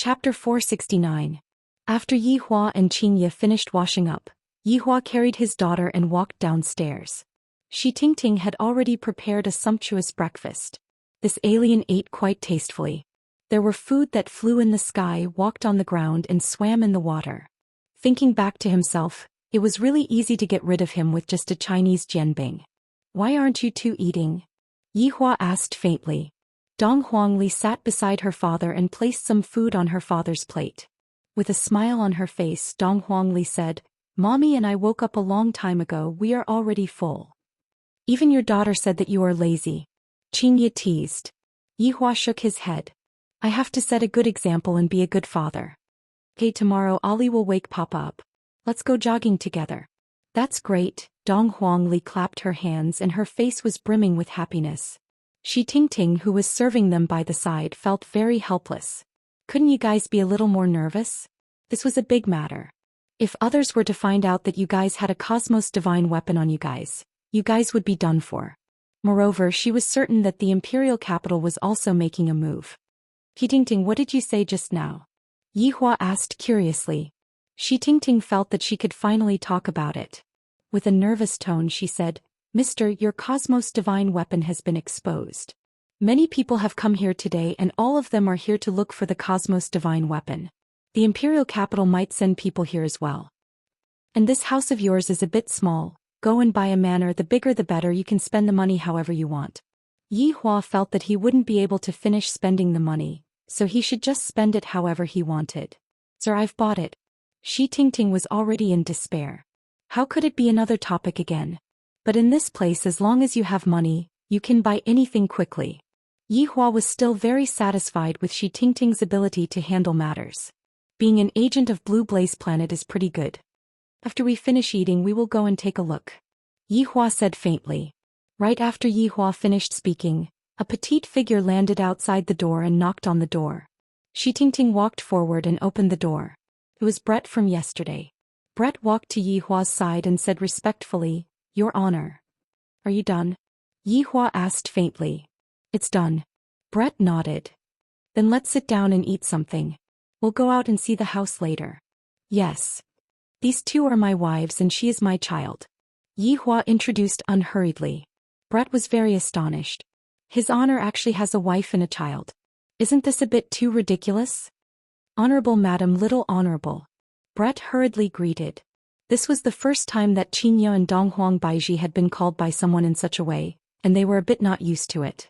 Chapter 469. After Yihua and Qingye finished washing up, Yihua carried his daughter and walked downstairs. Shi Tingting had already prepared a sumptuous breakfast. This alien ate quite tastefully. There were food that flew in the sky, walked on the ground and swam in the water. Thinking back to himself, it was really easy to get rid of him with just a Chinese jianbing. "Why aren't you two eating?" Yihua asked faintly. Dong Huangli sat beside her father and placed some food on her father's plate. With a smile on her face, Dong Huangli said, "Mommy and I woke up a long time ago, we are already full." "Even your daughter said that you are lazy," Qingye teased. Yihua shook his head. "I have to set a good example and be a good father." "Okay, tomorrow Ali will wake Papa up. Let's go jogging together." "That's great." Dong Huangli clapped her hands and her face was brimming with happiness. Shi Tingting, who was serving them by the side, felt very helpless. "Couldn't you guys be a little more nervous? This was a big matter. If others were to find out that you guys had a Cosmos Divine weapon on you guys would be done for." Moreover, she was certain that the imperial capital was also making a move. "Shi Tingting, what did you say just now?" Yihua asked curiously. Shi Tingting felt that she could finally talk about it. With a nervous tone she said, "Mister, your Cosmos Divine weapon has been exposed. Many people have come here today and all of them are here to look for the Cosmos Divine weapon. The imperial capital might send people here as well. And this house of yours is a bit small. Go and buy a manor, the bigger the better, you can spend the money however you want." Yihua felt that he wouldn't be able to finish spending the money, so he should just spend it however he wanted. "Sir, I've bought it." Shi Tingting was already in despair. How could it be another topic again? But in this place, as long as you have money, you can buy anything quickly. Yihua was still very satisfied with Shi Tingting's ability to handle matters. Being an agent of Blue Blaze Planet is pretty good. "After we finish eating we will go and take a look," Yihua said faintly. Right after Yihua finished speaking, a petite figure landed outside the door and knocked on the door. Shi Tingting walked forward and opened the door. It was Brett from yesterday. Brett walked to Yihua's side and said respectfully, "Your Honor." "Are you done?" Yihua asked faintly. "It's done." Brett nodded. "Then let's sit down and eat something. We'll go out and see the house later." "Yes. These two are my wives and she is my child," Yihua introduced unhurriedly. Brett was very astonished. His Honor actually has a wife and a child. Isn't this a bit too ridiculous? "Honorable Madam, Little Honorable," Brett hurriedly greeted. This was the first time that Qingye and Donghuang Baiji had been called by someone in such a way, and they were a bit not used to it.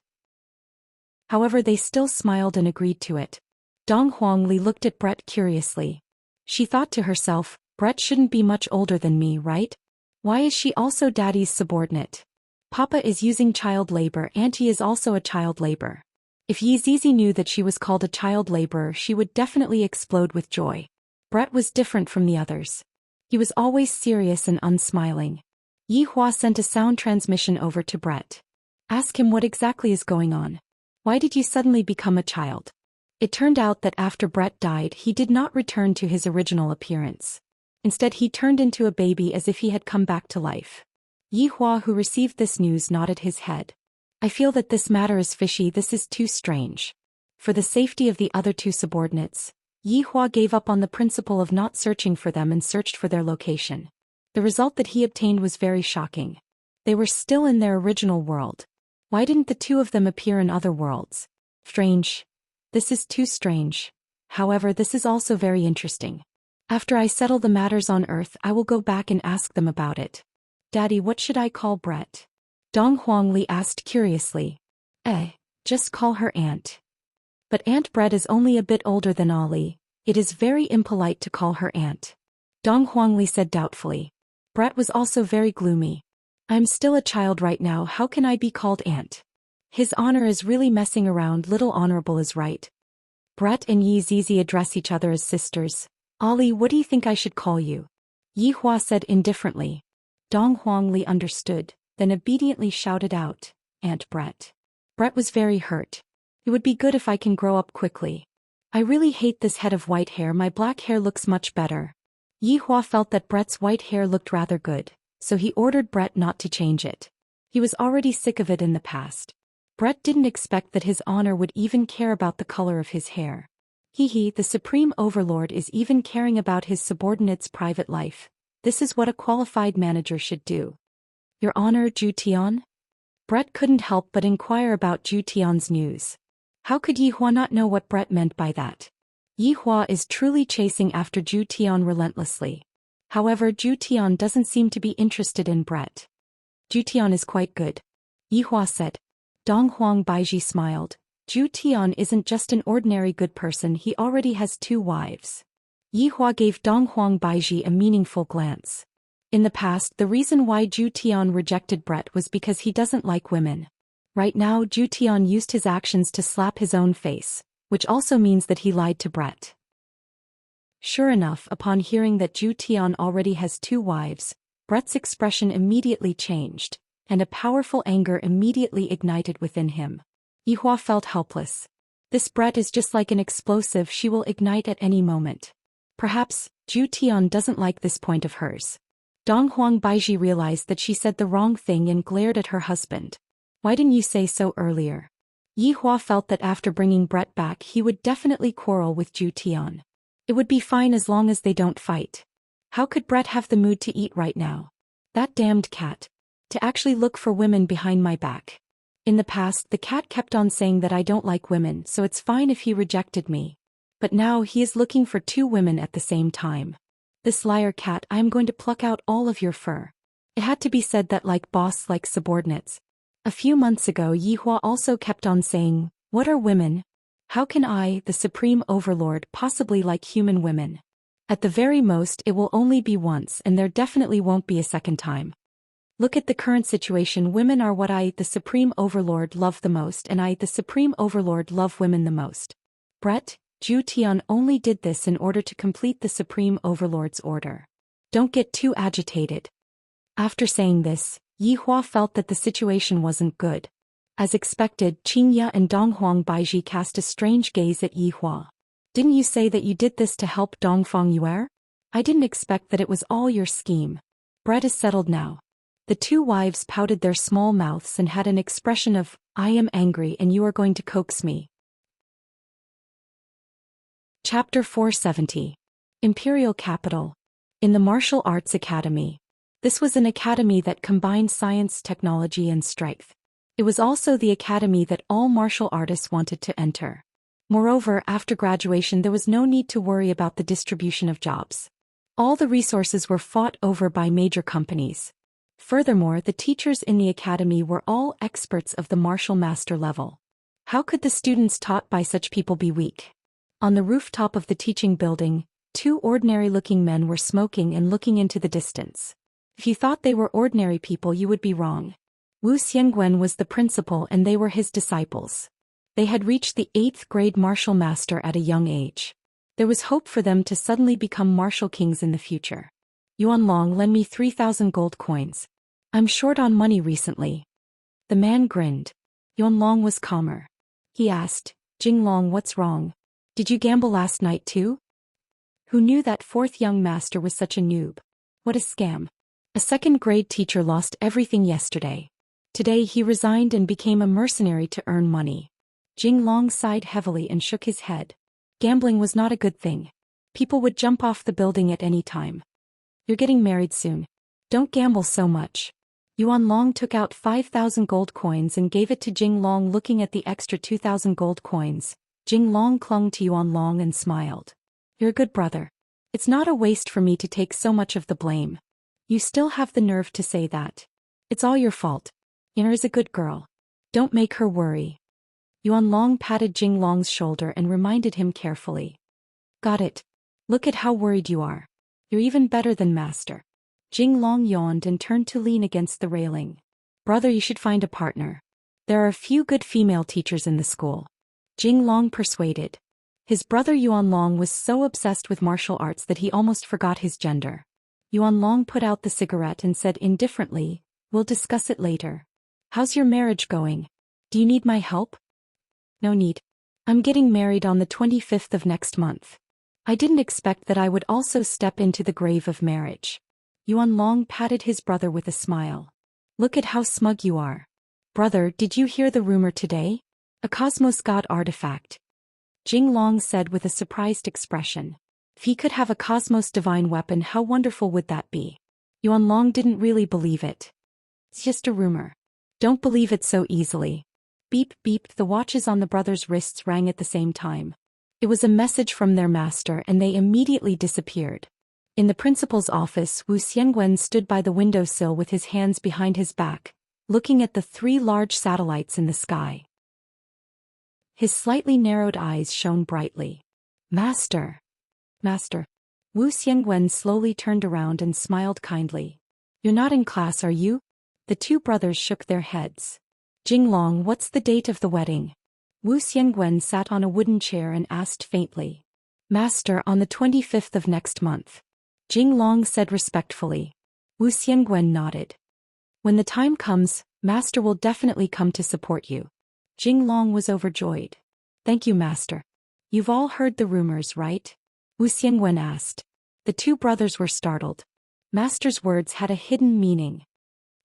However, they still smiled and agreed to it. Dong Huangli looked at Brett curiously. She thought to herself, Brett shouldn't be much older than me, right? Why is she also Daddy's subordinate? Papa is using child labor, Auntie is also a child labor. If Yi Zizi knew that she was called a child laborer, she would definitely explode with joy. Brett was different from the others. He was always serious and unsmiling. Yihua sent a sound transmission over to Brett. "Ask him what exactly is going on. Why did you suddenly become a child?" It turned out that after Brett died, he did not return to his original appearance. Instead, he turned into a baby as if he had come back to life. Yihua, who received this news, nodded his head. "I feel that this matter is fishy, this is too strange." For the safety of the other two subordinates, Yihua gave up on the principle of not searching for them and searched for their location. The result that he obtained was very shocking. They were still in their original world. Why didn't the two of them appear in other worlds? Strange. This is too strange. However, this is also very interesting. After I settle the matters on Earth, I will go back and ask them about it. "Daddy, what should I call Brett?" Dong Huangli asked curiously. Just call her Aunt." "But Aunt Brett is only a bit older than Ali. It is very impolite to call her Aunt," Dong Huangli said doubtfully. Brett was also very gloomy. "I'm still a child right now, how can I be called Aunt? His Honor is really messing around, Little Honorable is right." Brett and Yi Zizi address each other as sisters. "Ali, what do you think I should call you?" Yihua said indifferently. Dong Huangli understood, then obediently shouted out, "Aunt Brett." Brett was very hurt. "It would be good if I can grow up quickly. I really hate this head of white hair, my black hair looks much better." Yihua felt that Brett's white hair looked rather good, so he ordered Brett not to change it. He was already sick of it in the past. Brett didn't expect that his Honor would even care about the color of his hair. Hee, the Supreme Overlord is even caring about his subordinate's private life. This is what a qualified manager should do. Your Honor, Zhou Xian? Brett couldn't help but inquire about Zhou Xian's news. How could Yihua not know what Brett meant by that? Yihua is truly chasing after Zhou Xian relentlessly. However, Zhou Xian doesn't seem to be interested in Brett. Zhou Xian is quite good, Yihua said. Dong Huang Baiji smiled. Zhou Xian isn't just an ordinary good person, he already has 2 wives. Yihua gave Dong Huang Baiji a meaningful glance. In the past, the reason why Zhou Xian rejected Brett was because he doesn't like women. Right now, Zhou Xian used his actions to slap his own face, which also means that he lied to Brett. Sure enough, upon hearing that Zhou Xian already has 2 wives, Brett's expression immediately changed, and a powerful anger immediately ignited within him. Yihua felt helpless. This Brett is just like an explosive, she will ignite at any moment. Perhaps, Zhou Xian doesn't like this point of hers. Dong Huang Baiji realized that she said the wrong thing and glared at her husband. Why didn't you say so earlier? Yihua felt that after bringing Brett back he would definitely quarrel with Zhou Xian. It would be fine as long as they don't fight. How could Brett have the mood to eat right now? That damned cat. To actually look for women behind my back. In the past, the cat kept on saying that I don't like women, so it's fine if he rejected me. But now he is looking for 2 women at the same time. This liar cat, I am going to pluck out all of your fur. It had to be said that like boss like subordinates. A few months ago Yihua also kept on saying, what are women? How can I, the Supreme Overlord, possibly like human women? At the very most it will only be once and there definitely won't be a second time. Look at the current situation, women are what I, the Supreme Overlord, love the most, and I, the Supreme Overlord, love women the most. Brett, Zhou Xian only did this in order to complete the Supreme Overlord's order. Don't get too agitated. After saying this, Yihua felt that the situation wasn't good. As expected, Xianxia and Dong Huang Baiji cast a strange gaze at Yihua. Didn't you say that you did this to help Dongfang Yuer? I didn't expect that it was all your scheme. Brett is settled now. The 2 wives pouted their small mouths and had an expression of, I am angry and you are going to coax me. Chapter 470. Imperial Capital. In the Martial Arts Academy. This was an academy that combined science, technology and strength. It was also the academy that all martial artists wanted to enter. Moreover, after graduation there was no need to worry about the distribution of jobs. All the resources were fought over by major companies. Furthermore, the teachers in the academy were all experts of the martial master level. How could the students taught by such people be weak? On the rooftop of the teaching building, 2 ordinary-looking men were smoking and looking into the distance. If you thought they were ordinary people you would be wrong. Wu Xiangwen was the principal and they were his disciples. They had reached the 8th grade martial master at a young age. There was hope for them to suddenly become martial kings in the future. Yuan Long, lend me 3,000 gold coins. I'm short on money recently. The man grinned. Yuan Long was calmer. He asked, Jing Long, what's wrong? Did you gamble last night too? Who knew that 4th young master was such a noob? What a scam. A 2nd grade teacher lost everything yesterday. Today he resigned and became a mercenary to earn money. Jing Long sighed heavily and shook his head. Gambling was not a good thing. People would jump off the building at any time. You're getting married soon. Don't gamble so much. Yuan Long took out 5,000 gold coins and gave it to Jing Long. Looking at the extra 2,000 gold coins, Jing Long clung to Yuan Long and smiled. You're a good brother. It's not a waste for me to take so much of the blame. You still have the nerve to say that. It's all your fault. Ina is a good girl. Don't make her worry. Yuan Long patted Jing Long's shoulder and reminded him carefully. Got it. Look at how worried you are. You're even better than master. Jing Long yawned and turned to lean against the railing. Brother, you should find a partner. There are a few good female teachers in the school. Jing Long persuaded. His brother Yuan Long was so obsessed with martial arts that he almost forgot his gender. Yuan Long put out the cigarette and said indifferently, we'll discuss it later. How's your marriage going? Do you need my help? No need. I'm getting married on the 25th of next month. I didn't expect that I would also step into the grave of marriage. Yuan Long patted his brother with a smile. Look at how smug you are. Brother, did you hear the rumor today? A Cosmos God artifact. Jinglong said with a surprised expression. If he could have a Cosmos Divine weapon, how wonderful would that be? Yuanlong didn't really believe it. It's just a rumor. Don't believe it so easily. Beep beep, the watches on the brothers' wrists rang at the same time. It was a message from their master and they immediately disappeared. In the principal's office, Wu Xiangwen stood by the windowsill with his hands behind his back, looking at the 3 large satellites in the sky. His slightly narrowed eyes shone brightly. Master. Master. Wu Xiangwen slowly turned around and smiled kindly. You're not in class, are you? The 2 brothers shook their heads. Jinglong, what's the date of the wedding? Wu Xiangwen sat on a wooden chair and asked faintly. Master, on the 25th of next month. Jinglong said respectfully. Wu Xiangwen nodded. When the time comes, Master will definitely come to support you. Jinglong was overjoyed. Thank you, Master. You've all heard the rumors, right? Wu Xiangwen asked. The 2 brothers were startled. Master's words had a hidden meaning.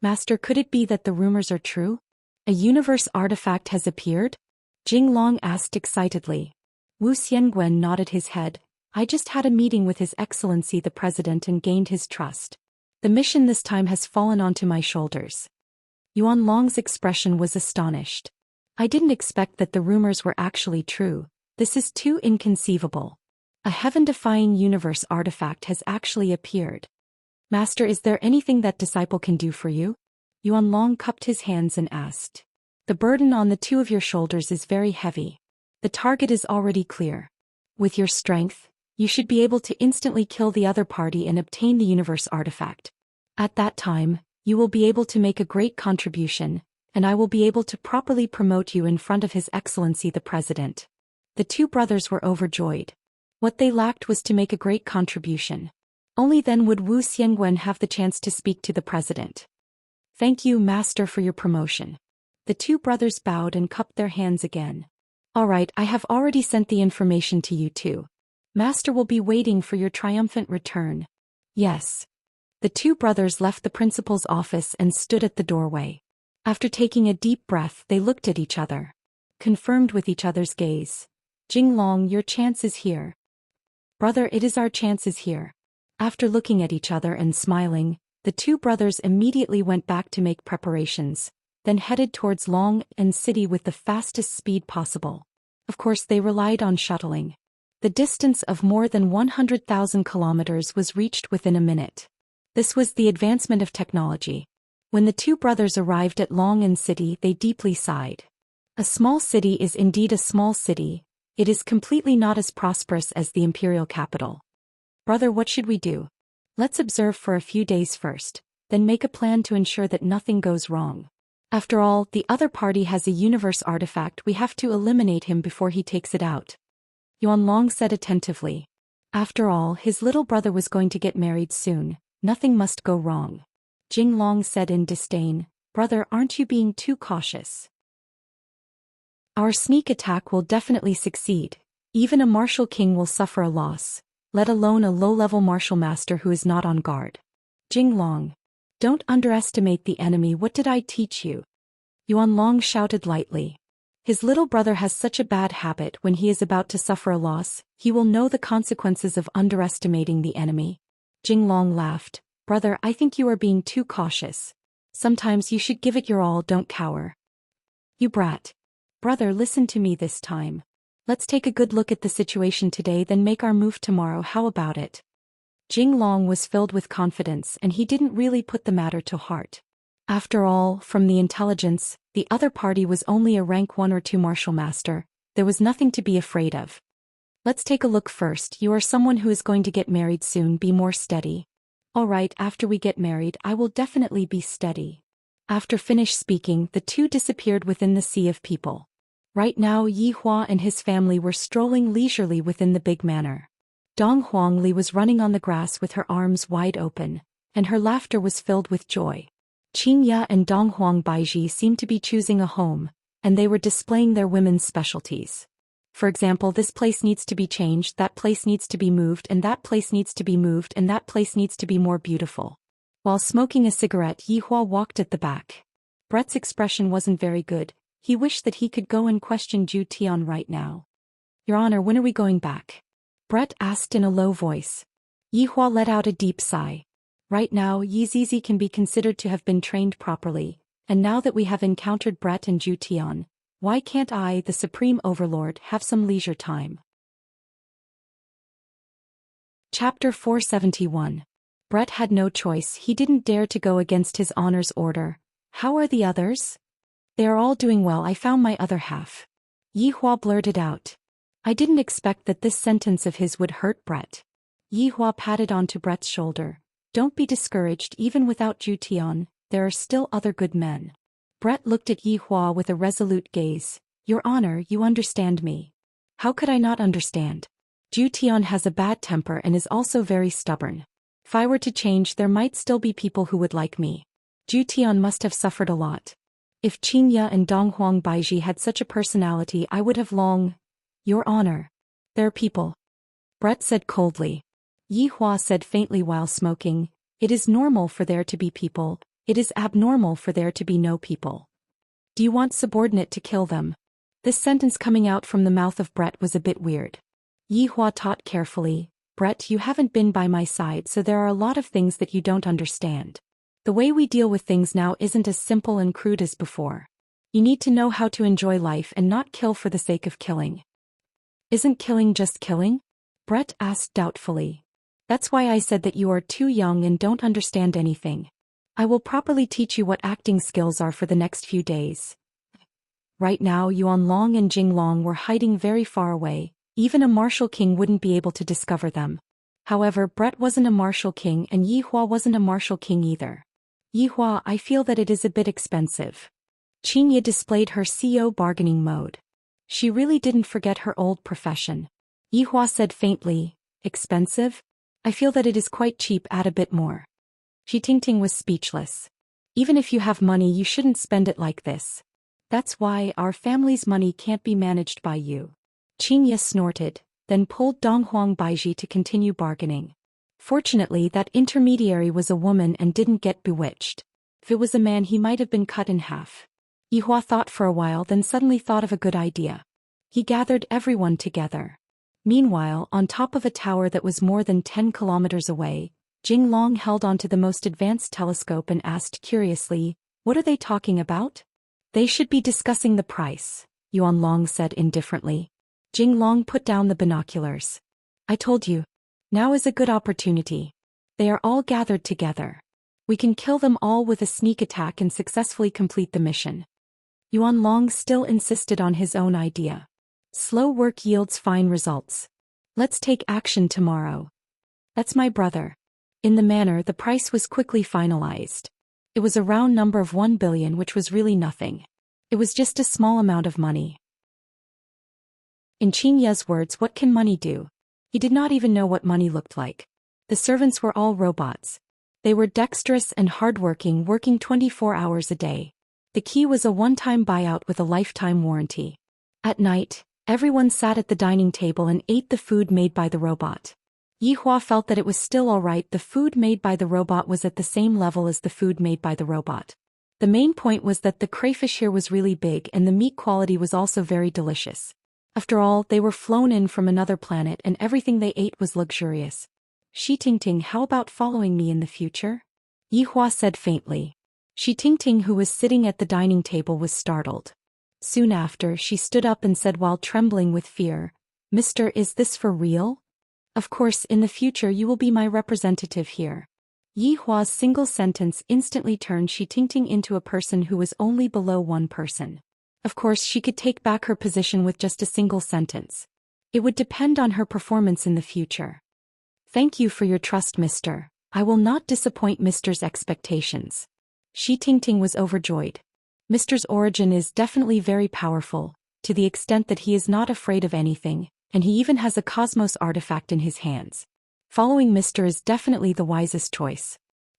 Master, could it be that the rumors are true? A universe artifact has appeared? Jinglong asked excitedly. Wu Xiangwen nodded his head. I just had a meeting with His Excellency the President and gained his trust. The mission this time has fallen onto my shoulders. Yuanlong's expression was astonished. I didn't expect that the rumors were actually true. This is too inconceivable. A heaven-defying universe artifact has actually appeared. Master, is there anything that disciple can do for you? Yuanlong cupped his hands and asked. The burden on the 2 of your shoulders is very heavy. The target is already clear. With your strength, you should be able to instantly kill the other party and obtain the universe artifact. At that time, you will be able to make a great contribution, and I will be able to properly promote you in front of His Excellency the President. The 2 brothers were overjoyed. What they lacked was to make a great contribution. Only then would Wu Xiangwen have the chance to speak to the President. Thank you, Master, for your promotion. The 2 brothers bowed and cupped their hands again. All right, I have already sent the information to you too. Master will be waiting for your triumphant return. Yes. The 2 brothers left the principal's office and stood at the doorway. After taking a deep breath, they looked at each other. Confirmed with each other's gaze. Jinglong, your chance is here. Brother, it is our chances here. After looking at each other and smiling, the 2 brothers immediately went back to make preparations, then headed towards Long and City with the fastest speed possible. Of course, they relied on shuttling. The distance of more than 100,000 kilometers was reached within a minute. This was the advancement of technology. When the 2 brothers arrived at Long and City, they deeply sighed. A small city is indeed a small city. It is completely not as prosperous as the imperial capital. Brother, what should we do? Let's observe for a few days first, then make a plan to ensure that nothing goes wrong. After all, the other party has a universe artifact. We have to eliminate him before he takes it out. Yuanlong said attentively. After all, his little brother was going to get married soon. Nothing must go wrong. Jinglong said in disdain. Brother, aren't you being too cautious? Our sneak attack will definitely succeed. Even a martial king will suffer a loss, let alone a low-level martial master who is not on guard. Jinglong. Don't underestimate the enemy. What did I teach you? Yuanlong shouted lightly. His little brother has such a bad habit. When he is about to suffer a loss, he will know the consequences of underestimating the enemy. Jinglong laughed. Brother, I think you are being too cautious. Sometimes you should give it your all, don't cower. You brat. Brother, listen to me this time. Let's take a good look at the situation today, then make our move tomorrow. How about it? Jinglong was filled with confidence and he didn't really put the matter to heart. After all, from the intelligence, the other party was only a rank 1 or 2 martial master. There was nothing to be afraid of. Let's take a look first. You are someone who is going to get married soon. Be more steady. All right, after we get married, I will definitely be steady. After finished speaking, the 2 disappeared within the sea of people. Right now, Yi Hua and his family were strolling leisurely within the big manor. Dong Huangli was running on the grass with her arms wide open, and her laughter was filled with joy. Xianxia and Dong Huang Baiji seemed to be choosing a home, and they were displaying their women's specialties. For example, this place needs to be changed, that place needs to be moved, and that place needs to be moved, and that place needs to be more beautiful. While smoking a cigarette, Yi Hua walked at the back. Brett's expression wasn't very good. He wished that he could go and question Zhu Tian right now. Your Honor, when are we going back? Brett asked in a low voice. Yihua let out a deep sigh. Right now, Yi Zizi can be considered to have been trained properly, and now that we have encountered Brett and Zhou Xian, why can't I, the Supreme Overlord, have some leisure time? Chapter 471. Brett had no choice. He didn't dare to go against his honor's order. How are the others? They are all doing well. I found my other half. Yihua blurted out. I didn't expect that this sentence of his would hurt Brett. Yihua patted onto Brett's shoulder. Don't be discouraged. Even without Zhou Xian, there are still other good men. Brett looked at Yihua with a resolute gaze. Your Honor, you understand me. How could I not understand? Zhou Xian has a bad temper and is also very stubborn. If I were to change, there might still be people who would like me. Zhou Xian must have suffered a lot. If Xianxia and Donghuang Baiji had such a personality, I would have long... Your Honor. They're people. Brett said coldly. Yihua said faintly while smoking, it is normal for there to be people, it is abnormal for there to be no people. Do you want subordinate to kill them? This sentence coming out from the mouth of Brett was a bit weird. Yihua thought carefully, Brett, you haven't been by my side, so there are a lot of things that you don't understand. The way we deal with things now isn't as simple and crude as before. You need to know how to enjoy life and not kill for the sake of killing. Isn't killing just killing? Brett asked doubtfully. That's why I said that you are too young and don't understand anything. I will properly teach you what acting skills are for the next few days. Right now Yuan Long and Jing Long were hiding very far away. Even a martial king wouldn't be able to discover them. However, Brett wasn't a martial king and Yihua wasn't a martial king either. Yihua, I feel that it is a bit expensive. Xianxia displayed her CO bargaining mode. She really didn't forget her old profession. Yihua said faintly, expensive? I feel that it is quite cheap. Add a bit more. Tingting was speechless. Even if you have money, you shouldn't spend it like this. That's why our family's money can't be managed by you. Xianxia snorted, then pulled Donghuang Baiji to continue bargaining. Fortunately, that intermediary was a woman and didn't get bewitched. If it was a man, he might have been cut in half. Yihua thought for a while, then suddenly thought of a good idea. He gathered everyone together. Meanwhile, on top of a tower that was more than 10 kilometers away, Jing Long held onto the most advanced telescope and asked curiously, what are they talking about? They should be discussing the price, Yuan Long said indifferently. Jing Long put down the binoculars. I told you. Now is a good opportunity. They are all gathered together. We can kill them all with a sneak attack and successfully complete the mission. Yuan Long still insisted on his own idea. Slow work yields fine results. Let's take action tomorrow. That's my brother. In the manner, the price was quickly finalized. It was a round number of 1 billion, which was really nothing. It was just a small amount of money. In Xianxia's words, what can money do? He did not even know what money looked like. The servants were all robots. They were dexterous and hardworking, working 24 hours a day. The key was a one-time buyout with a lifetime warranty. At night, everyone sat at the dining table and ate the food made by the robot. Yihua felt that it was still alright. The food made by the robot was at the same level as the food made by the robot. The main point was that the crayfish here was really big and the meat quality was also very delicious. After all, they were flown in from another planet and everything they ate was luxurious. Tingting, how about following me in the future? Yihua said faintly. Tingting, who was sitting at the dining table, was startled. Soon after, she stood up and said while trembling with fear, Mister, is this for real? Of course, in the future you will be my representative here. Yihua's single sentence instantly turned Tingting into a person who was only below one person. Of course, she could take back her position with just a single sentence. It would depend on her performance in the future. Thank you for your trust, Mister. I will not disappoint Mister's expectations. Tingting was overjoyed. Mister's origin is definitely very powerful, to the extent that he is not afraid of anything, and he even has a cosmos artifact in his hands. Following Mister is definitely the wisest choice.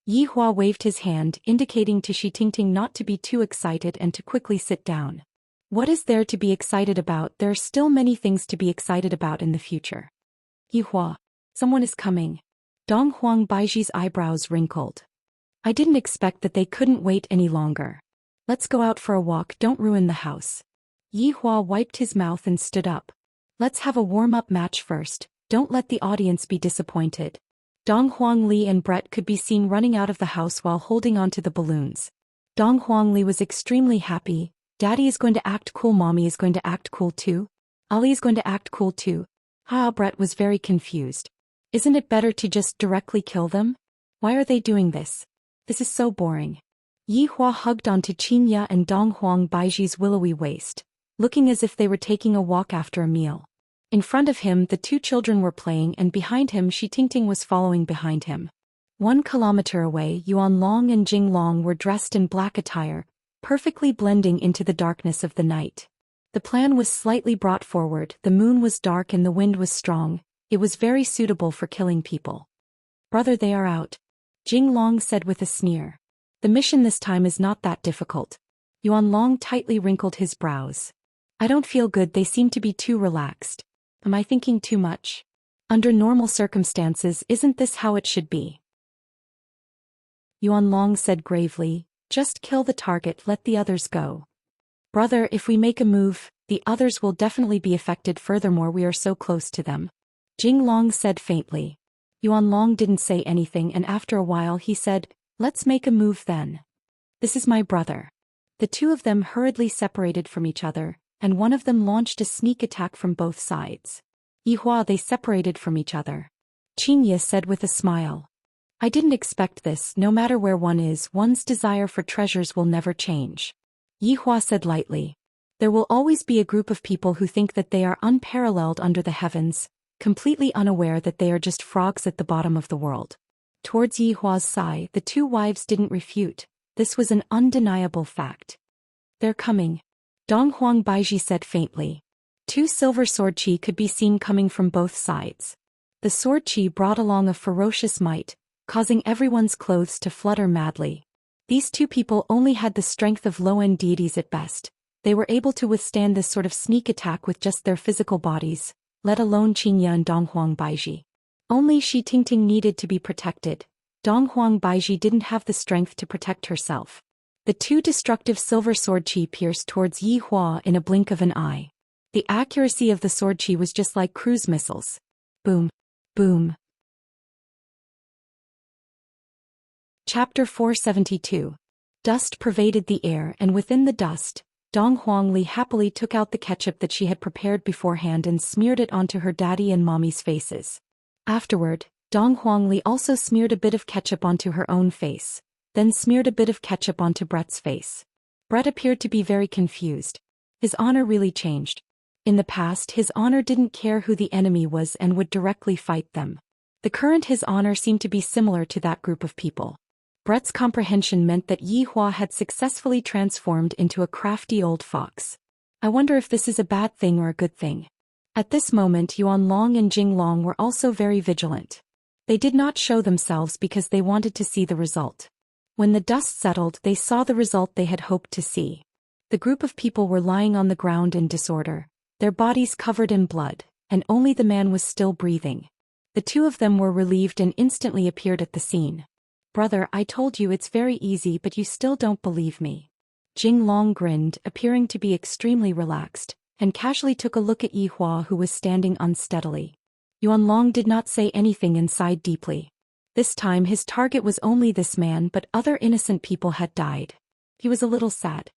Yihua waved his hand, indicating to Tingting not to be too excited and to quickly sit down. What is there to be excited about? There are still many things to be excited about in the future. Yihua. Someone is coming. Donghuang Baiji's eyebrows wrinkled. I didn't expect that they couldn't wait any longer. Let's go out for a walk, don't ruin the house. Yihua wiped his mouth and stood up. Let's have a warm-up match first, don't let the audience be disappointed. Dong Huangli and Brett could be seen running out of the house while holding onto the balloons. Dong Huangli was extremely happy. Daddy is going to act cool, mommy is going to act cool too. Ali is going to act cool too. Brett was very confused. Isn't it better to just directly kill them? Why are they doing this? This is so boring. Yihua hugged onto Xianxia and Dong Huang Baiji's willowy waist, looking as if they were taking a walk after a meal. In front of him the two children were playing and behind him Shi Tingting was following behind him. 1 kilometer away Yuan Long and Jing Long were dressed in black attire, perfectly blending into the darkness of the night. The plan was slightly brought forward, the moon was dark and the wind was strong, it was very suitable for killing people. Brother, they are out. Jing Long said with a sneer. The mission this time is not that difficult. Yuan Long tightly wrinkled his brows. I don't feel good, they seem to be too relaxed. Am I thinking too much? Under normal circumstances, isn't this how it should be? Yuan Long said gravely, just kill the target, let the others go. Brother, if we make a move, the others will definitely be affected, furthermore we are so close to them. Jing Long said faintly. Yuan Long didn't say anything and after a while he said, let's make a move then. This is my brother. The two of them hurriedly separated from each other, and one of them launched a sneak attack from both sides. Yihua, they separated from each other. Xianxia said with a smile. I didn't expect this, no matter where one is, one's desire for treasures will never change. Yihua said lightly. There will always be a group of people who think that they are unparalleled under the heavens, completely unaware that they are just frogs at the bottom of the world. Towards Yihua's sigh, the two wives didn't refute. This was an undeniable fact. They're coming. Dong Huang Baiji said faintly. 2 silver sword chi could be seen coming from both sides. The sword chi brought along a ferocious might, causing everyone's clothes to flutter madly. These two people only had the strength of low-end deities at best. They were able to withstand this sort of sneak attack with just their physical bodies, let alone Xianxia and Dong Huang Baiji. Only Shi Tingting needed to be protected. Dong Huang Baiji didn't have the strength to protect herself. The 2 destructive silver sword chi pierced towards Yihua in a blink of an eye. The accuracy of the sword chi was just like cruise missiles. Boom. Boom. Chapter 472. Dust pervaded the air and within the dust, Dong Huangli happily took out the ketchup that she had prepared beforehand and smeared it onto her daddy and mommy's faces. Afterward, Dong Huangli also smeared a bit of ketchup onto her own face, then smeared a bit of ketchup onto Brett's face. Brett appeared to be very confused. His honor really changed. In the past his honor didn't care who the enemy was and would directly fight them. The current his honor seemed to be similar to that group of people. Brett's comprehension meant that Yihua had successfully transformed into a crafty old fox. I wonder if this is a bad thing or a good thing. At this moment Yuan Long and Jing Long were also very vigilant. They did not show themselves because they wanted to see the result. When the dust settled they saw the result they had hoped to see. The group of people were lying on the ground in disorder, their bodies covered in blood, and only the man was still breathing. The 2 of them were relieved and instantly appeared at the scene. Brother, I told you it's very easy but you still don't believe me. Jing Long grinned, appearing to be extremely relaxed, and casually took a look at Yihua who was standing unsteadily. Yuan Long did not say anything and sighed deeply. This time his target was only this man but other innocent people had died. He was a little sad.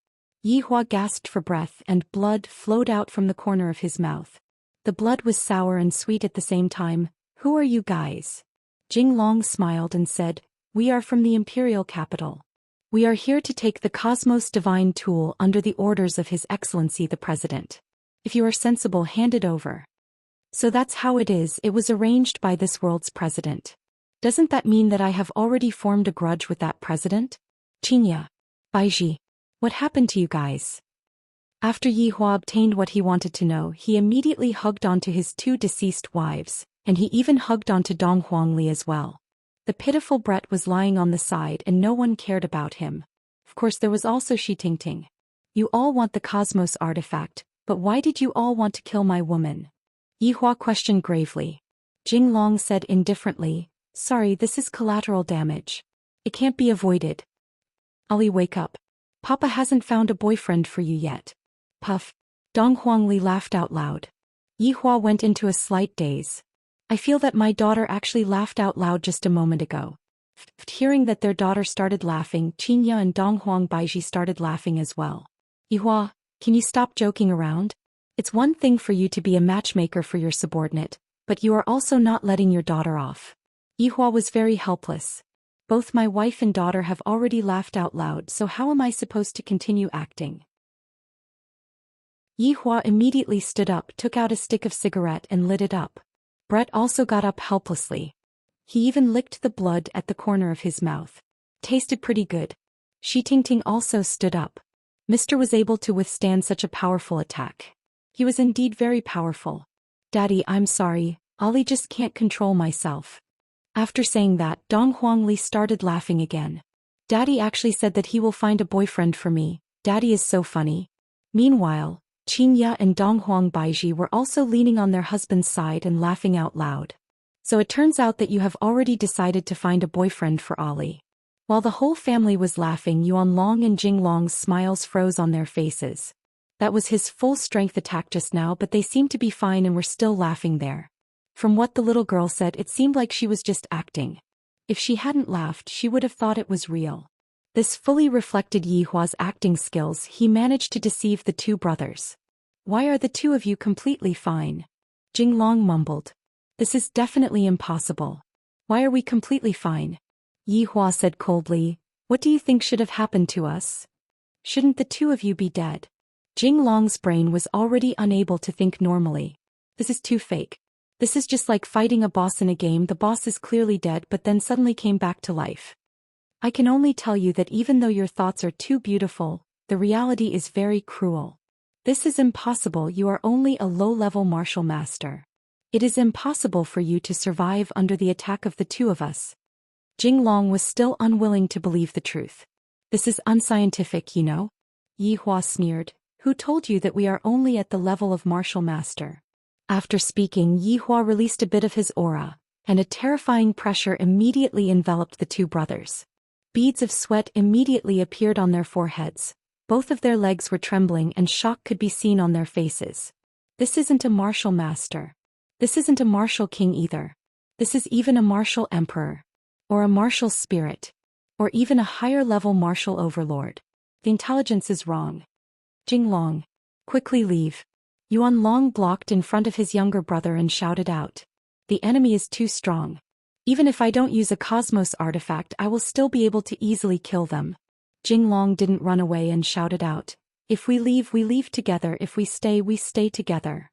Yihua gasped for breath and blood flowed out from the corner of his mouth. The blood was sour and sweet at the same time. Who are you guys? Jing Long smiled and said, we are from the imperial capital. We are here to take the Cosmos Divine Tool under the orders of His Excellency the President. If you are sensible, hand it over. So that's how it is, it was arranged by this world's president. Doesn't that mean that I have already formed a grudge with that president? Xianxia. Baiji. What happened to you guys? After Yihua obtained what he wanted to know, he immediately hugged onto his 2 deceased wives, and he even hugged onto Dong Huangli as well. The pitiful Brett was lying on the side and no one cared about him. Of course there was also Shi Tingting. You all want the Cosmos artifact, but why did you all want to kill my woman? Yihua questioned gravely. Jing Long said indifferently, sorry, this is collateral damage. It can't be avoided. Ali, wake up. Papa hasn't found a boyfriend for you yet. Puff. Dong Huangli laughed out loud. Yihua went into a slight daze. I feel that my daughter actually laughed out loud just a moment ago. Hearing that their daughter started laughing, Xianxia and Donghuang Baiji started laughing as well. Yihua, can you stop joking around? It's one thing for you to be a matchmaker for your subordinate, but you are also not letting your daughter off. Yihua was very helpless. Both my wife and daughter have already laughed out loud, so how am I supposed to continue acting? Yihua immediately stood up, took out a stick of cigarette and lit it up. Brett also got up helplessly. He even licked the blood at the corner of his mouth. Tasted pretty good. Shi Tingting also stood up. Mr. was able to withstand such a powerful attack. He was indeed very powerful. Daddy, I'm sorry, Ollie just can't control myself. After saying that, Dong Huangli started laughing again. Daddy actually said that he will find a boyfriend for me. Daddy is so funny. Meanwhile, Xianxia and Donghuang Baiji were also leaning on their husband's side and laughing out loud. So it turns out that you have already decided to find a boyfriend for Ollie. While the whole family was laughing, Yuan Long and Jing Long's smiles froze on their faces. That was his full strength attack just now, but they seemed to be fine and were still laughing there. From what the little girl said, it seemed like she was just acting. If she hadn't laughed, she would have thought it was real. This fully reflected Yihua's acting skills. He managed to deceive the two brothers. Why are the two of you completely fine? Jing Long mumbled. This is definitely impossible. Why are we completely fine? Yihua said coldly, what do you think should have happened to us? Shouldn't the two of you be dead? Jing Long's brain was already unable to think normally. This is too fake. This is just like fighting a boss in a game. The boss is clearly dead but then suddenly came back to life. I can only tell you that even though your thoughts are too beautiful, the reality is very cruel. This is impossible. You are only a low-level martial master. It is impossible for you to survive under the attack of the two of us. Jing Long was still unwilling to believe the truth. This is unscientific, you know? Yihua sneered. Who told you that we are only at the level of martial master? After speaking, Yihua released a bit of his aura, and a terrifying pressure immediately enveloped the two brothers. Beads of sweat immediately appeared on their foreheads. Both of their legs were trembling and shock could be seen on their faces. This isn't a martial master. This isn't a martial king either. This is even a martial emperor. Or a martial spirit. Or even a higher-level martial overlord. The intelligence is wrong. Jing Long. Quickly leave. Yuan Long blocked in front of his younger brother and shouted out. The enemy is too strong. Even if I don't use a cosmos artifact, I will still be able to easily kill them. Jing Long didn't run away and shouted out. If we leave together. If we stay together.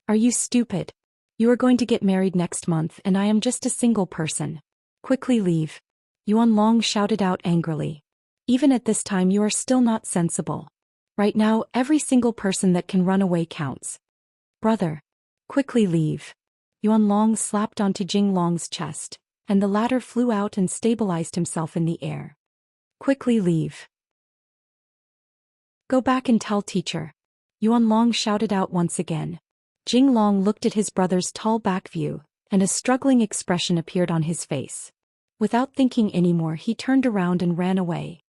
Are you stupid? You are going to get married next month and I am just a single person. Quickly leave. Yuan Long shouted out angrily. Even at this time you are still not sensible. Right now, every single person that can run away counts. Brother. Quickly leave. Yuan Long slapped onto Jing Long's chest, and the latter flew out and stabilized himself in the air. Quickly leave. Go back and tell teacher. Yuan Long shouted out once again. Jing Long looked at his brother's tall back view, and a struggling expression appeared on his face. Without thinking anymore, he turned around and ran away.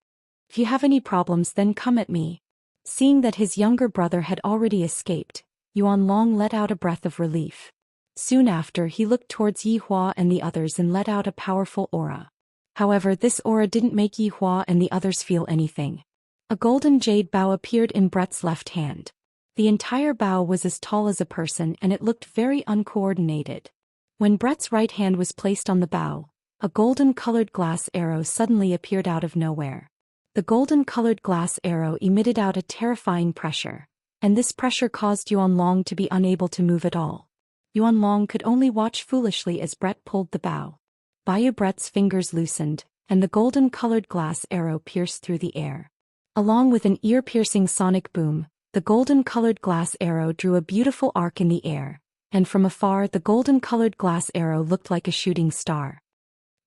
If you have any problems, then come at me. Seeing that his younger brother had already escaped, Yuan Long let out a breath of relief. Soon after, he looked towards Yihua and the others and let out a powerful aura. However, this aura didn't make Yihua and the others feel anything. A golden jade bow appeared in Brett's left hand. The entire bow was as tall as a person and it looked very uncoordinated. When Brett's right hand was placed on the bow, a golden-colored glass arrow suddenly appeared out of nowhere. The golden-colored glass arrow emitted out a terrifying pressure, and this pressure caused Yuan Long to be unable to move at all. Yuan Long could only watch foolishly as Brett pulled the bow. Bayou Brett's fingers loosened, and the golden-colored glass arrow pierced through the air. Along with an ear-piercing sonic boom, the golden-colored glass arrow drew a beautiful arc in the air, and from afar the golden-colored glass arrow looked like a shooting star.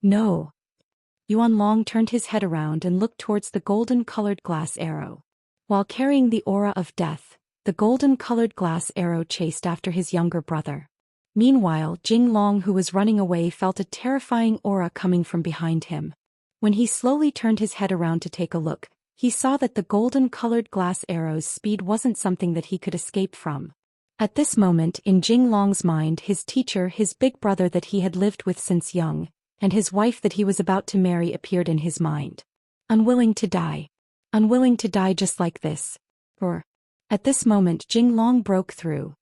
No! Yuan Long turned his head around and looked towards the golden-colored glass arrow. While carrying the aura of death, the golden-colored glass arrow chased after his younger brother. Meanwhile, Jing Long, who was running away, felt a terrifying aura coming from behind him. When he slowly turned his head around to take a look, he saw that the golden-colored glass arrow's speed wasn't something that he could escape from. At this moment in Jing Long's mind, his teacher, his big brother that he had lived with since young, and his wife that he was about to marry appeared in his mind. Unwilling to die. Unwilling to die just like this. Or. At this moment Jing Long broke through.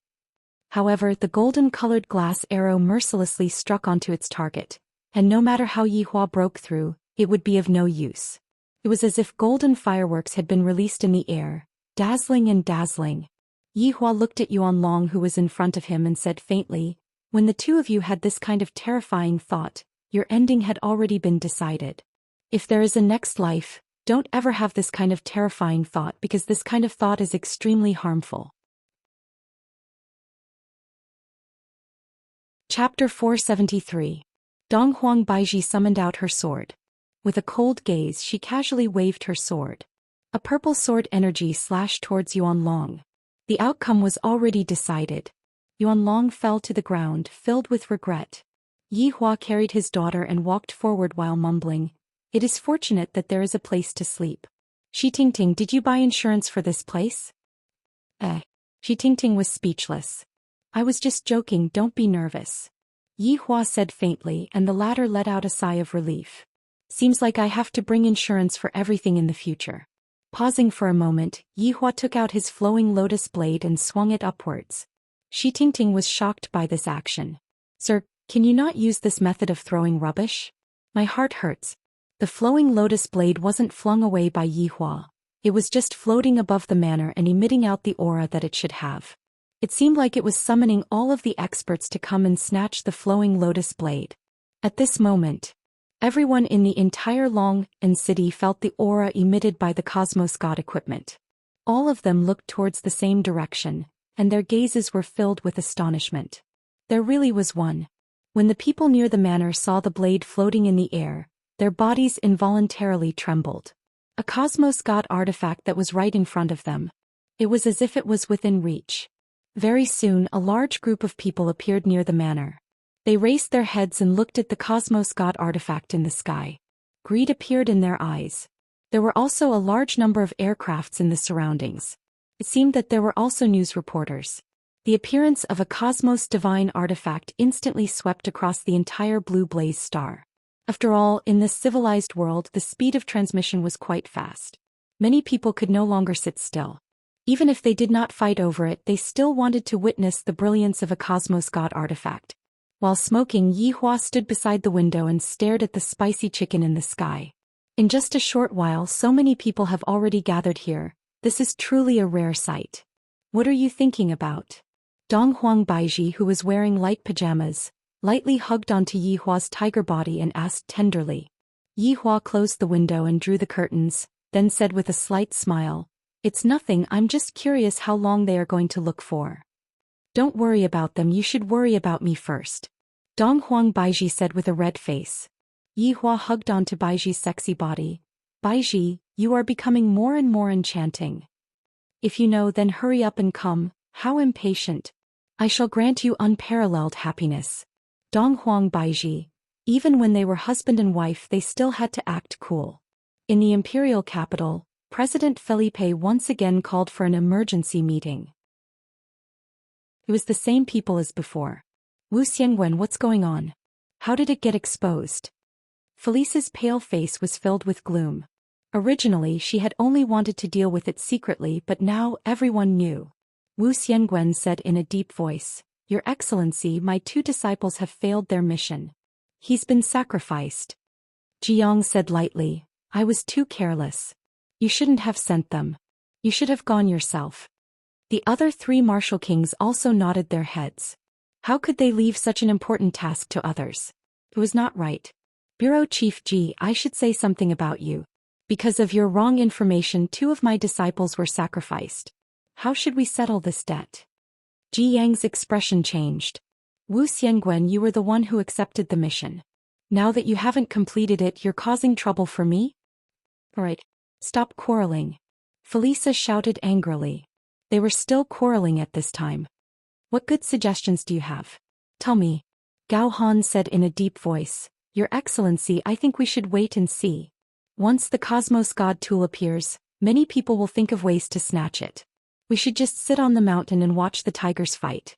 However, the golden-colored glass arrow mercilessly struck onto its target, and no matter how Yihua broke through, it would be of no use. It was as if golden fireworks had been released in the air, dazzling and dazzling. Yihua looked at Yuan Long, who was in front of him, and said faintly, "When the two of you had this kind of terrifying thought, your ending had already been decided. If there is a next life, don't ever have this kind of terrifying thought, because this kind of thought is extremely harmful." Chapter 473. Dong Huang Baiji summoned out her sword. With a cold gaze she casually waved her sword. A purple sword energy slashed towards Yuan Long. The outcome was already decided. Yuan Long fell to the ground, filled with regret. Yihua carried his daughter and walked forward while mumbling, "It is fortunate that there is a place to sleep. Shi Tingting, did you buy insurance for this place?" Shi Tingting was speechless. "I was just joking, don't be nervous," Yihua said faintly, and the latter let out a sigh of relief. "Seems like I have to bring insurance for everything in the future." Pausing for a moment, Yihua took out his flowing lotus blade and swung it upwards. Shi Tingting was shocked by this action. "Sir, can you not use this method of throwing rubbish? My heart hurts." The flowing lotus blade wasn't flung away by Yihua. It was just floating above the manor and emitting out the aura that it should have. It seemed like it was summoning all of the experts to come and snatch the flowing lotus blade. At this moment, everyone in the entire Long and city felt the aura emitted by the Cosmos God equipment. All of them looked towards the same direction, and their gazes were filled with astonishment. There really was one. When the people near the manor saw the blade floating in the air, their bodies involuntarily trembled. A Cosmos God artifact that was right in front of them. It was as if it was within reach. Very soon a large group of people appeared near the manor. They raised their heads and looked at the Cosmos God artifact in the sky. Greed appeared in their eyes. There were also a large number of aircrafts in the surroundings. It seemed that there were also news reporters. The appearance of a Cosmos Divine artifact instantly swept across the entire blue blaze star. After all, in this civilized world the speed of transmission was quite fast. Many people could no longer sit still. Even if they did not fight over it, they still wanted to witness the brilliance of a Cosmos God artifact. While smoking, Yihua stood beside the window and stared at the spicy chicken in the sky. In just a short while so many people have already gathered here. This is truly a rare sight. What are you thinking about? Dong Huang Baiji, who was wearing light pajamas, lightly hugged onto Yihua's tiger body and asked tenderly. Yihua closed the window and drew the curtains, then said with a slight smile, "It's nothing, I'm just curious how long they are going to look for." "Don't worry about them, you should worry about me first," Dong Huang Baiji said with a red face. Yihua hugged onto Baiji's sexy body. "Baiji, you are becoming more and more enchanting. If you know, then hurry up and come, how impatient. I shall grant you unparalleled happiness." Dong Huang Baiji, even when they were husband and wife, they still had to act cool. In the imperial capital, President Felipe once again called for an emergency meeting. It was the same people as before. "Wu Xianwen, what's going on? How did it get exposed?" Felice's pale face was filled with gloom. Originally she had only wanted to deal with it secretly, but now everyone knew. Wu Xianwen said in a deep voice, "Your Excellency, my two disciples have failed their mission. He's been sacrificed." Jiang said lightly, "I was too careless. You shouldn't have sent them. You should have gone yourself." The other three martial kings also nodded their heads. How could they leave such an important task to others? It was not right. "Bureau Chief Ji, I should say something about you. Because of your wrong information, two of my disciples were sacrificed. How should we settle this debt?" Ji Yang's expression changed. "Wu Xiangwen, you were the one who accepted the mission. Now that you haven't completed it, you're causing trouble for me? Alright. Stop quarreling." Felisa shouted angrily. They were still quarreling at this time. "What good suggestions do you have? Tell me." Gao Han said in a deep voice, "Your Excellency, I think we should wait and see. Once the Cosmos God tool appears, many people will think of ways to snatch it. We should just sit on the mountain and watch the tigers fight.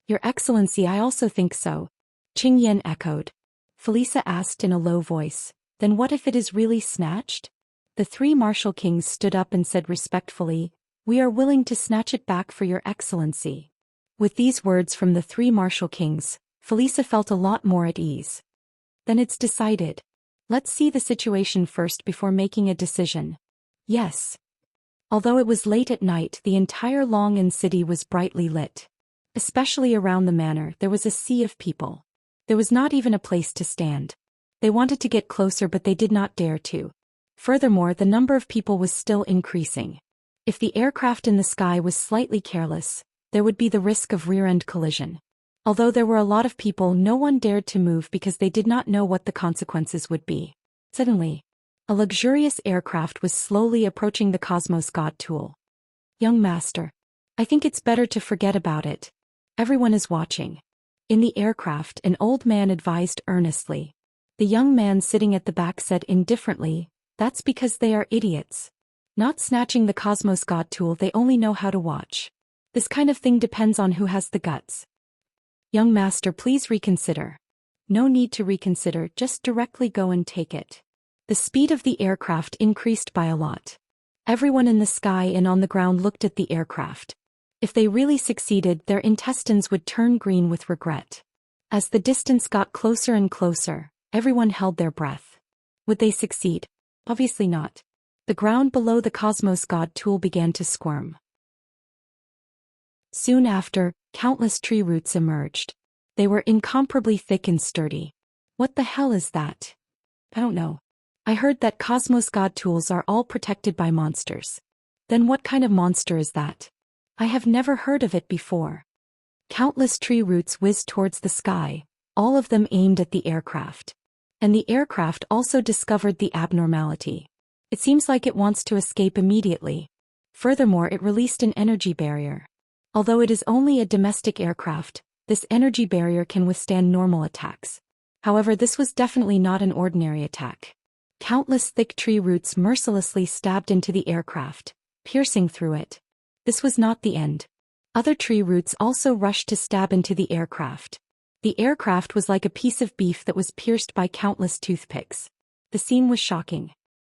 Your Excellency, I also think so, Qing Yan echoed. Felisa asked in a low voice, then what if it is really snatched? The three martial kings stood up and said respectfully, we are willing to snatch it back for your Excellency. With these words from the three martial kings, Felisa felt a lot more at ease. Then it's decided. Let's see the situation first before making a decision. Yes. Although it was late at night, the entire Long'an city was brightly lit. Especially around the manor, there was a sea of people. There was not even a place to stand. They wanted to get closer, but they did not dare to. Furthermore, the number of people was still increasing. If the aircraft in the sky was slightly careless, there would be the risk of rear-end collision. Although there were a lot of people, no one dared to move because they did not know what the consequences would be. Suddenly, a luxurious aircraft was slowly approaching the Cosmos God Tool. Young master, I think it's better to forget about it. Everyone is watching. In the aircraft, an old man advised earnestly. The young man sitting at the back said indifferently, that's because they are idiots. Not snatching the Cosmos God Tool, they only know how to watch. This kind of thing depends on who has the guts. Young master, please reconsider. No need to reconsider, just directly go and take it. The speed of the aircraft increased by a lot. Everyone in the sky and on the ground looked at the aircraft. If they really succeeded, their intestines would turn green with regret. As the distance got closer and closer, everyone held their breath. Would they succeed? Obviously not. The ground below the Cosmos God Tool began to squirm. Soon after, countless tree roots emerged. They were incomparably thick and sturdy. What the hell is that? I don't know. I heard that Cosmos God Tools are all protected by monsters. Then what kind of monster is that? I have never heard of it before. Countless tree roots whizzed towards the sky, all of them aimed at the aircraft. And the aircraft also discovered the abnormality. It seems like it wants to escape immediately. Furthermore, it released an energy barrier. Although it is only a domestic aircraft, this energy barrier can withstand normal attacks. However, this was definitely not an ordinary attack. Countless thick tree roots mercilessly stabbed into the aircraft, piercing through it. This was not the end. Other tree roots also rushed to stab into the aircraft. The aircraft was like a piece of beef that was pierced by countless toothpicks. The scene was shocking.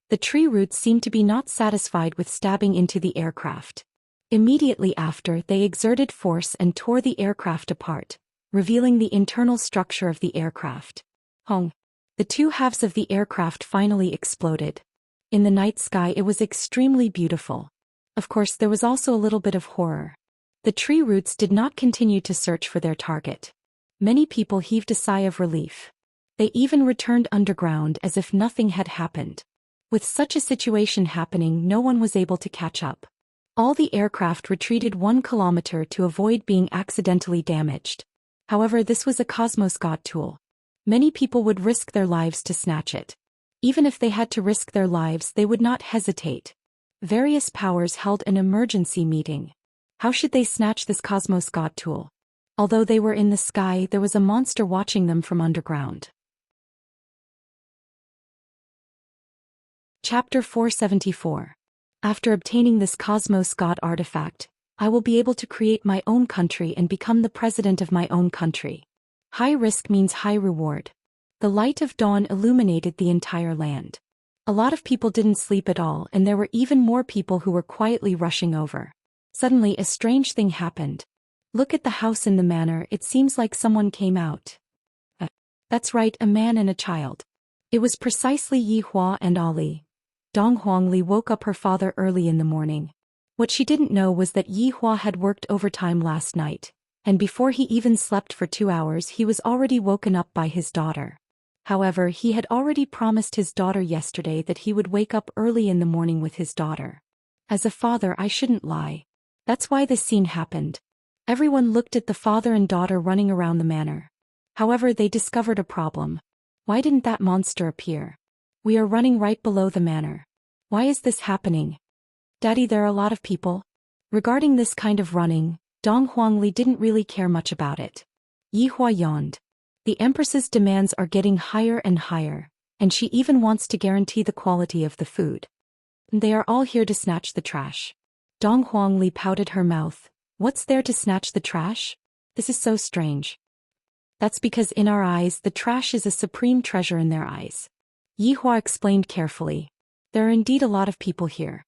The tree roots seemed to be not satisfied with stabbing into the aircraft. Immediately after, they exerted force and tore the aircraft apart, revealing the internal structure of the aircraft. Hong. The two halves of the aircraft finally exploded. In the night sky, it was extremely beautiful. Of course, there was also a little bit of horror. The tree roots did not continue to search for their target. Many people heaved a sigh of relief. They even returned underground as if nothing had happened. With such a situation happening, no one was able to catch up. All the aircraft retreated 1 kilometer to avoid being accidentally damaged. However, this was a Cosmos God Tool. Many people would risk their lives to snatch it. Even if they had to risk their lives, they would not hesitate. Various powers held an emergency meeting. How should they snatch this Cosmos God Tool? Although they were in the sky, there was a monster watching them from underground. Chapter 474. After obtaining this Cosmos God artifact, I will be able to create my own country and become the president of my own country. High risk means high reward. The light of dawn illuminated the entire land. A lot of people didn't sleep at all, and there were even more people who were quietly rushing over. Suddenly, a strange thing happened. Look at the house in the manor, it seems like someone came out. That's right, a man and a child. It was precisely Yi Hua and Ali. Dong Huangli woke up her father early in the morning. What she didn't know was that Yi Hua had worked overtime last night, and before he even slept for 2 hours he was already woken up by his daughter. However, he had already promised his daughter yesterday that he would wake up early in the morning with his daughter. As a father, I shouldn't lie. That's why this scene happened. Everyone looked at the father and daughter running around the manor. However, they discovered a problem. Why didn't that monster appear? We are running right below the manor. Why is this happening? Daddy, there are a lot of people. Regarding this kind of running, Dong Huangli didn't really care much about it. Yi Hua yawned. The Empress's demands are getting higher and higher, and she even wants to guarantee the quality of the food. They are all here to snatch the trash. Dong Huangli pouted her mouth. What's there to snatch the trash? This is so strange. That's because in our eyes the trash is a supreme treasure in their eyes. Yihua explained carefully. There are indeed a lot of people here.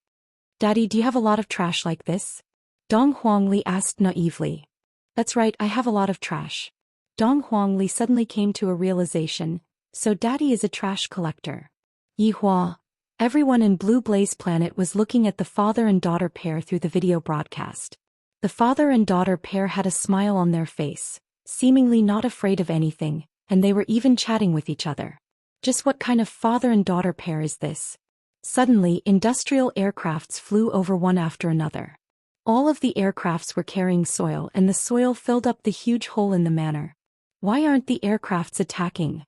Daddy, do you have a lot of trash like this? Dong Huangli asked naively. That's right, I have a lot of trash. Dong Huangli suddenly came to a realization. So Daddy is a trash collector. Yihua. Everyone in Blue Blaze Planet was looking at the father and daughter pair through the video broadcast. The father and daughter pair had a smile on their face, seemingly not afraid of anything, and they were even chatting with each other. Just what kind of father and daughter pair is this? Suddenly, industrial aircrafts flew over one after another. All of the aircrafts were carrying soil, and the soil filled up the huge hole in the manor. Why aren't the aircrafts attacking?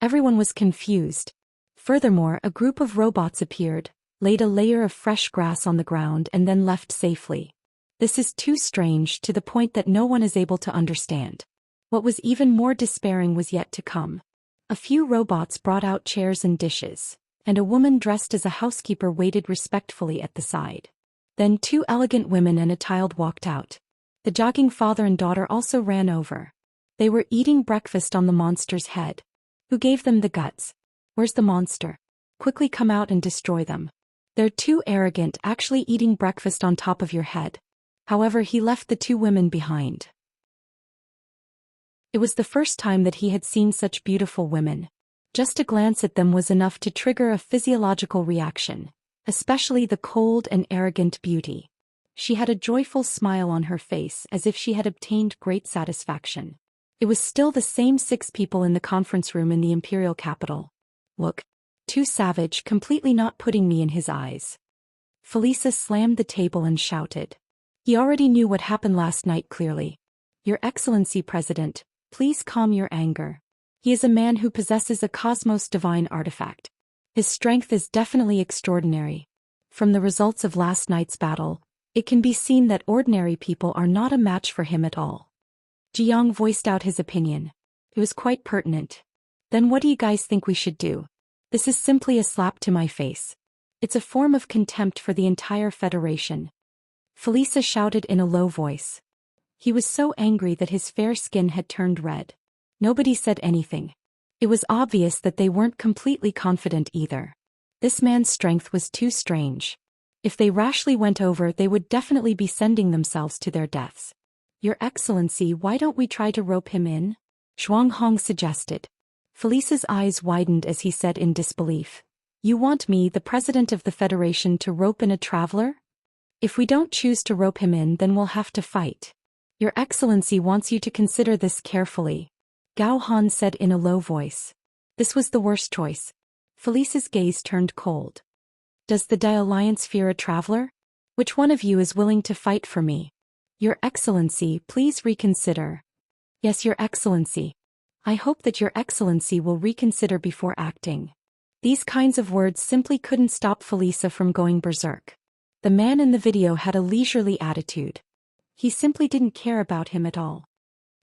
Everyone was confused. Furthermore, a group of robots appeared, laid a layer of fresh grass on the ground and then left safely. This is too strange to the point that no one is able to understand. What was even more despairing was yet to come. A few robots brought out chairs and dishes, and a woman dressed as a housekeeper waited respectfully at the side. Then 2 elegant women and a child walked out. The jogging father and daughter also ran over. They were eating breakfast on the monster's head. Who gave them the guts? Where's the monster? Quickly come out and destroy them. They're too arrogant, actually eating breakfast on top of your head. However, he left the 2 women behind. It was the first time that he had seen such beautiful women. Just a glance at them was enough to trigger a physiological reaction, especially the cold and arrogant beauty. She had a joyful smile on her face as if she had obtained great satisfaction. It was still the same 6 people in the conference room in the imperial capital. Look. Too savage, completely not putting me in his eyes. Felisa slammed the table and shouted. He already knew what happened last night clearly. Your Excellency President, please calm your anger. He is a man who possesses a cosmos divine artifact. His strength is definitely extraordinary. From the results of last night's battle, it can be seen that ordinary people are not a match for him at all. Jiang voiced out his opinion. It was quite pertinent. Then what do you guys think we should do? This is simply a slap to my face. It's a form of contempt for the entire Federation. Felisa shouted in a low voice. He was so angry that his fair skin had turned red. Nobody said anything. It was obvious that they weren't completely confident either. This man's strength was too strange. If they rashly went over, they would definitely be sending themselves to their deaths. Your Excellency, why don't we try to rope him in? Zhuanghong suggested. Felisa's eyes widened as he said in disbelief. You want me, the president of the Federation, to rope in a traveler? If we don't choose to rope him in, then we'll have to fight. Your Excellency wants you to consider this carefully. Gao Han said in a low voice. This was the worst choice. Felisa's gaze turned cold. Does the Dai Alliance fear a traveler? Which one of you is willing to fight for me? Your Excellency, please reconsider. Yes, Your Excellency. I hope that Your Excellency will reconsider before acting. These kinds of words simply couldn't stop Felisa from going berserk. The man in the video had a leisurely attitude. He simply didn't care about him at all.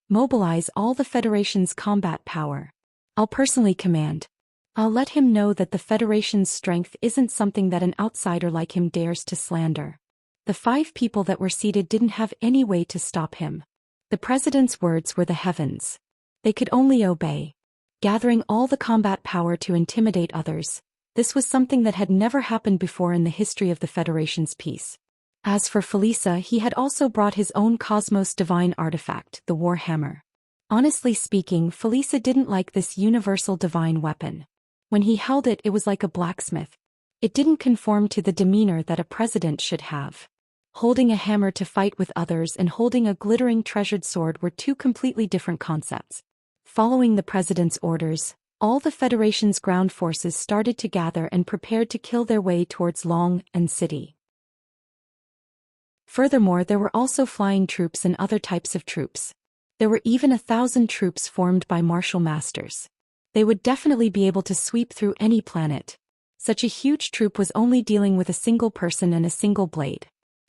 Mobilize all the Federation's combat power. I'll personally command. I'll let him know that the Federation's strength isn't something that an outsider like him dares to slander. The 5 people that were seated didn't have any way to stop him. The president's words were the heavens. They could only obey. Gathering all the combat power to intimidate others, this was something that had never happened before in the history of the Federation's peace. As for Felisa, he had also brought his own cosmos divine artifact, the War Hammer. Honestly speaking, Felisa didn't like this universal divine weapon. When he held it, it was like a blacksmith. It didn't conform to the demeanor that a president should have. Holding a hammer to fight with others and holding a glittering treasured sword were 2 completely different concepts. Following the president's orders, all the Federation's ground forces started to gather and prepared to kill their way towards Long and City. Furthermore, there were also flying troops and other types of troops. There were even 1,000 troops formed by martial masters. They would definitely be able to sweep through any planet. Such a huge troop was only dealing with a single person and a single blade.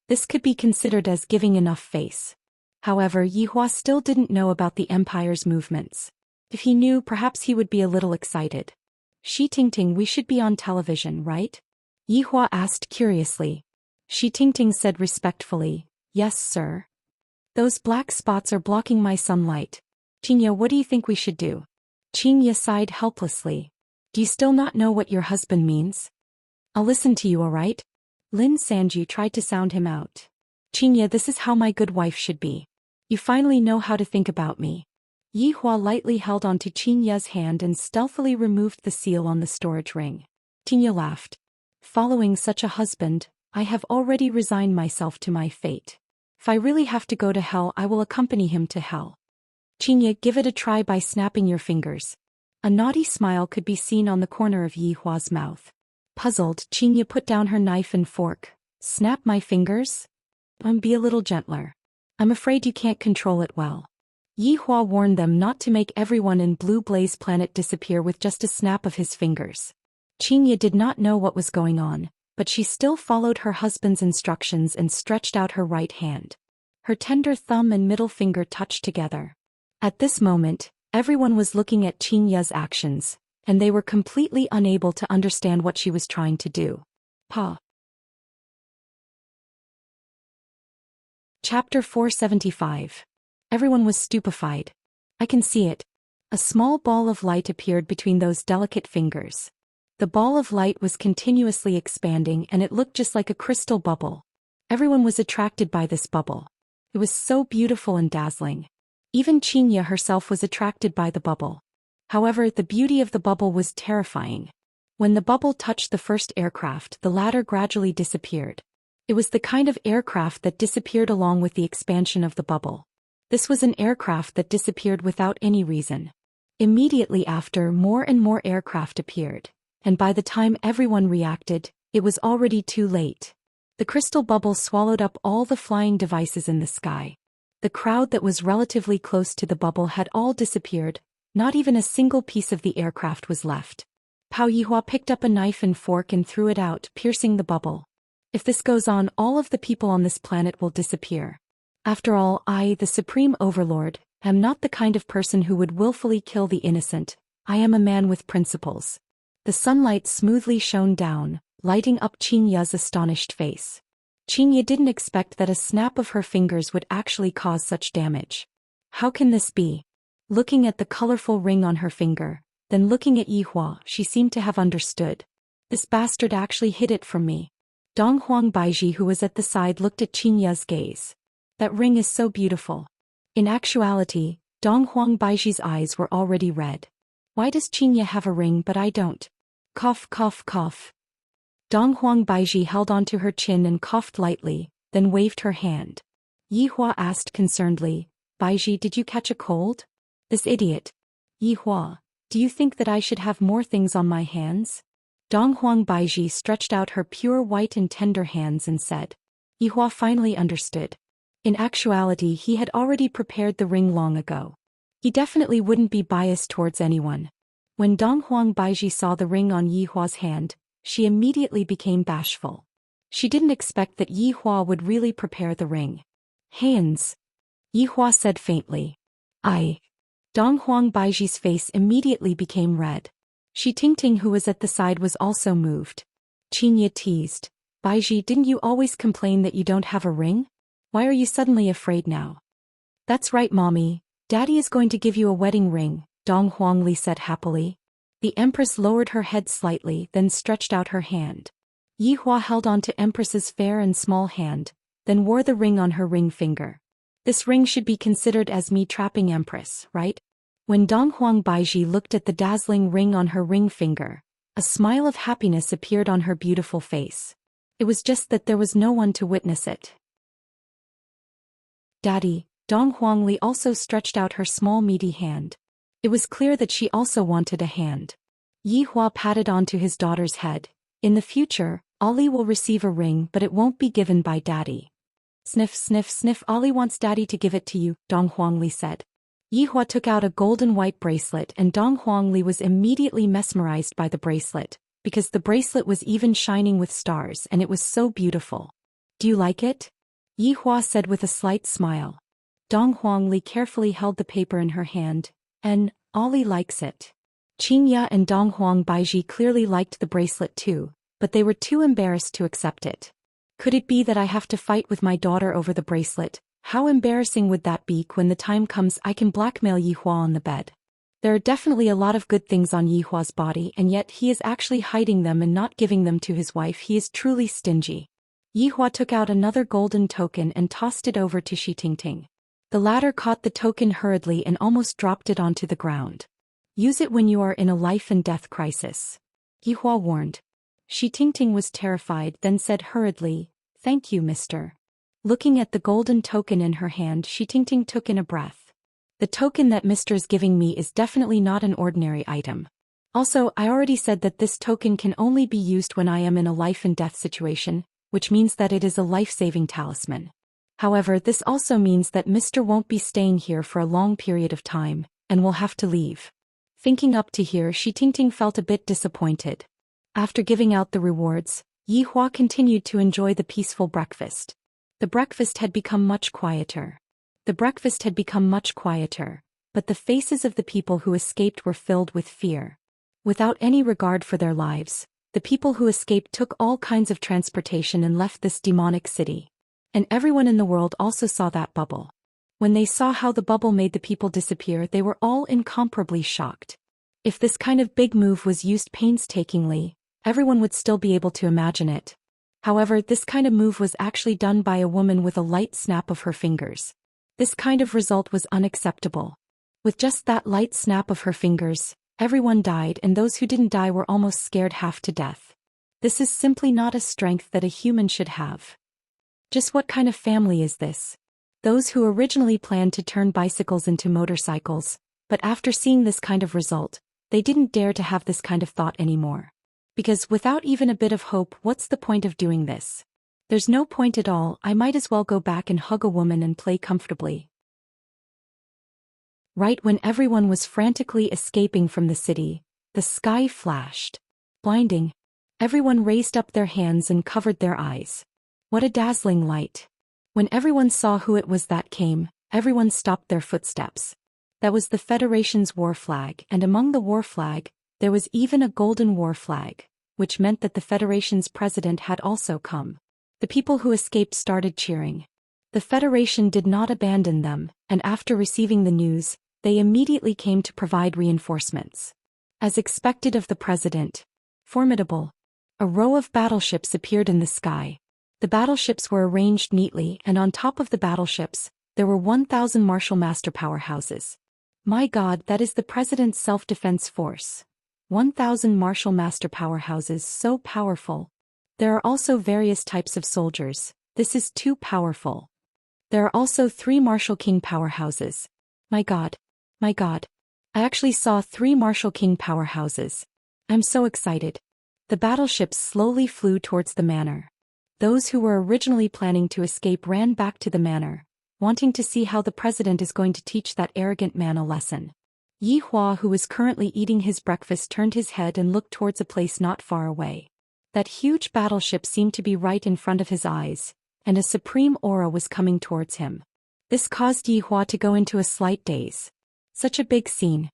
This could be considered as giving enough face. However, Yihua still didn't know about the Empire's movements. If he knew, perhaps he would be a little excited. Shi Tingting, we should be on television, right? Yihua asked curiously. Shi Tingting said respectfully, "Yes, sir." "Those black spots are blocking my sunlight. Xianxia, what do you think we should do?" Xianxia sighed helplessly. "Do you still not know what your husband means?" "I'll listen to you, all right?" Lin Sanju tried to sound him out. "Xianxia, this is how my good wife should be. You finally know how to think about me." Yi Hua lightly held onto Xianxia's hand and stealthily removed the seal on the storage ring. Xianxia laughed. "Following such a husband, I have already resigned myself to my fate. If I really have to go to hell, I will accompany him to hell." "Xianxia, give it a try by snapping your fingers." A naughty smile could be seen on the corner of Yi Hua's mouth. Puzzled, Xianxia put down her knife and fork. "Snap my fingers?" Be a little gentler. I'm afraid you can't control it well." Yi Hua warned them not to make everyone in Blue Blaze Planet disappear with just a snap of his fingers. Xianxia did not know what was going on, but she still followed her husband's instructions and stretched out her right hand. Her tender thumb and middle finger touched together. At this moment, everyone was looking at Xianxia's actions, and they were completely unable to understand what she was trying to do. Pa. Chapter 475. Everyone was stupefied. "I can see it." A small ball of light appeared between those delicate fingers. The ball of light was continuously expanding and it looked just like a crystal bubble. Everyone was attracted by this bubble. It was so beautiful and dazzling. Even Xianxia herself was attracted by the bubble. However, the beauty of the bubble was terrifying. When the bubble touched the first aircraft, the latter gradually disappeared. It was the kind of aircraft that disappeared along with the expansion of the bubble. This was an aircraft that disappeared without any reason. Immediately after, more and more aircraft appeared, and by the time everyone reacted, it was already too late. The crystal bubble swallowed up all the flying devices in the sky. The crowd that was relatively close to the bubble had all disappeared, not even a single piece of the aircraft was left. Pao Yihua picked up a knife and fork and threw it out, piercing the bubble. "If this goes on, all of the people on this planet will disappear. After all, I, the Supreme Overlord, am not the kind of person who would willfully kill the innocent. I am a man with principles." The sunlight smoothly shone down, lighting up Xianxia's astonished face. Xianxia didn't expect that a snap of her fingers would actually cause such damage. How can this be? Looking at the colorful ring on her finger, then looking at Yi Hua, she seemed to have understood. "This bastard actually hid it from me." Dong Huang Baiji, who was at the side, looked at Xianxia's gaze. "That ring is so beautiful." In actuality, Dong Huang Baiji's eyes were already red. "Why does Xianxia have a ring but I don't?" Cough, cough, cough. Dong Huang Baiji held onto her chin and coughed lightly, then waved her hand. Yi Hua asked concernedly, "Baiji, did you catch a cold?" "This idiot." "Yi Hua, do you think that I should have more things on my hands?" Dong Huang Baiji stretched out her pure white and tender hands and said. Yi Hua finally understood. In actuality, he had already prepared the ring long ago. He definitely wouldn't be biased towards anyone. When Dong Huang Baiji saw the ring on Yi Hua's hand, she immediately became bashful. She didn't expect that Yi Hua would really prepare the ring. "Hands," Yi Hua said faintly. "I." Dong Huang Baiji's face immediately became red. Shi Tingting, who was at the side, was also moved. Xianxia teased. "Baiji, didn't you always complain that you don't have a ring? Why are you suddenly afraid now?" "That's right, Mommy. Daddy is going to give you a wedding ring," Dong Huangli said happily. The Empress lowered her head slightly, then stretched out her hand. Yi Hua held on to Empress's fair and small hand, then wore the ring on her ring finger. "This ring should be considered as me trapping Empress, right?" When Dong Huang Baiji looked at the dazzling ring on her ring finger, a smile of happiness appeared on her beautiful face. It was just that there was no one to witness it. "Daddy," Dong Huangli also stretched out her small meaty hand. It was clear that she also wanted a hand. Yi Hua patted onto his daughter's head. "In the future, Ollie will receive a ring, but it won't be given by Daddy." "Sniff, sniff, sniff, Ollie wants Daddy to give it to you," Dong Huangli said. Yi Hua took out a golden white bracelet and Dong Huangli was immediately mesmerized by the bracelet, because the bracelet was even shining with stars and it was so beautiful. "Do you like it?" Yi Hua said with a slight smile. Dong Huangli carefully held the paper in her hand, and Ollie likes it. Xianxia and Dong Huang Baiji clearly liked the bracelet too, but they were too embarrassed to accept it. Could it be that I have to fight with my daughter over the bracelet? How embarrassing would that be? When the time comes, I can blackmail Yihua on the bed. There are definitely a lot of good things on Yihua's body, and yet he is actually hiding them and not giving them to his wife. He is truly stingy. Yihua took out another golden token and tossed it over to Shi Tingting. The latter caught the token hurriedly and almost dropped it onto the ground. Use it when you are in a life and death crisis, Yihua warned. Shi Tingting was terrified, then said hurriedly, "Thank you, mister." Looking at the golden token in her hand, Shi Tingting took in a breath. The token that mister's giving me is definitely not an ordinary item. Also, I already said that this token can only be used when I am in a life and death situation, which means that it is a life-saving talisman. However, this also means that mister won't be staying here for a long period of time, and will have to leave. Thinking up to here, Shi Tingting felt a bit disappointed. After giving out the rewards, Yihua continued to enjoy the peaceful breakfast. The breakfast had become much quieter. But the faces of the people who escaped were filled with fear. Without any regard for their lives, the people who escaped took all kinds of transportation and left this demonic city. And everyone in the world also saw that bubble. When they saw how the bubble made the people disappear, they were all incomparably shocked. If this kind of big move was used painstakingly, everyone would still be able to imagine it. However, this kind of move was actually done by a woman with a light snap of her fingers. This kind of result was unacceptable. With just that light snap of her fingers, everyone died, and those who didn't die were almost scared half to death. This is simply not a strength that a human should have. Just what kind of family is this? Those who originally planned to turn bicycles into motorcycles, but after seeing this kind of result, they didn't dare to have this kind of thought anymore. Because without even a bit of hope, what's the point of doing this? There's no point at all. I might as well go back and hug a woman and play comfortably. Right when everyone was frantically escaping from the city, the sky flashed. Blinding. Everyone raised up their hands and covered their eyes. What a dazzling light. When everyone saw who it was that came, everyone stopped their footsteps. That was the Federation's war flag, and among the war flag, there was even a golden war flag, which meant that the Federation's president had also come. The people who escaped started cheering. The Federation did not abandon them, and after receiving the news, they immediately came to provide reinforcements. As expected of the president. Formidable. A row of battleships appeared in the sky. The battleships were arranged neatly, and on top of the battleships, there were 1,000 martial master powerhouses. My God, that is the president's self-defense force. 1,000 martial master powerhouses, so powerful. There are also various types of soldiers. This is too powerful. There are also 3 martial king powerhouses. My God. My God. I actually saw 3 martial king powerhouses. I'm so excited. The battleships slowly flew towards the manor. Those who were originally planning to escape ran back to the manor, wanting to see how the president is going to teach that arrogant man a lesson. Yihua, who was currently eating his breakfast, turned his head and looked towards a place not far away. That huge battleship seemed to be right in front of his eyes, and a supreme aura was coming towards him. This caused Yihua to go into a slight daze. Such a big scene.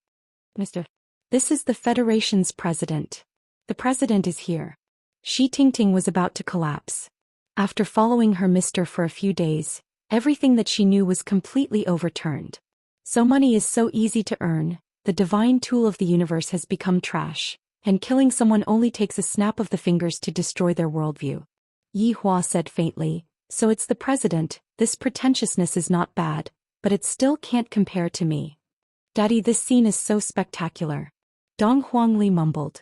Mister. This is the Federation's president. The president is here. Shi Tingting was about to collapse. After following her mister for a few days, everything that she knew was completely overturned. So money is so easy to earn, the divine tool of the universe has become trash, and killing someone only takes a snap of the fingers to destroy their worldview. Yihua said faintly, so it's the president. This pretentiousness is not bad, but it still can't compare to me. Daddy, this scene is so spectacular. Dong Huangli mumbled.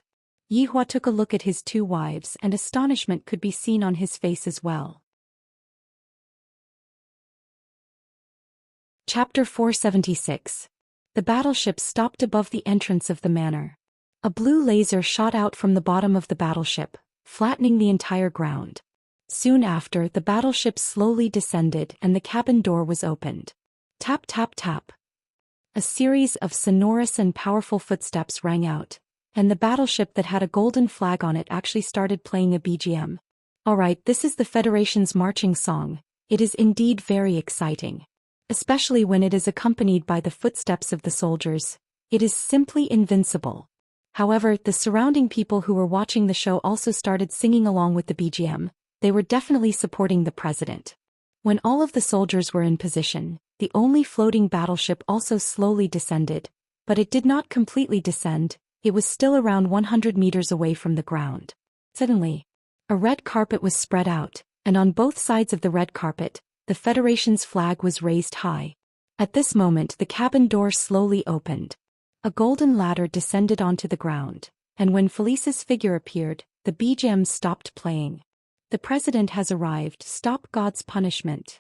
Yihua took a look at his 2 wives, and astonishment could be seen on his face as well. Chapter 476. The battleship stopped above the entrance of the manor. A blue laser shot out from the bottom of the battleship, flattening the entire ground. Soon after, the battleship slowly descended and the cabin door was opened. Tap tap tap. A series of sonorous and powerful footsteps rang out, and the battleship that had a golden flag on it actually started playing a BGM. Alright, this is the Federation's marching song. It is indeed very exciting. Especially when it is accompanied by the footsteps of the soldiers. It is simply invincible. However, the surrounding people who were watching the show also started singing along with the BGM, They were definitely supporting the president. When all of the soldiers were in position, the only floating battleship also slowly descended, but it did not completely descend, it was still around 100 meters away from the ground. Suddenly, a red carpet was spread out, and on both sides of the red carpet, the Federation's flag was raised high. At this moment the cabin door slowly opened. A golden ladder descended onto the ground, and when Felice's figure appeared, the BGMs stopped playing. The president has arrived, stop God's punishment.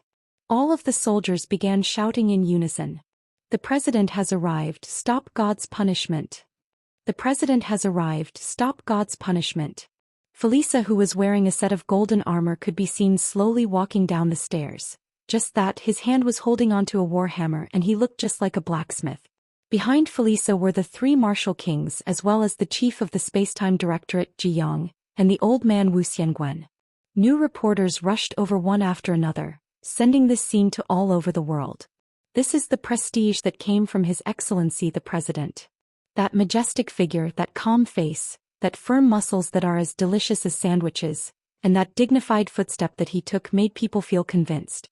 All of the soldiers began shouting in unison. The president has arrived, stop God's punishment. The president has arrived, stop God's punishment. Felisa, who was wearing a set of golden armor, could be seen slowly walking down the stairs. Just that, his hand was holding onto a warhammer and he looked just like a blacksmith. Behind Felisa were the three martial kings as well as the chief of the Spacetime Directorate, Zhou and the old man Wuxian. New reporters rushed over one after another, sending this scene to all over the world. This is the prestige that came from His Excellency the President. That majestic figure, that calm face, that firm muscles that are as delicious as sandwiches, and that dignified footstep that he took made people feel convinced.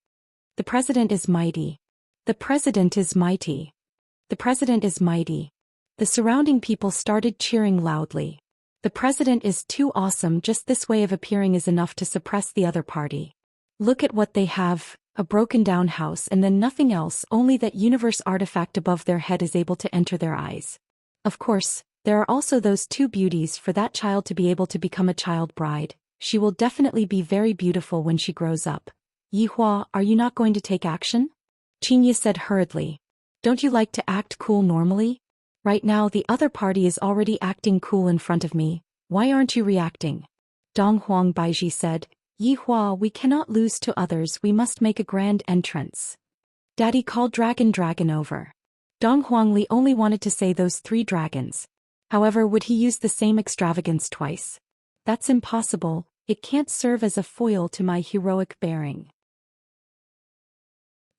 The president is mighty. The president is mighty. The president is mighty. The surrounding people started cheering loudly. The president is too awesome. Just this way of appearing is enough to suppress the other party. Look at what they have, a broken down house and then nothing else, only that universe artifact above their head is able to enter their eyes. Of course, there are also those two beauties. For that child to be able to become a child bride, she will definitely be very beautiful when she grows up. Yihua, are you not going to take action? Xianxia said hurriedly. Don't you like to act cool normally? Right now the other party is already acting cool in front of me, why aren't you reacting? Dong Huang Baiji said, Yihua, we cannot lose to others, we must make a grand entrance. Daddy, called dragon over. Dong Huangli only wanted to say those 3 dragons. However, would he use the same extravagance twice? That's impossible, it can't serve as a foil to my heroic bearing.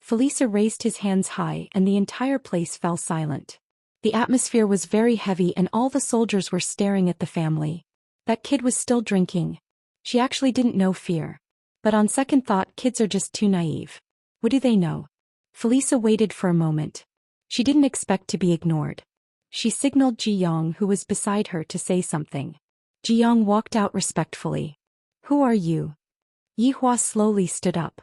Felisa raised his hands high and the entire place fell silent. The atmosphere was very heavy and all the soldiers were staring at the family. That kid was still drinking. She actually didn't know fear. But on second thought, kids are just too naive. What do they know? Felisa waited for a moment. She didn't expect to be ignored. She signaled Zhiyong, who was beside her, to say something. Zhiyong walked out respectfully. Who are you? Yihua slowly stood up.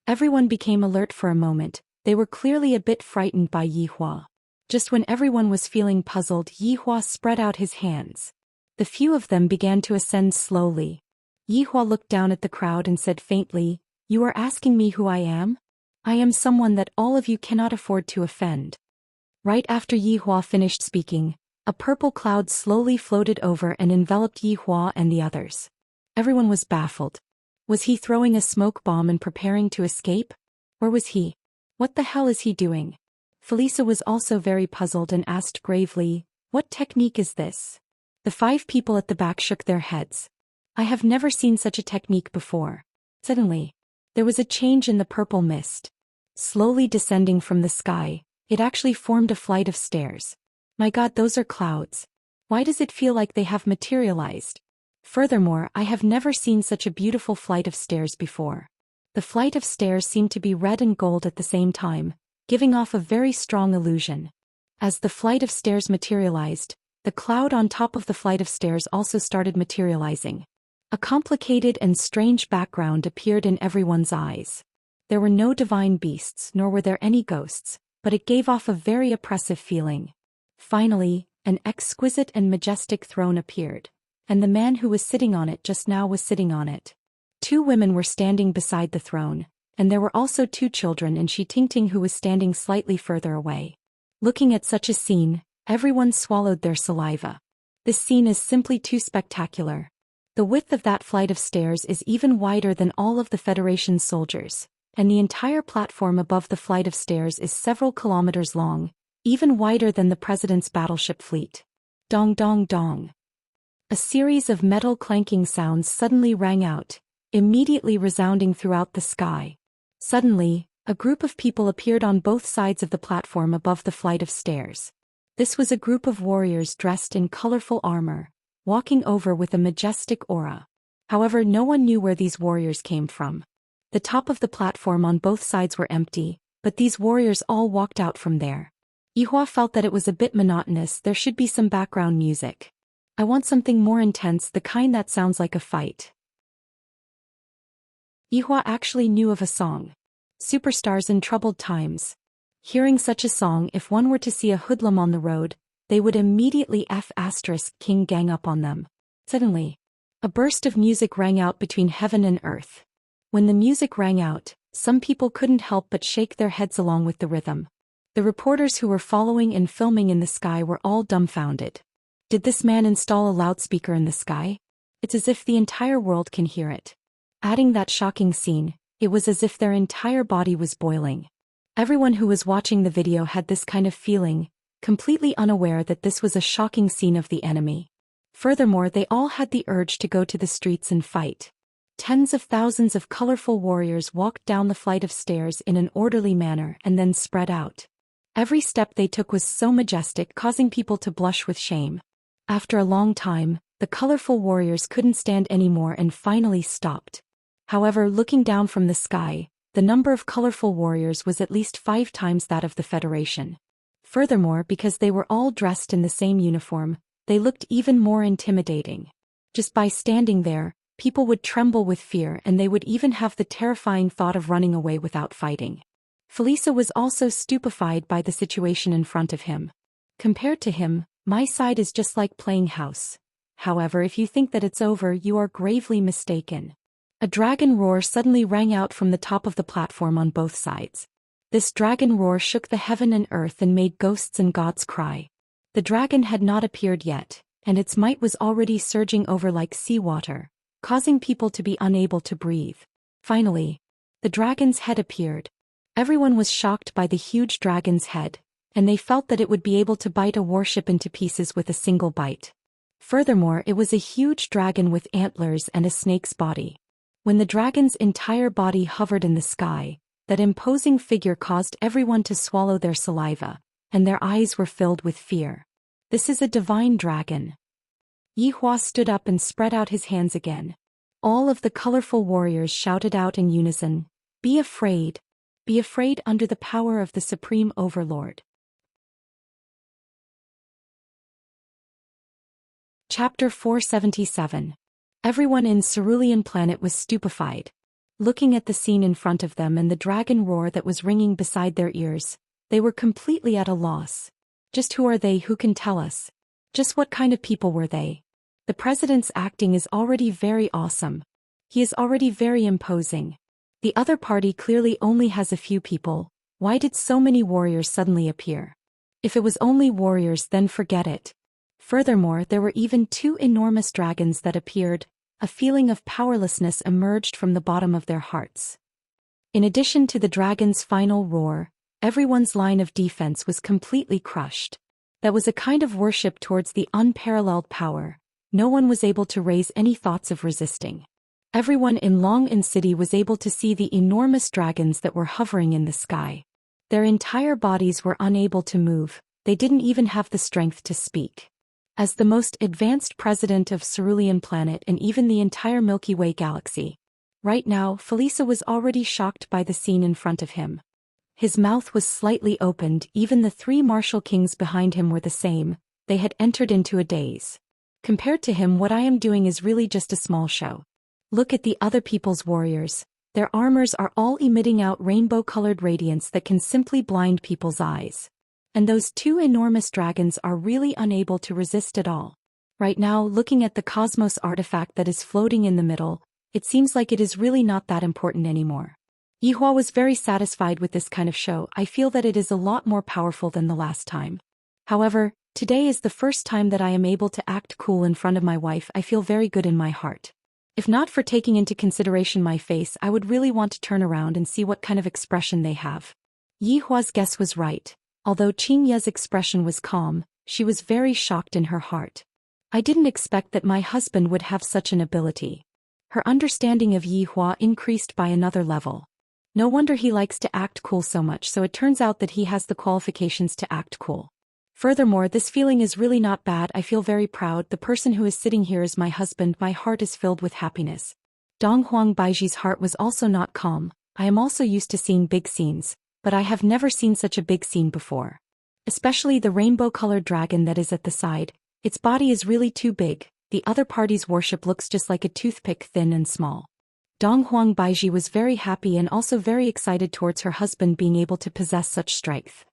Everyone became alert for a moment. They were clearly a bit frightened by Yihua. Just when everyone was feeling puzzled, Yihua spread out his hands. The few of them began to ascend slowly. Yihua looked down at the crowd and said faintly, You are asking me who I am? I am someone that all of you cannot afford to offend. Right after Yihua finished speaking, a purple cloud slowly floated over and enveloped Yihua and the others. Everyone was baffled. Was he throwing a smoke bomb and preparing to escape? Or was he? What the hell is he doing? Felisa was also very puzzled and asked gravely, What technique is this? The 5 people at the back shook their heads. I have never seen such a technique before. Suddenly, there was a change in the purple mist. Slowly descending from the sky, it actually formed a flight of stairs. My God, those are clouds. Why does it feel like they have materialized? Furthermore, I have never seen such a beautiful flight of stairs before. The flight of stairs seemed to be red and gold at the same time, giving off a very strong illusion. As the flight of stairs materialized, the cloud on top of the flight of stairs also started materializing. A complicated and strange background appeared in everyone's eyes. There were no divine beasts nor were there any ghosts, but it gave off a very oppressive feeling. Finally, an exquisite and majestic throne appeared. And the man who was sitting on it just now was sitting on it. 2 women were standing beside the throne, and there were also 2 children and Shi Tingting, who was standing slightly further away. Looking at such a scene, everyone swallowed their saliva. This scene is simply too spectacular. The width of that flight of stairs is even wider than all of the Federation's soldiers, and the entire platform above the flight of stairs is several kilometers long, even wider than the president's battleship fleet. Dong dong dong. A series of metal clanking sounds suddenly rang out, immediately resounding throughout the sky. Suddenly, a group of people appeared on both sides of the platform above the flight of stairs. This was a group of warriors dressed in colorful armor, walking over with a majestic aura. However, no one knew where these warriors came from. The top of the platform on both sides were empty, but these warriors all walked out from there. Yihua felt that it was a bit monotonous. There should be some background music. I want something more intense, the kind that sounds like a fight. Yihua actually knew of a song. Superstars in Troubled Times. Hearing such a song, if one were to see a hoodlum on the road, they would immediately King gang up on them. Suddenly, a burst of music rang out between heaven and earth. When the music rang out, some people couldn't help but shake their heads along with the rhythm. The reporters who were following and filming in the sky were all dumbfounded. Did this man install a loudspeaker in the sky? It's as if the entire world can hear it. Adding that shocking scene, it was as if their entire body was boiling. Everyone who was watching the video had this kind of feeling, completely unaware that this was a shocking scene of the enemy. Furthermore, they all had the urge to go to the streets and fight. Tens of thousands of colorful warriors walked down the flight of stairs in an orderly manner and then spread out. Every step they took was so majestic, causing people to blush with shame. After a long time, the colorful warriors couldn't stand anymore and finally stopped. However, looking down from the sky, the number of colorful warriors was at least 5 times that of the Federation. Furthermore, because they were all dressed in the same uniform, they looked even more intimidating. Just by standing there, people would tremble with fear and they would even have the terrifying thought of running away without fighting. Felisa was also stupefied by the situation in front of him. Compared to him, my side is just like playing house. However, if you think that it's over, you are gravely mistaken. A dragon roar suddenly rang out from the top of the platform on both sides. This dragon roar shook the heaven and earth and made ghosts and gods cry. The dragon had not appeared yet, and its might was already surging over like seawater, causing people to be unable to breathe. Finally, the dragon's head appeared. Everyone was shocked by the huge dragon's head, and they felt that it would be able to bite a warship into pieces with a single bite. Furthermore, it was a huge dragon with antlers and a snake's body. When the dragon's entire body hovered in the sky, that imposing figure caused everyone to swallow their saliva, and their eyes were filled with fear. This is a divine dragon. Yihua stood up and spread out his hands again. All of the colorful warriors shouted out in unison, "Be afraid! Be afraid under the power of the Supreme Overlord." Chapter 477. Everyone in Cerulean Planet was stupefied. Looking at the scene in front of them and the dragon roar that was ringing beside their ears, they were completely at a loss. Just who are they? Who can tell us? Just what kind of people were they? The president's acting is already very awesome. He is already very imposing. The other party clearly only has a few people. Why did so many warriors suddenly appear? If it was only warriors, then forget it. Furthermore, there were even 2 enormous dragons that appeared. A feeling of powerlessness emerged from the bottom of their hearts. In addition to the dragon's final roar, everyone's line of defense was completely crushed. That was a kind of worship towards the unparalleled power. No one was able to raise any thoughts of resisting. Everyone in Long'an City was able to see the enormous dragons that were hovering in the sky. Their entire bodies were unable to move, they didn't even have the strength to speak. As the most advanced president of Cerulean Planet and even the entire Milky Way galaxy. Right now, Felisa was already shocked by the scene in front of him. His mouth was slightly opened, even the 3 martial kings behind him were the same, they had entered into a daze. Compared to him, what I am doing is really just a small show. Look at the other people's warriors, their armors are all emitting out rainbow-colored radiance that can simply blind people's eyes. And those 2 enormous dragons are really unable to resist at all. Right now, looking at the cosmos artifact that is floating in the middle, it seems like it is really not that important anymore. Yihua was very satisfied with this kind of show. I feel that it is a lot more powerful than the last time. However, today is the first time that I am able to act cool in front of my wife. I feel very good in my heart. If not for taking into consideration my face, I would really want to turn around and see what kind of expression they have. Yihua's guess was right. Although Xianxia's expression was calm, she was very shocked in her heart. I didn't expect that my husband would have such an ability. Her understanding of Yihua increased by another level. No wonder he likes to act cool so much, so it turns out that he has the qualifications to act cool. Furthermore, this feeling is really not bad. I feel very proud. The person who is sitting here is my husband. My heart is filled with happiness. Dong Huang Baiji's heart was also not calm. I am also used to seeing big scenes, but I have never seen such a big scene before. Especially the rainbow-colored dragon that is at the side. Its body is really too big. The other party's worship looks just like a toothpick, thin and small. Dong Huang Baiji was very happy and also very excited towards her husband being able to possess such strength.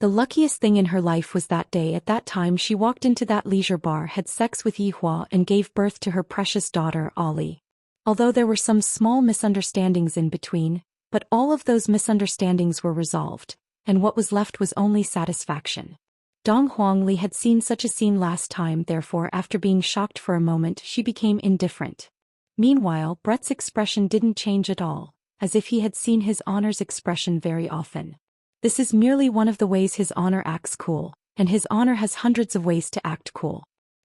The luckiest thing in her life was that day. At that time she walked into that leisure bar, had sex with Yihua and gave birth to her precious daughter, Ali. Although there were some small misunderstandings in between, but all of those misunderstandings were resolved, and what was left was only satisfaction. Dong Huangli had seen such a scene last time, therefore after being shocked for a moment she became indifferent. Meanwhile, Brett's expression didn't change at all, as if he had seen his honor's expression very often. This is merely one of the ways his honor acts cool, and his honor has hundreds of ways to act cool.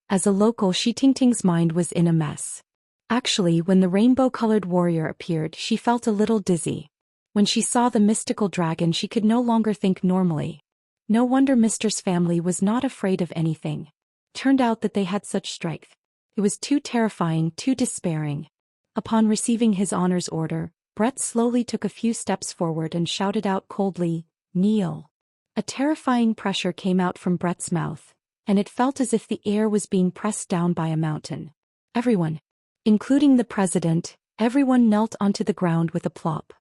As a local, Shi Tingting's mind was in a mess. Actually, when the rainbow-colored warrior appeared, she felt a little dizzy. When she saw the mystical dragon, she could no longer think normally. No wonder Mister's family was not afraid of anything. Turned out that they had such strength. It was too terrifying, too despairing. Upon receiving his honor's order, Brett slowly took a few steps forward and shouted out coldly, "Kneel." A terrifying pressure came out from Brett's mouth, and it felt as if the air was being pressed down by a mountain. Everyone, including the president, everyone knelt onto the ground with a plop.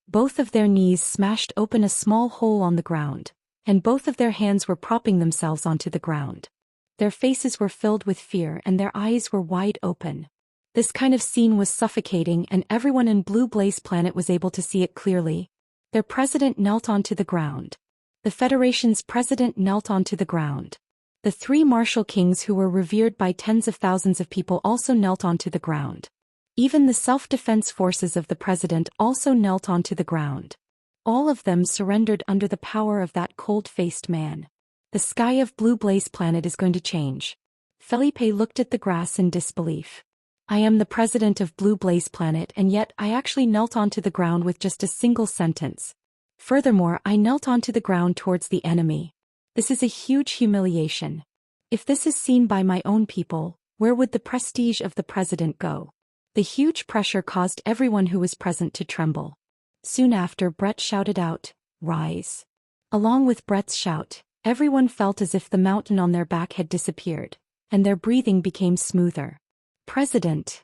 Both of their knees smashed open a small hole on the ground, and both of their hands were propping themselves onto the ground. Their faces were filled with fear and their eyes were wide open. This kind of scene was suffocating, and everyone in Blue Blaze Planet was able to see it clearly. Their president knelt onto the ground. The Federation's president knelt onto the ground. The three martial kings who were revered by tens of thousands of people also knelt onto the ground. Even the self-defense forces of the president also knelt onto the ground. All of them surrendered under the power of that cold-faced man. The sky of Blue Blaze Planet is going to change. Felipe looked at the grass in disbelief. I am the president of Blue Blaze Planet, and yet I actually knelt onto the ground with just a single sentence. Furthermore, I knelt onto the ground towards the enemy. This is a huge humiliation. If this is seen by my own people, where would the prestige of the president go? The huge pressure caused everyone who was present to tremble. Soon after, Brett shouted out, "Rise." Along with Brett's shout, everyone felt as if the mountain on their back had disappeared, and their breathing became smoother. "President.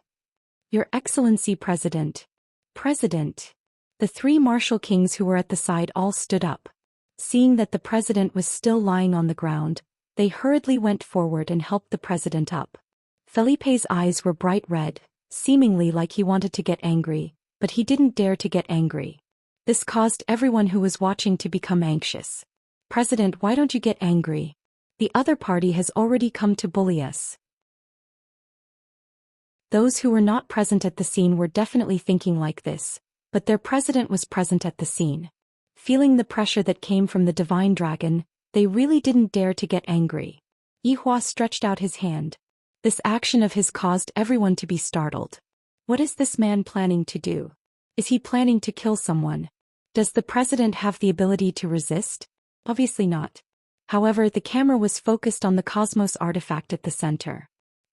Your Excellency President. President." The three martial kings who were at the side all stood up. Seeing that the president was still lying on the ground, they hurriedly went forward and helped the president up. Felipe's eyes were bright red, seemingly like he wanted to get angry, but he didn't dare to get angry. This caused everyone who was watching to become anxious. "President, why don't you get angry? The other party has already come to bully us." Those who were not present at the scene were definitely thinking like this, but their president was present at the scene. Feeling the pressure that came from the divine dragon, they really didn't dare to get angry. Yihua stretched out his hand. This action of his caused everyone to be startled. What is this man planning to do? Is he planning to kill someone? Does the president have the ability to resist? Obviously not. However, the camera was focused on the Cosmos artifact at the center.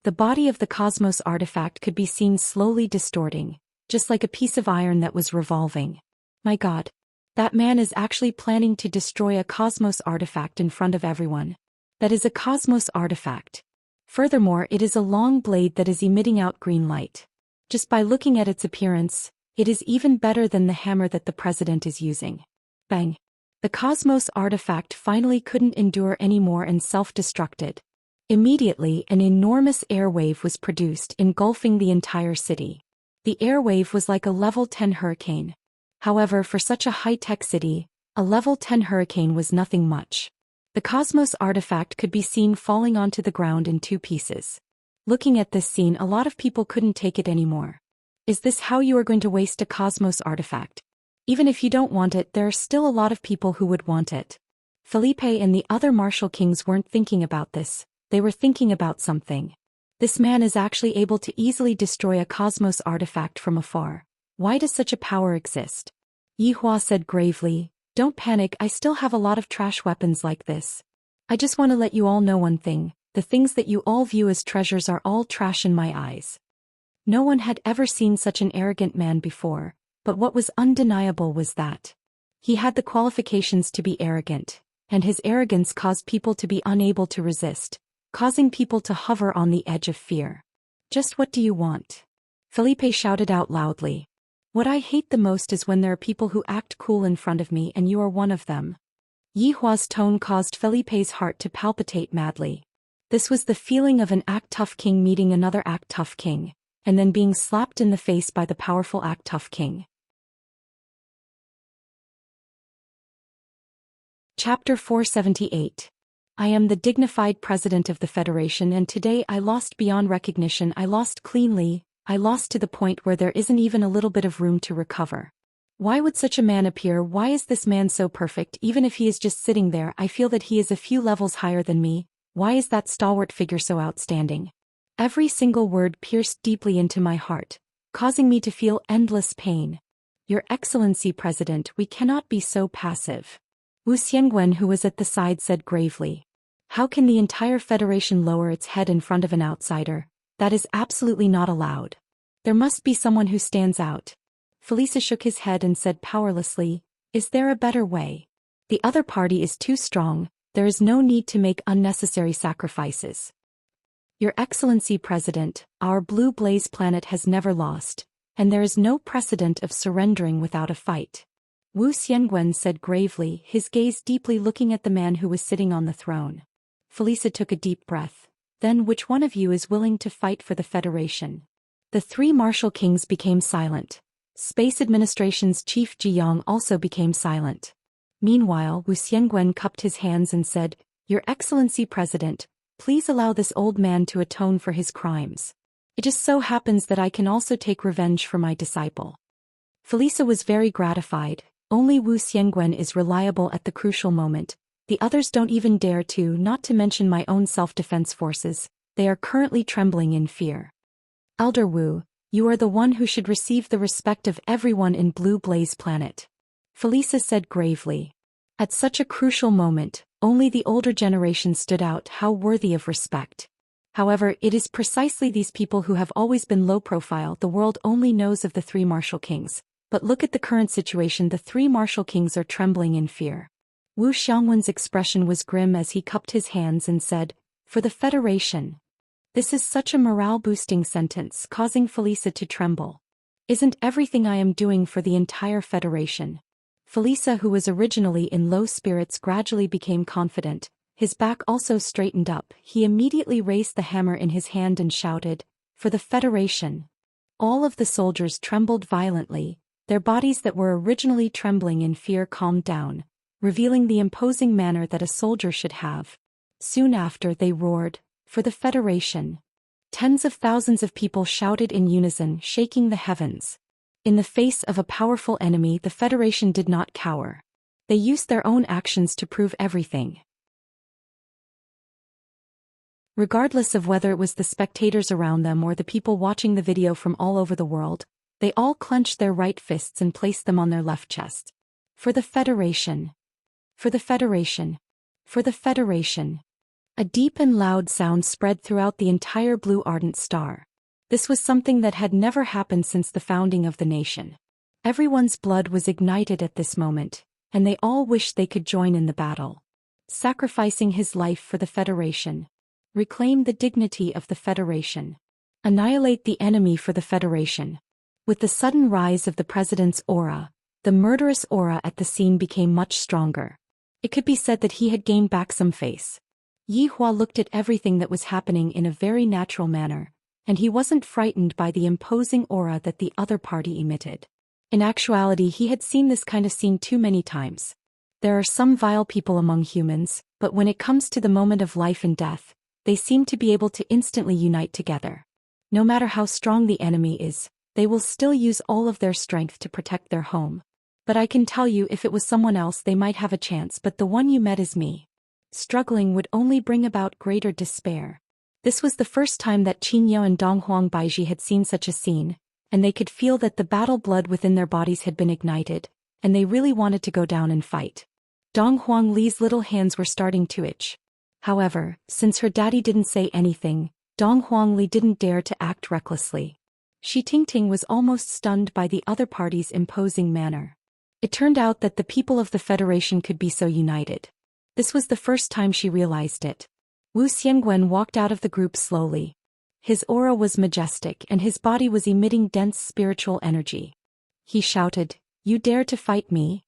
The body of the Cosmos artifact could be seen slowly distorting, just like a piece of iron that was revolving. My God. That man is actually planning to destroy a Cosmos artifact in front of everyone. That is a Cosmos artifact. Furthermore, it is a long blade that is emitting out green light. Just by looking at its appearance, it is even better than the hammer that the president is using. Bang. The Cosmos artifact finally couldn't endure anymore and self-destructed. Immediately, an enormous airwave was produced, engulfing the entire city. The airwave was like a level 10 hurricane. However, for such a high-tech city, a level 10 hurricane was nothing much. The Cosmos artifact could be seen falling onto the ground in two pieces. Looking at this scene, a lot of people couldn't take it anymore. Is this how you are going to waste a Cosmos artifact? Even if you don't want it, there are still a lot of people who would want it. Felipe and the other martial kings weren't thinking about this. They were thinking about something. This man is actually able to easily destroy a Cosmos artifact from afar. Why does such a power exist? Yihua said gravely, Don't panic, I still have a lot of trash weapons like this. I just want to let you all know one thing, the things that you all view as treasures are all trash in my eyes. No one had ever seen such an arrogant man before, but what was undeniable was that he had the qualifications to be arrogant, and his arrogance caused people to be unable to resist, causing people to hover on the edge of fear. Just what do you want? Felipe shouted out loudly. What I hate the most is when there are people who act cool in front of me and you are one of them. Yihua's tone caused Felipe's heart to palpitate madly. This was the feeling of an act-tough king meeting another act-tough king, and then being slapped in the face by the powerful act-tough king. Chapter 478. I am the dignified president of the Federation, and today I lost beyond recognition. I lost cleanly, I lost to the point where there isn't even a little bit of room to recover. Why would such a man appear? Why is this man so perfect? Even if he is just sitting there, I feel that he is a few levels higher than me. Why is that stalwart figure so outstanding? Every single word pierced deeply into my heart, causing me to feel endless pain. Your Excellency President, we cannot be so passive. Wuxian, who was at the side, said gravely. How can the entire Federation lower its head in front of an outsider? That is absolutely not allowed. There must be someone who stands out. Felice shook his head and said powerlessly, is there a better way? The other party is too strong, there is no need to make unnecessary sacrifices. Your Excellency President, our blue blaze planet has never lost, and there is no precedent of surrendering without a fight. Wu Xianguan said gravely, his gaze deeply looking at the man who was sitting on the throne. Felisa took a deep breath. Then which one of you is willing to fight for the Federation? The three martial kings became silent. Space Administration's Chief Jiyang also became silent. Meanwhile, Wu Xianguan cupped his hands and said, Your Excellency President, please allow this old man to atone for his crimes. It just so happens that I can also take revenge for my disciple. Felisa was very gratified. Only Wu Xianguan is reliable at the crucial moment. The others don't even dare to, not to mention my own self-defense forces. They are currently trembling in fear. Elder Wu, you are the one who should receive the respect of everyone in Blue Blaze Planet. Felisa said gravely. At such a crucial moment, only the older generation stood out. How worthy of respect. However, it is precisely these people who have always been low profile. The world only knows of the three martial kings. But look at the current situation, the three martial kings are trembling in fear. Wu Xiangwen's expression was grim as he cupped his hands and said, For the Federation. This is such a morale-boosting sentence, causing Felisa to tremble. Isn't everything I am doing for the entire Federation? Felisa, who was originally in low spirits, gradually became confident. His back also straightened up. He immediately raised the hammer in his hand and shouted, For the Federation. All of the soldiers trembled violently. Their bodies that were originally trembling in fear calmed down, revealing the imposing manner that a soldier should have. Soon after, they roared, For the Federation. Tens of thousands of people shouted in unison, shaking the heavens. In the face of a powerful enemy, the Federation did not cower. They used their own actions to prove everything. Regardless of whether it was the spectators around them or the people watching the video from all over the world, they all clenched their right fists and placed them on their left chest. For the Federation. For the Federation. For the Federation. A deep and loud sound spread throughout the entire blue ardent star. This was something that had never happened since the founding of the nation. Everyone's blood was ignited at this moment, and they all wished they could join in the battle. Sacrificing his life for the Federation. Reclaim the dignity of the Federation. Annihilate the enemy for the Federation. With the sudden rise of the president's aura, the murderous aura at the scene became much stronger. It could be said that he had gained back some face. Yihua looked at everything that was happening in a very natural manner, and he wasn't frightened by the imposing aura that the other party emitted. In actuality, he had seen this kind of scene too many times. There are some vile people among humans, but when it comes to the moment of life and death, they seem to be able to instantly unite together. No matter how strong the enemy is, they will still use all of their strength to protect their home. But I can tell you, if it was someone else, they might have a chance, but the one you met is me. Struggling would only bring about greater despair. This was the first time that Qingyao and Donghuang Baiji had seen such a scene, and they could feel that the battle blood within their bodies had been ignited. and they really wanted to go down and fight. Dong Huangli's little hands were starting to itch. However, since her daddy didn't say anything, Dong Huangli didn't dare to act recklessly. Shi Tingting was almost stunned by the other party's imposing manner. It turned out that the people of the Federation could be so united. This was the first time she realized it. Wu Xiangwen walked out of the group slowly. His aura was majestic and his body was emitting dense spiritual energy. He shouted, "You dare to fight me?"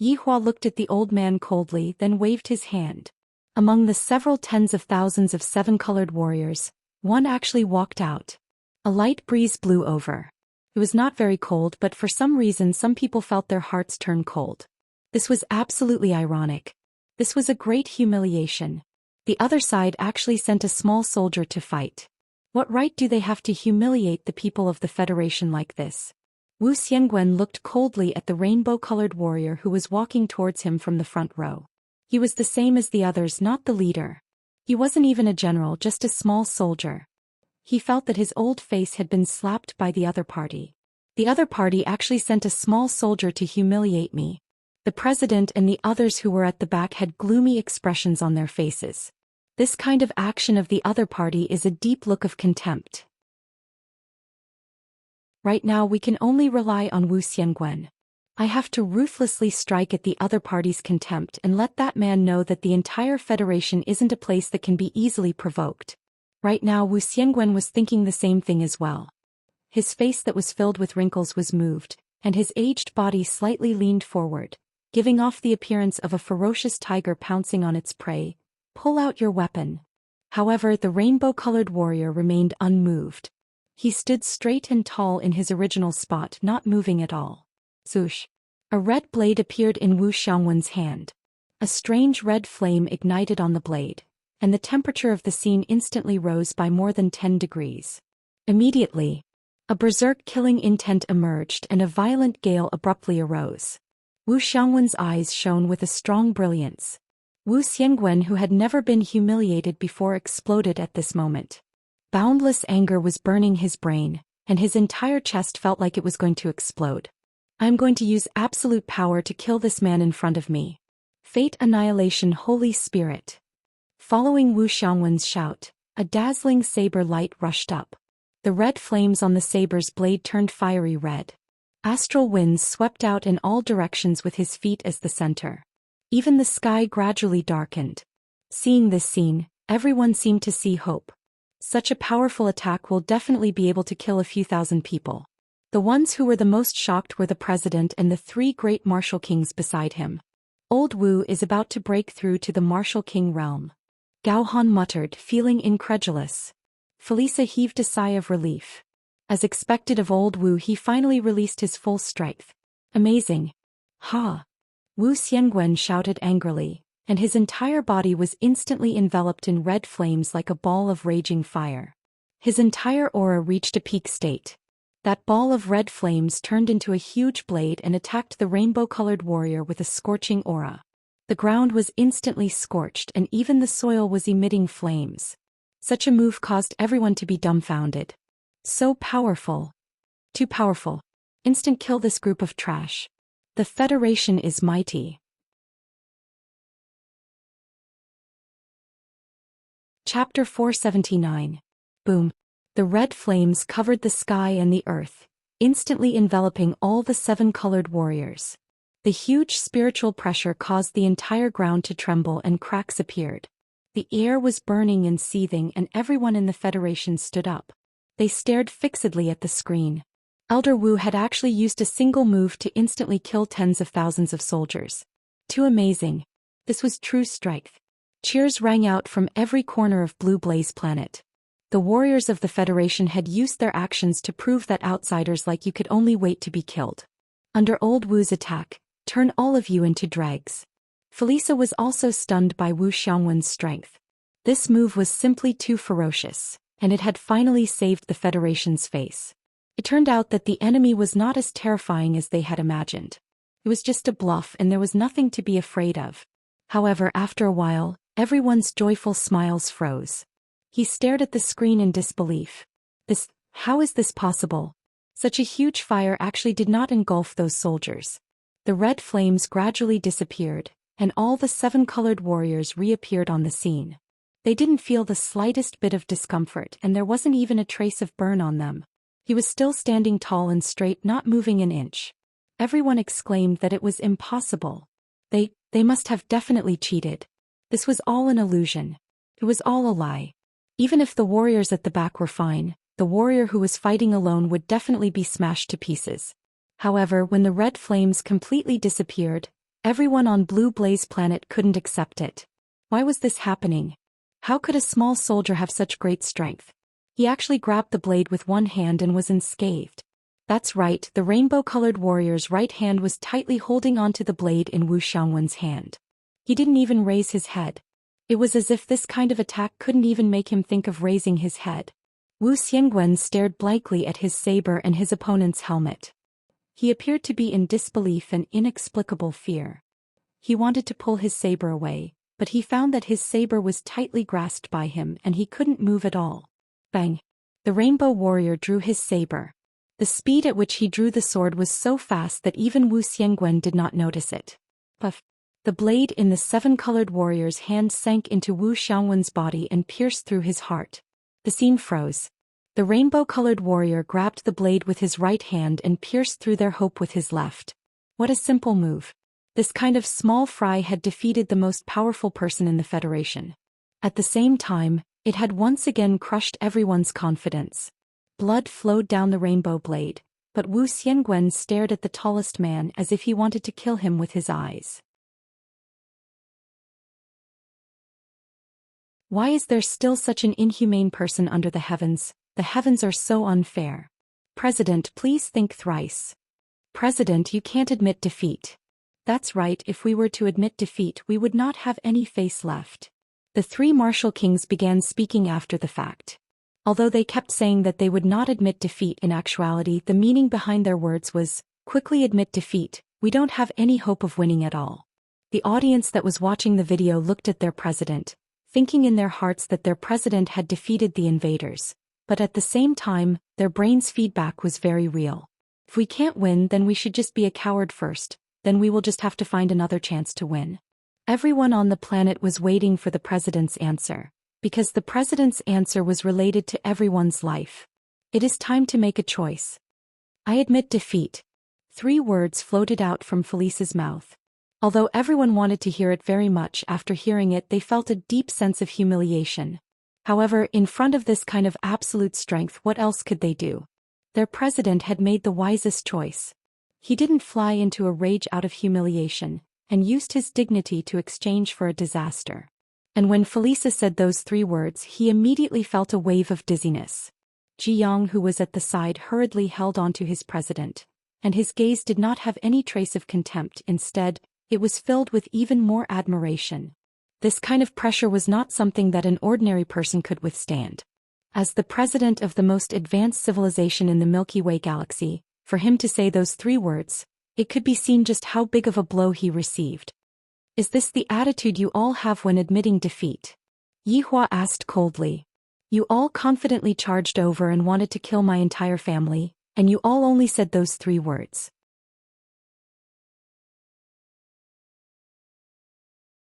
Yihua looked at the old man coldly, then waved his hand. Among the several tens of thousands of seven-colored warriors, one actually walked out. A light breeze blew over. It was not very cold, but for some reason some people felt their hearts turn cold. This was absolutely ironic. This was a great humiliation. The other side actually sent a small soldier to fight. What right do they have to humiliate the people of the Federation like this? Wu Xiangwen looked coldly at the rainbow-colored warrior who was walking towards him from the front row. He was the same as the others, not the leader. He wasn't even a general, just a small soldier. He felt that his old face had been slapped by the other party. The other party actually sent a small soldier to humiliate me. The president and the others who were at the back had gloomy expressions on their faces. This kind of action of the other party is a deep look of contempt. Right now we can only rely on Wu Xiangwen. I have to ruthlessly strike at the other party's contempt and let that man know that the entire Federation isn't a place that can be easily provoked. Right now Wu Xiangwen was thinking the same thing as well. His face that was filled with wrinkles was moved, and his aged body slightly leaned forward, giving off the appearance of a ferocious tiger pouncing on its prey. "Pull out your weapon." However, the rainbow-colored warrior remained unmoved. He stood straight and tall in his original spot, not moving at all. Swoosh! A red blade appeared in Wu Xiangwen's hand. A strange red flame ignited on the blade, and the temperature of the scene instantly rose by more than 10 degrees. Immediately, a berserk killing intent emerged and a violent gale abruptly arose. Wu Xiangwen's eyes shone with a strong brilliance. Wu Xiangwen, who had never been humiliated before, exploded at this moment. Boundless anger was burning his brain, and his entire chest felt like it was going to explode. "I'm going to use absolute power to kill this man in front of me. Fate, annihilation, Holy Spirit." Following Wu Xiangwen's shout, a dazzling saber light rushed up. The red flames on the saber's blade turned fiery red. Astral winds swept out in all directions with his feet as the center. Even the sky gradually darkened. Seeing this scene, everyone seemed to see hope. Such a powerful attack will definitely be able to kill a few thousand people. The ones who were the most shocked were the president and the 3 great martial kings beside him. Old Wu is about to break through to the martial king realm. Gao Han muttered, feeling incredulous. Felisa heaved a sigh of relief. As expected of Old Wu, he finally released his full strength. "Amazing." "Ha!" Wu Xiangwen shouted angrily, and his entire body was instantly enveloped in red flames like a ball of raging fire. His entire aura reached a peak state. That ball of red flames turned into a huge blade and attacked the rainbow-colored warrior with a scorching aura. The ground was instantly scorched and even the soil was emitting flames. Such a move caused everyone to be dumbfounded. So powerful. Too powerful. Instant kill this group of trash. The Federation is mighty. Chapter 479. Boom. The red flames covered the sky and the earth, instantly enveloping all the 7-colored warriors. The huge spiritual pressure caused the entire ground to tremble and cracks appeared. The air was burning and seething and everyone in the Federation stood up. They stared fixedly at the screen. Elder Wu had actually used a single move to instantly kill tens of thousands of soldiers. Too amazing. This was true strength. Cheers rang out from every corner of Blue Blaze Planet. The warriors of the Federation had used their actions to prove that outsiders like you could only wait to be killed. Under Old Wu's attack, turn all of you into dregs. Felisa was also stunned by Wu Xiangwen's strength. This move was simply too ferocious, and it had finally saved the Federation's face. It turned out that the enemy was not as terrifying as they had imagined. It was just a bluff and there was nothing to be afraid of. However, after a while, everyone's joyful smiles froze. He stared at the screen in disbelief. How is this possible? Such a huge fire actually did not engulf those soldiers. The red flames gradually disappeared, and all the 7-colored warriors reappeared on the scene. They didn't feel the slightest bit of discomfort, and there wasn't even a trace of burn on them. He was still standing tall and straight, not moving an inch. Everyone exclaimed that it was impossible. They must have definitely cheated. This was all an illusion. It was all a lie. Even if the warriors at the back were fine, the warrior who was fighting alone would definitely be smashed to pieces. However, when the red flames completely disappeared, everyone on Blue Blaze Planet couldn't accept it. Why was this happening? How could a small soldier have such great strength? He actually grabbed the blade with one hand and was unscathed. That's right, the rainbow-colored warrior's right hand was tightly holding onto the blade in Wu Xiangwen's hand. He didn't even raise his head. It was as if this kind of attack couldn't even make him think of raising his head. Wu Xiangwen stared blankly at his saber and his opponent's helmet. He appeared to be in disbelief and inexplicable fear. He wanted to pull his saber away, but he found that his saber was tightly grasped by him and he couldn't move at all. Bang! The rainbow warrior drew his saber. The speed at which he drew the sword was so fast that even Wu Xiangwen did not notice it. Puff! The blade in the 7-colored warrior's hand sank into Wu Xiangwen's body and pierced through his heart. The scene froze. The rainbow-colored warrior grabbed the blade with his right hand and pierced through their hope with his left. What a simple move. This kind of small fry had defeated the most powerful person in the Federation. At the same time, it had once again crushed everyone's confidence. Blood flowed down the rainbow blade, but Wu Xiangwen stared at the tallest man as if he wanted to kill him with his eyes. Why is there still such an inhumane person under the heavens? The heavens are so unfair. President, please think thrice. President, you can't admit defeat. That's right, if we were to admit defeat, we would not have any face left. The 3 martial kings began speaking after the fact. Although they kept saying that they would not admit defeat, in actuality, the meaning behind their words was, quickly admit defeat, we don't have any hope of winning at all. The audience that was watching the video looked at their president, thinking in their hearts that their president had defeated the invaders. But at the same time, their brain's feedback was very real. If we can't win, then we should just be a coward first, then we will just have to find another chance to win. Everyone on the planet was waiting for the president's answer, because the president's answer was related to everyone's life. It is time to make a choice. I admit defeat. 3 words floated out from Felice's mouth. Although everyone wanted to hear it very much, after hearing it they felt a deep sense of humiliation. However, in front of this kind of absolute strength, what else could they do? Their president had made the wisest choice. He didn't fly into a rage out of humiliation, and used his dignity to exchange for a disaster. And when Felice said those 3 words, he immediately felt a wave of dizziness. Jiang, who was at the side, hurriedly held onto his president, and his gaze did not have any trace of contempt. Instead, it was filled with even more admiration. This kind of pressure was not something that an ordinary person could withstand. As the president of the most advanced civilization in the Milky Way galaxy, for him to say those 3 words, it could be seen just how big of a blow he received. Is this the attitude you all have when admitting defeat? Yihua asked coldly. You all confidently charged over and wanted to kill my entire family, and you all only said those 3 words.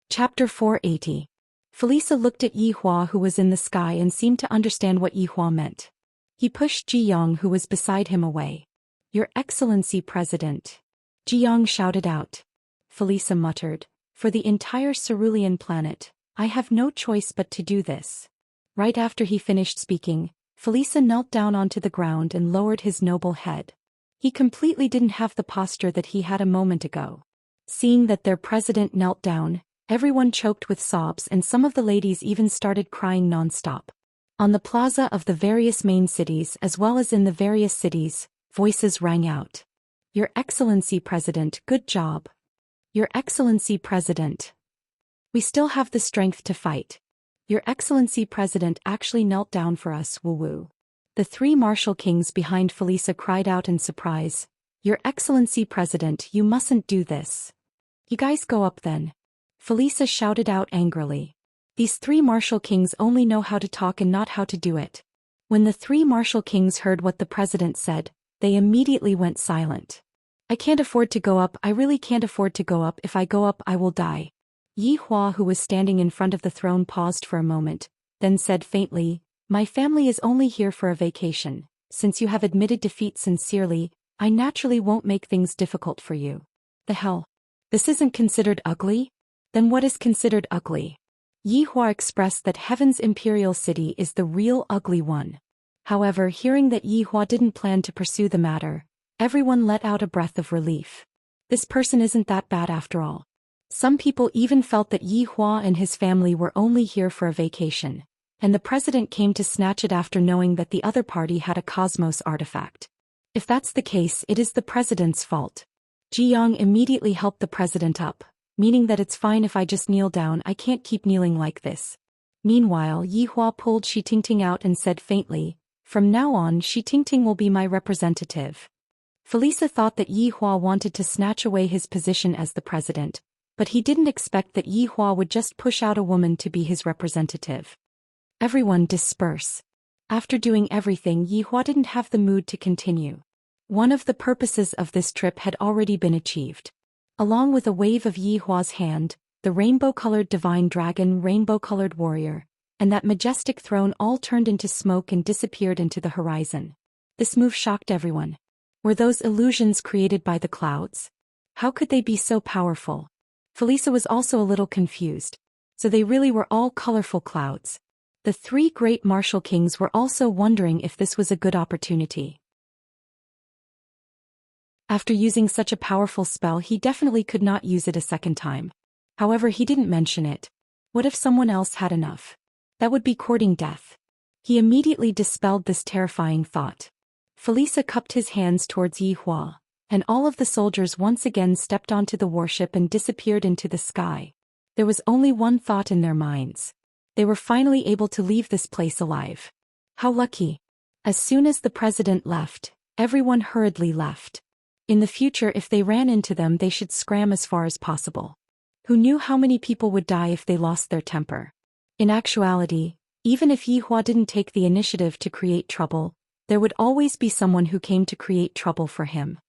Chapter 480. Felice looked at Yihua, who was in the sky, and seemed to understand what Yihua meant. He pushed Jiang, who was beside him, away. Your Excellency President. Jiang shouted out. Felice muttered, for the entire cerulean planet, I have no choice but to do this. Right after he finished speaking, Felice knelt down onto the ground and lowered his noble head. He completely didn't have the posture that he had a moment ago. Seeing that their president knelt down, everyone choked with sobs, and some of the ladies even started crying non-stop. On the plaza of the various main cities as well as in the various cities, voices rang out. Your Excellency President, good job. Your Excellency President. We still have the strength to fight. Your Excellency President actually knelt down for us, woo-woo. The 3 martial kings behind Felice cried out in surprise. Your Excellency President, you mustn't do this. You guys go up then. Felice shouted out angrily. These 3 martial kings only know how to talk and not how to do it. When the 3 martial kings heard what the president said, they immediately went silent. I can't afford to go up, I really can't afford to go up, if I go up I will die. Yi Hua, who was standing in front of the throne, paused for a moment, then said faintly, my family is only here for a vacation. Since you have admitted defeat sincerely, I naturally won't make things difficult for you. The hell? This isn't considered ugly? Then what is considered ugly? Yi Hua expressed that Heaven's imperial city is the real ugly one. However, hearing that Yi Hua didn't plan to pursue the matter, everyone let out a breath of relief. This person isn't that bad after all. Some people even felt that Yi Hua and his family were only here for a vacation, and the president came to snatch it after knowing that the other party had a cosmos artifact. If that's the case, it is the president's fault. Jiang immediately helped the president up, meaning that it's fine if I just kneel down, I can't keep kneeling like this. Meanwhile, Yi Hua pulled Shi Tingting out and said faintly, from now on Shi Tingting will be my representative. Felisa thought that Yi Hua wanted to snatch away his position as the president, but he didn't expect that Yi Hua would just push out a woman to be his representative. Everyone disperse. After doing everything, Yi Hua didn't have the mood to continue. One of the purposes of this trip had already been achieved. Along with a wave of Yi Hua's hand, the rainbow-colored divine dragon, rainbow-colored warrior, and that majestic throne all turned into smoke and disappeared into the horizon. This move shocked everyone. Were those illusions created by the clouds? How could they be so powerful? Felisa was also a little confused. So they really were all colorful clouds. The three great martial kings were also wondering if this was a good opportunity. After using such a powerful spell, he definitely could not use it a second time. However, he didn't mention it. What if someone else had enough? That would be courting death. He immediately dispelled this terrifying thought. Felisa cupped his hands towards Yi Hua, and all of the soldiers once again stepped onto the warship and disappeared into the sky. There was only one thought in their minds. They were finally able to leave this place alive. How lucky. As soon as the president left, everyone hurriedly left. In the future, if they ran into them, they should scram as far as possible. Who knew how many people would die if they lost their temper? In actuality, even if Yi Hua didn't take the initiative to create trouble, there would always be someone who came to create trouble for him.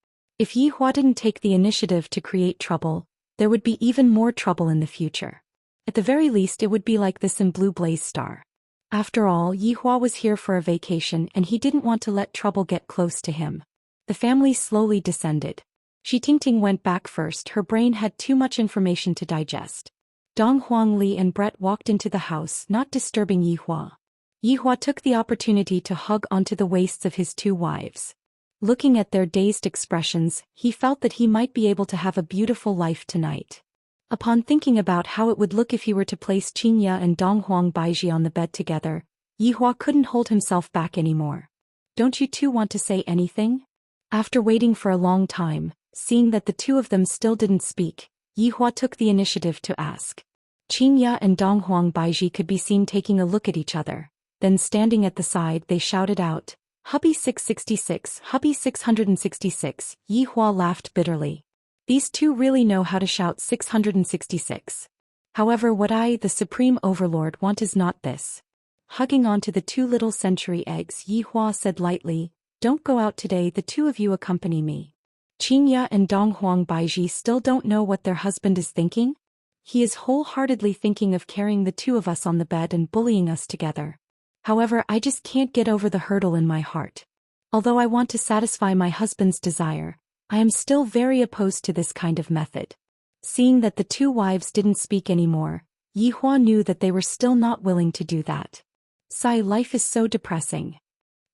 If Yi Hua didn't take the initiative to create trouble, there would be even more trouble in the future. At the very least, it would be like this in Blue Blaze Star. After all, Yi Hua was here for a vacation and he didn't want to let trouble get close to him. The family slowly descended. Shi Tingting went back first, her brain had too much information to digest. Dong Huangli and Brett walked into the house, not disturbing Yi Hua. Yi Hua took the opportunity to hug onto the waists of his two wives. Looking at their dazed expressions, he felt that he might be able to have a beautiful life tonight. Upon thinking about how it would look if he were to place Xianxia and Donghuang Baiji on the bed together, Yi Hua couldn't hold himself back anymore. Don't you two want to say anything? After waiting for a long time, seeing that the two of them still didn't speak, Yi Hua took the initiative to ask. Xianxia and Donghuang Baiji could be seen taking a look at each other. Then standing at the side, they shouted out, Hubby 666, Hubby 666, Yi Hua laughed bitterly. These two really know how to shout 666. However, what I, the Supreme Overlord, want is not this. Hugging onto the two little century eggs, Yi Hua said lightly, don't go out today, the two of you accompany me. Xianxia and Donghuang Baiji still don't know what their husband is thinking? He is wholeheartedly thinking of carrying the two of us on the bed and bullying us together. However, I just can't get over the hurdle in my heart. Although I want to satisfy my husband's desire, I am still very opposed to this kind of method. Seeing that the two wives didn't speak anymore, Yi Hua knew that they were still not willing to do that. Sigh, life is so depressing.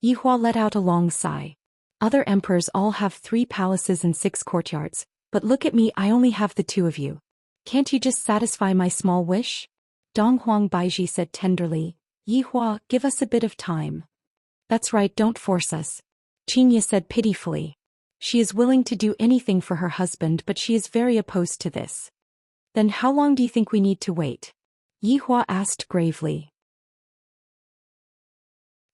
Yi Hua let out a long sigh. Other emperors all have 3 palaces and 6 courtyards, but look at me, I only have the 2 of you. Can't you just satisfy my small wish? Donghuang Baiji said tenderly, Yi Hua, give us a bit of time. That's right, don't force us. Xianxia said pitifully. She is willing to do anything for her husband, but she is very opposed to this. Then how long do you think we need to wait? Yi Hua asked gravely.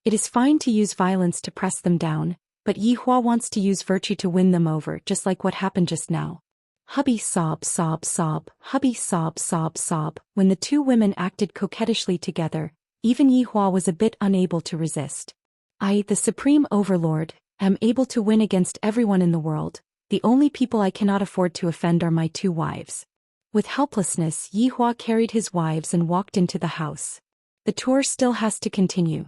It is fine to use violence to press them down, but Yi Hua wants to use virtue to win them over, just like what happened just now. Hubby sob sob sob, hubby sob sob sob. When the two women acted coquettishly together, even Yi Hua was a bit unable to resist. I, the Supreme Overlord, am able to win against everyone in the world, The only people I cannot afford to offend are my 2 wives. With helplessness, Yihua carried his wives and walked into the house. The tour still has to continue.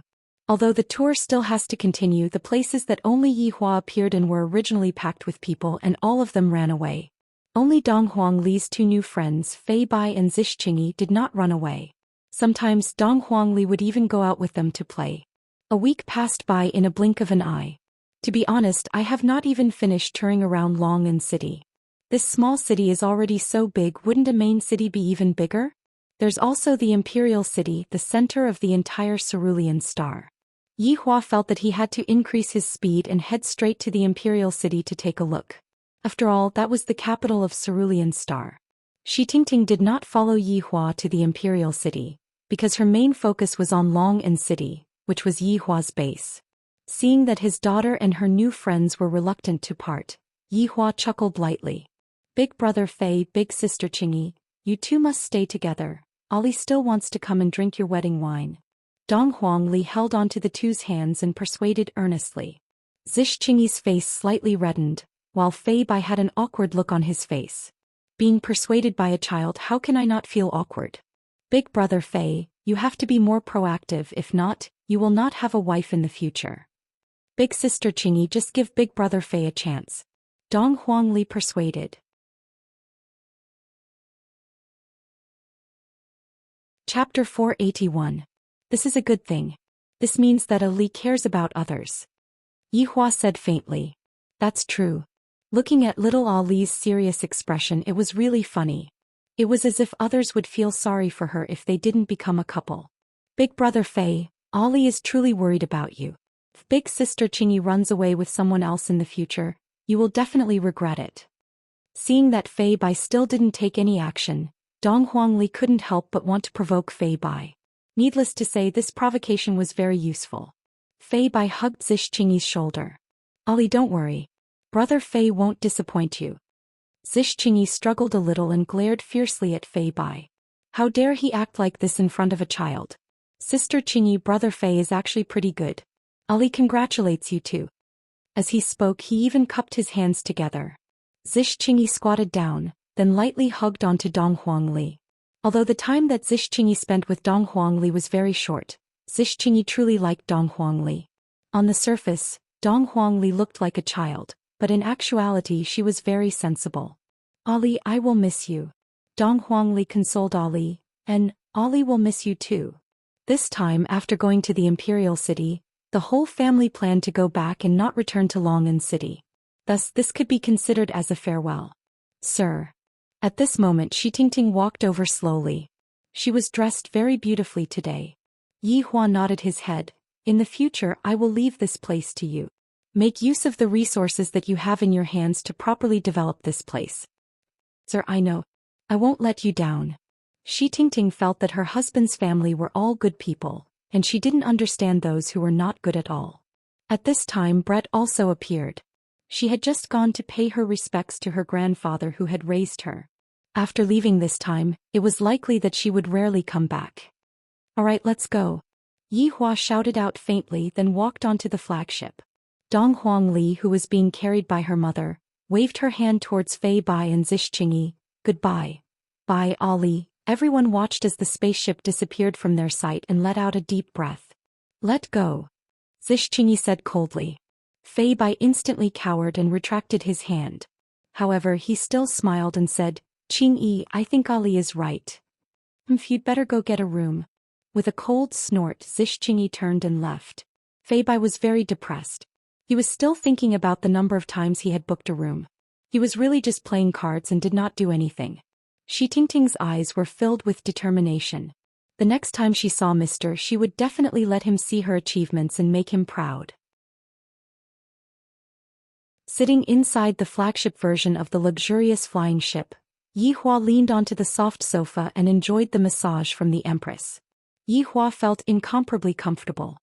Although the tour still has to continue, the places that only Yihua appeared in were originally packed with people and all of them ran away. Only Dong Huangli's 2 new friends, Fei Bai and Zhixingyi, did not run away. Sometimes Dong Huangli would even go out with them to play. A week passed by in a blink of an eye. To be honest, I have not even finished touring around Long'an City. This small city is already so big, wouldn't a main city be even bigger? There's also the Imperial City, the center of the entire Cerulean Star. Yihua felt that he had to increase his speed and head straight to the Imperial City to take a look. After all, that was the capital of Cerulean Star. Shi Tingting did not follow Yihua to the Imperial City, because her main focus was on Long'an City, which was Yihua's base. Seeing that his daughter and her new friends were reluctant to part, Yihua chuckled lightly. Big brother Fei, big sister Qingyi, you 2 must stay together. Ali still wants to come and drink your wedding wine. Dong Huangli held onto the 2's hands and persuaded earnestly. Zhixingyi's face slightly reddened, while Fei Bai had an awkward look on his face. Being persuaded by a child, how can I not feel awkward? Big brother Fei, you have to be more proactive, if not, you will not have a wife in the future. Big sister Qingyi, just give big brother Fei a chance. Dong Huangli persuaded. Chapter 481. This is a good thing. This means that Ali cares about others. Yihua said faintly. That's true. Looking at little Ali's serious expression, it was really funny. It was as if others would feel sorry for her if they didn't become a couple. Big brother Fei, Ali is truly worried about you. If big sister Qingyi runs away with someone else in the future, you will definitely regret it. Seeing that Fei Bai still didn't take any action, Dong Huangli couldn't help but want to provoke Fei Bai. Needless to say, this provocation was very useful. Fei Bai hugged Zhixingyi's shoulder. Ali, don't worry. Brother Fei won't disappoint you. Zhixingyi struggled a little and glared fiercely at Fei Bai. How dare he act like this in front of a child? Sister Qingyi, brother Fei is actually pretty good. Ali congratulates you too. As he spoke, he even cupped his hands together. Zhixingyi squatted down, then lightly hugged onto Dong Huangli. Although the time that Zhixingyi spent with Dong Huangli was very short, Zhixingyi truly liked Dong Huangli. On the surface, Dong Huangli looked like a child, but in actuality she was very sensible. Ali, I will miss you. Dong Huangli consoled Ali, and Ali will miss you too. This time, after going to the Imperial City, the whole family planned to go back and not return to Long'an City. Thus, this could be considered as a farewell. Sir. At this moment, Shi Tingting walked over slowly. She was dressed very beautifully today. Yihua nodded his head. In the future, I will leave this place to you. Make use of the resources that you have in your hands to properly develop this place. Sir, I know. I won't let you down. Shi Tingting felt that her husband's family were all good people, and she didn't understand those who were not good at all. At this time, Brett also appeared. She had just gone to pay her respects to her grandfather who had raised her. After leaving this time, it was likely that she would rarely come back. All right, let's go. Yihua shouted out faintly, then walked onto the flagship. Dong Huangli, who was being carried by her mother, waved her hand towards Fei Bai and Zhixingyi. Goodbye. Bye, Ali. Everyone watched as the spaceship disappeared from their sight and let out a deep breath. Let go. Zhixingyi said coldly. Fei Bai instantly cowered and retracted his hand. However, he still smiled and said, Qingyi, I think Ali is right. You'd better go get a room. With a cold snort, Zhixingyi turned and left. Fei Bai was very depressed. He was still thinking about the number of times he had booked a room. He was really just playing cards and did not do anything. Shi Tingting's eyes were filled with determination. The next time she saw Mr., she would definitely let him see her achievements and make him proud. Sitting inside the flagship version of the luxurious flying ship, Yihua leaned onto the soft sofa and enjoyed the massage from the Empress. Yihua felt incomparably comfortable.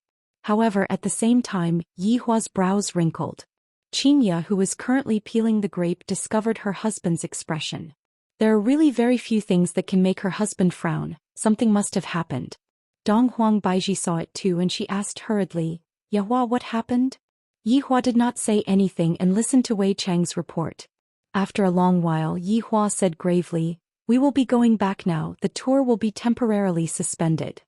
However, at the same time, Yihua's brows wrinkled. Xianxia, who was currently peeling the grape, discovered her husband's expression. There are really very few things that can make her husband frown. Something must have happened. Dong Huang Baiji saw it too and she asked hurriedly, Yihua, what happened? Yihua did not say anything and listened to Wei Chang's report. After a long while, Yihua said gravely, "We will be going back now, the tour will be temporarily suspended."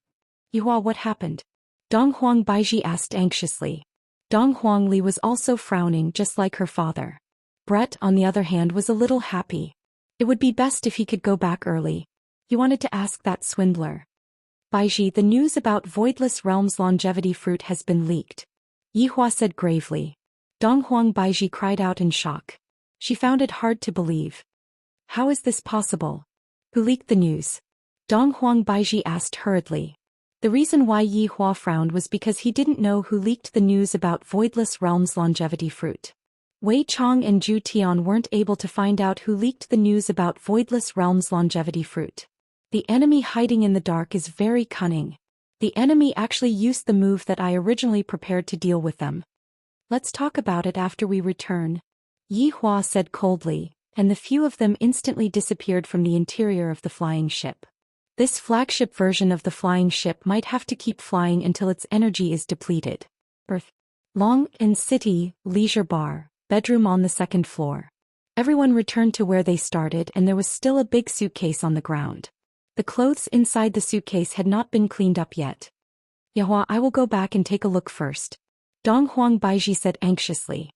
"Yihua, what happened?" Dong Huang Baiji asked anxiously. Dong Huangli was also frowning just like her father. Brett, on the other hand, was a little happy. It would be best if he could go back early. He wanted to ask that swindler. "Baiji, the news about Voidless Realm's longevity fruit has been leaked," Yihua said gravely. Dong Huang Baiji cried out in shock. She found it hard to believe. "How is this possible? Who leaked the news?" Dong Huang Baiji asked hurriedly. The reason why Yihua frowned was because he didn't know who leaked the news about Voidless Realm's longevity fruit. Wei Chong and Zhu Tian weren't able to find out who leaked the news about Voidless Realm's longevity fruit. The enemy hiding in the dark is very cunning. The enemy actually used the move that I originally prepared to deal with them. "Let's talk about it after we return," Yihua said coldly, and the few of them instantly disappeared from the interior of the flying ship. This flagship version of the flying ship might have to keep flying until its energy is depleted. Earth. Long and City, leisure bar, bedroom on the second floor. Everyone returned to where they started and there was still a big suitcase on the ground. The clothes inside the suitcase had not been cleaned up yet. "Yihua, I will go back and take a look first," Dong Huang Baiji said anxiously.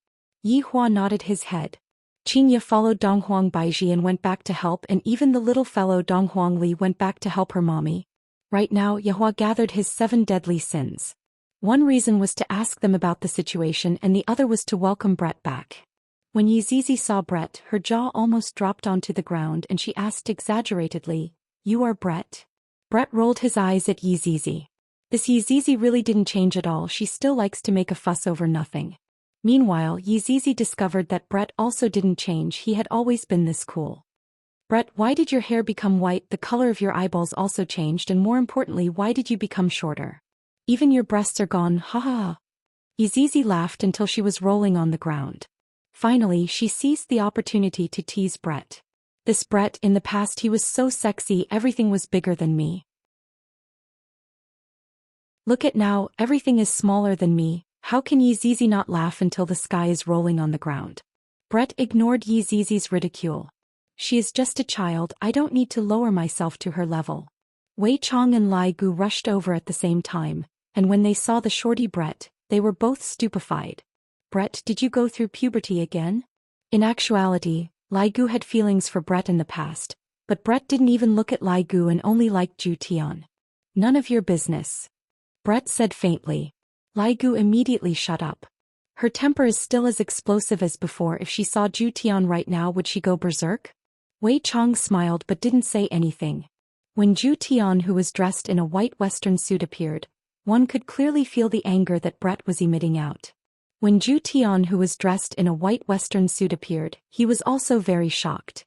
Yihua nodded his head. Xianxia followed Dong Huang Baiji and went back to help, and even the little fellow Dong Huangli went back to help her mommy. Right now, Yihua gathered his 7 deadly sins. One reason was to ask them about the situation and the other was to welcome Brett back. When Yizizi saw Brett, her jaw almost dropped onto the ground and she asked exaggeratedly, "You are Brett?" Brett rolled his eyes at Yizizi. This Yizizi really didn't change at all, she still likes to make a fuss over nothing. Meanwhile, Yizizi discovered that Brett also didn't change, he had always been this cool. "Brett, why did your hair become white, the color of your eyeballs also changed, and more importantly, why did you become shorter? Even your breasts are gone, ha ha ha." Yizizi laughed until she was rolling on the ground. Finally, she seized the opportunity to tease Brett. "This Brett, in the past he was so sexy, everything was bigger than me. Look at now, everything is smaller than me. How can Yizizi not laugh until the sky is rolling on the ground?" Brett ignored Yizizi's ridicule. "She is just a child, I don't need to lower myself to her level." Wei Chong and Lai Gu rushed over at the same time, and when they saw the shorty Brett, they were both stupefied. "Brett, did you go through puberty again?" In actuality, Lai Gu had feelings for Brett in the past, but Brett didn't even look at Lai Gu and only liked Zhu Tian. "None of your business," Brett said faintly. Lai Gu immediately shut up. Her temper is still as explosive as before. If she saw Zhu Tian right now, would she go berserk? Wei Chong smiled but didn't say anything. When Zhu Tian, who was dressed in a white western suit, appeared, one could clearly feel the anger that Brett was emitting out. When Zhu Tian, who was dressed in a white western suit, appeared, he was also very shocked.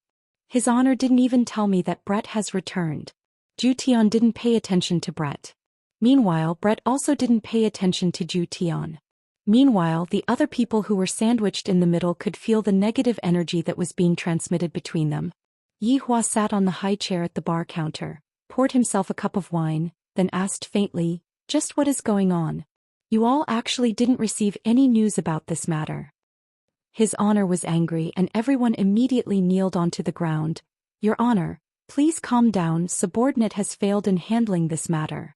"His Honor didn't even tell me that Brett has returned." Zhu Tian didn't pay attention to Brett. Meanwhile, Brett also didn't pay attention to Zhu Tian. Meanwhile, the other people who were sandwiched in the middle could feel the negative energy that was being transmitted between them. Yihua sat on the high chair at the bar counter, poured himself a cup of wine, then asked faintly, "Just what is going on? You all actually didn't receive any news about this matter?" His Honor was angry and everyone immediately kneeled onto the ground. "Your Honor, please calm down, subordinate has failed in handling this matter."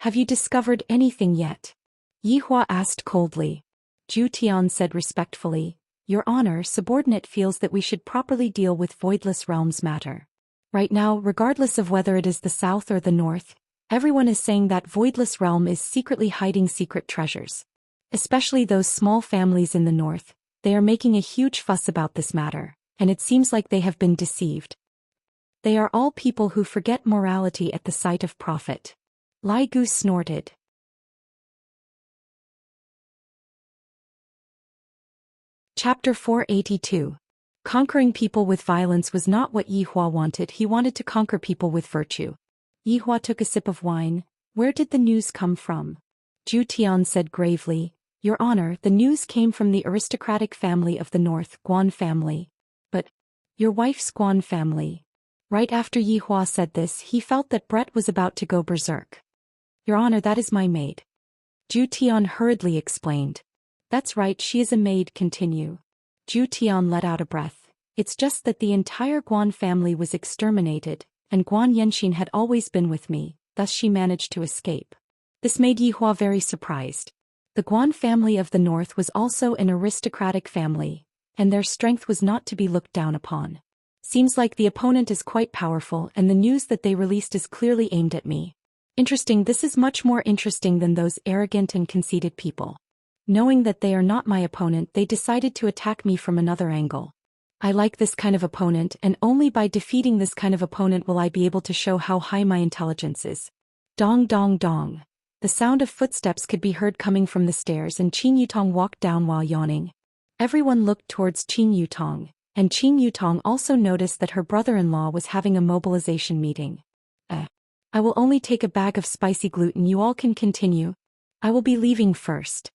"Have you discovered anything yet?" Yihua asked coldly. Zhu Tian said respectfully, "Your Honor, subordinate feels that we should properly deal with Voidless Realms matter. Right now, regardless of whether it is the south or the north, everyone is saying that Voidless Realm is secretly hiding secret treasures. Especially those small families in the north, they are making a huge fuss about this matter, and it seems like they have been deceived. They are all people who forget morality at the sight of profit." Lai Gu snorted. Chapter 482. Conquering people with violence was not what Yihua wanted, he wanted to conquer people with virtue. Yihua took a sip of wine. "Where did the news come from?" Zhu Tian said gravely, "Your Honor, the news came from the aristocratic family of the north, Guan family." "But your wife's Guan family?" Right after Yihua said this, he felt that Brett was about to go berserk. "Your Honor, that is my maid," Zhu Tian hurriedly explained. "That's right, she is a maid, continue." Zhu Tian let out a breath. It's just that the entire Guan family was exterminated, and Guan Yanxin had always been with me, thus she managed to escape. This made Yihua very surprised. The Guan family of the north was also an aristocratic family, and their strength was not to be looked down upon. Seems like the opponent is quite powerful and the news that they released is clearly aimed at me. Interesting, this is much more interesting than those arrogant and conceited people. Knowing that they are not my opponent, they decided to attack me from another angle. I like this kind of opponent, and only by defeating this kind of opponent will I be able to show how high my intelligence is. Dong dong dong. The sound of footsteps could be heard coming from the stairs, and Qin Yutong walked down while yawning. Everyone looked towards Qin Yutong, and Qin Yutong also noticed that her brother-in-law was having a mobilization meeting. I will only take a bag of spicy gluten, you all can continue. I will be leaving first.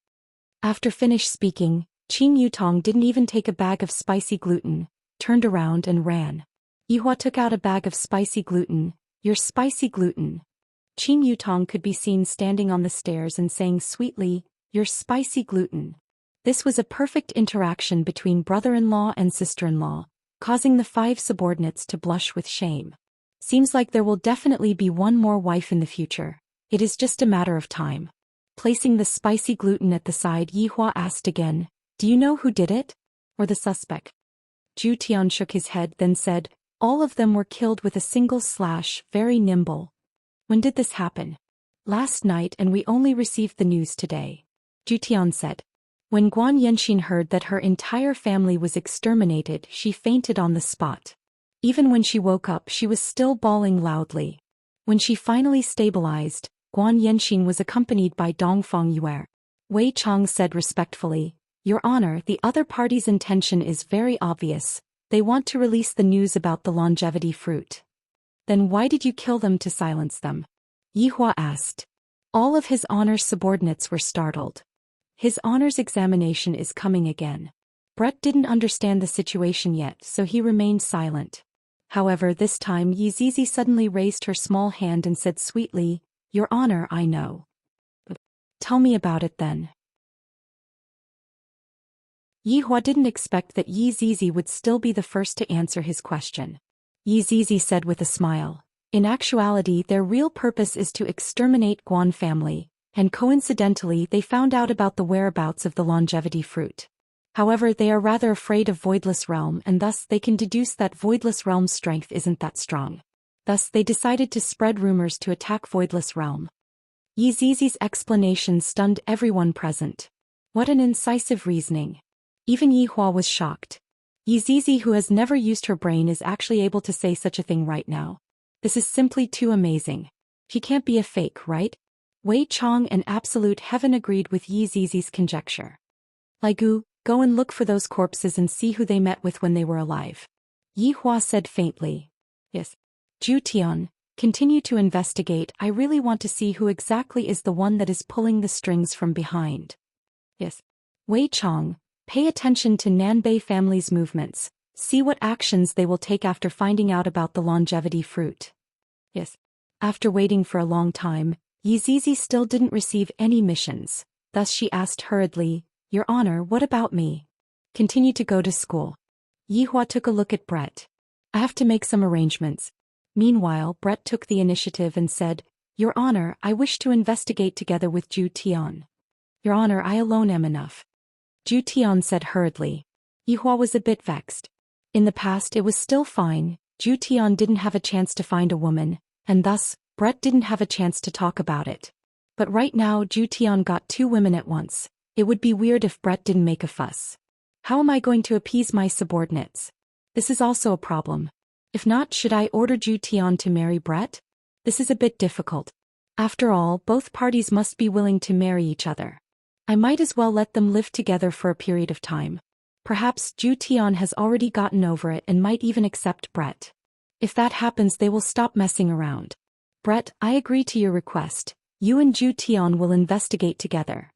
After finished speaking, Qin Yutong didn't even take a bag of spicy gluten, turned around and ran. Yihua took out a bag of spicy gluten. Your spicy gluten. Qin Yutong could be seen standing on the stairs and saying sweetly, your spicy gluten. This was a perfect interaction between brother-in-law and sister-in-law, causing the 5 subordinates to blush with shame. Seems like there will definitely be one more wife in the future. It is just a matter of time. Placing the spicy gluten at the side, Yihua asked again, do you know who did it? Or the suspect? Zhou Xian shook his head, then said, all of them were killed with a single slash, very nimble. When did this happen? Last night, and we only received the news today. Zhou Xian said. When Guan Yanxin heard that her entire family was exterminated, she fainted on the spot. Even when she woke up, she was still bawling loudly. When she finally stabilized, Guan Yanxin was accompanied by Dongfang Yue. Wei Chang said respectfully, Your Honor, the other party's intention is very obvious. They want to release the news about the longevity fruit. Then why did you kill them to silence them? Yihua asked. All of his Honor's subordinates were startled. His Honor's examination is coming again. Brett didn't understand the situation yet, so he remained silent. However, this time Yizizi suddenly raised her small hand and said sweetly, Your Honor, I know. Tell me about it then. Yihua didn't expect that Yizizi would still be the first to answer his question. Yizizi said with a smile, in actuality their real purpose is to exterminate Guan family, and coincidentally they found out about the whereabouts of the longevity fruit. However, they are rather afraid of Voidless Realm, and thus they can deduce that Voidless Realm's strength isn't that strong. Thus they decided to spread rumors to attack Voidless Realm. Yizizi's explanation stunned everyone present. What an incisive reasoning. Even Yihua was shocked. Yizizi, who has never used her brain, is actually able to say such a thing right now. This is simply too amazing. She can't be a fake, right? Wei Chang and Absolute Heaven agreed with Yizizi's conjecture. Ligu, go and look for those corpses and see who they met with when they were alive. Yihua said faintly. Yes. Zhu Tian, continue to investigate. I really want to see who exactly is the one that is pulling the strings from behind. Yes. Wei Chang, pay attention to Nanbei family's movements. See what actions they will take after finding out about the longevity fruit. Yes. After waiting for a long time, Yizizi still didn't receive any missions. Thus she asked hurriedly, Your Honor, what about me? Continue to go to school. Yihua took a look at Brett. I have to make some arrangements. Meanwhile, Brett took the initiative and said, Your Honor, I wish to investigate together with Zhu Tian. Your Honor, I alone am enough. Zhu Tian said hurriedly. Yihua was a bit vexed. In the past it was still fine, Zhu Tian didn't have a chance to find a woman, and thus, Brett didn't have a chance to talk about it. But right now Zhu Tian got 2 women at once. It would be weird if Brett didn't make a fuss. How am I going to appease my subordinates? This is also a problem. If not, should I order Zhu Tian to marry Brett? This is a bit difficult. After all, both parties must be willing to marry each other. I might as well let them live together for a period of time. Perhaps Zhu Tian has already gotten over it and might even accept Brett. If that happens, they will stop messing around. Brett, I agree to your request. You and Zhu Tian will investigate together.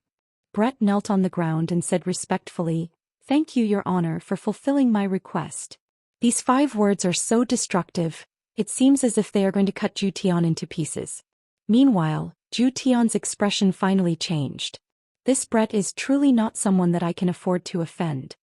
Brett knelt on the ground and said respectfully, Thank you, Your Honor, for fulfilling my request. These 5 words are so destructive, it seems as if they are going to cut Zhu Tian into pieces. Meanwhile, Zhu Tian's expression finally changed. This Brett is truly not someone that I can afford to offend.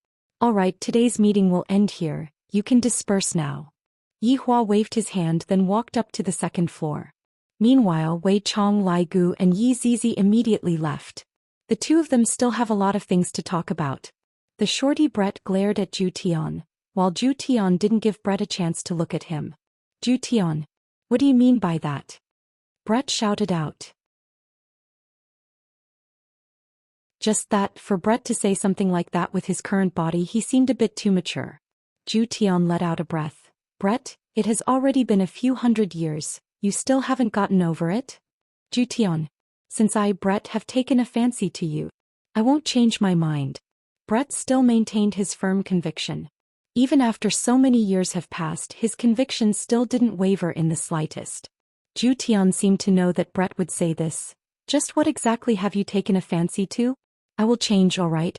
Alright, today's meeting will end here. You can disperse now. Yi Hua waved his hand then walked up to the second floor. Meanwhile, Wei Chong, Lai Gu and Yi Zizi immediately left. The two of them still have a lot of things to talk about. The shorty Brett glared at Zhu Tian, while Zhu Tian didn't give Brett a chance to look at him. Zhu Tian, what do you mean by that? Brett shouted out. Just that, for Brett to say something like that with his current body, he seemed a bit too mature. Zhu Tian let out a breath. Brett, it has already been a few hundred years, you still haven't gotten over it? Zhu Tian, since I, Brett, have taken a fancy to you, I won't change my mind. Brett still maintained his firm conviction. Even after so many years have passed, his conviction still didn't waver in the slightest. Zhu Tian seemed to know that Brett would say this. Just what exactly have you taken a fancy to? I will change, all right?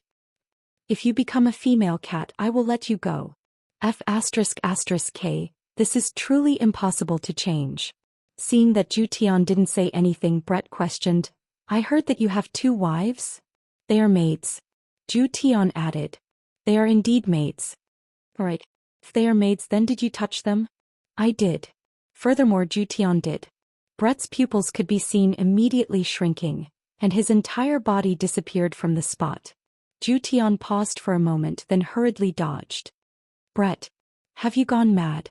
If you become a female cat, I will let you go. F***K, this is truly impossible to change. Seeing that Zhu Tian didn't say anything, Brett questioned, I heard that you have 2 wives? They are maids. Zhu Tian added. They are indeed maids. Right. If they are maids, then did you touch them? I did. Furthermore, Zhu Tian did. Brett's pupils could be seen immediately shrinking, and his entire body disappeared from the spot. Zhu Tian paused for a moment then hurriedly dodged. Brett, have you gone mad?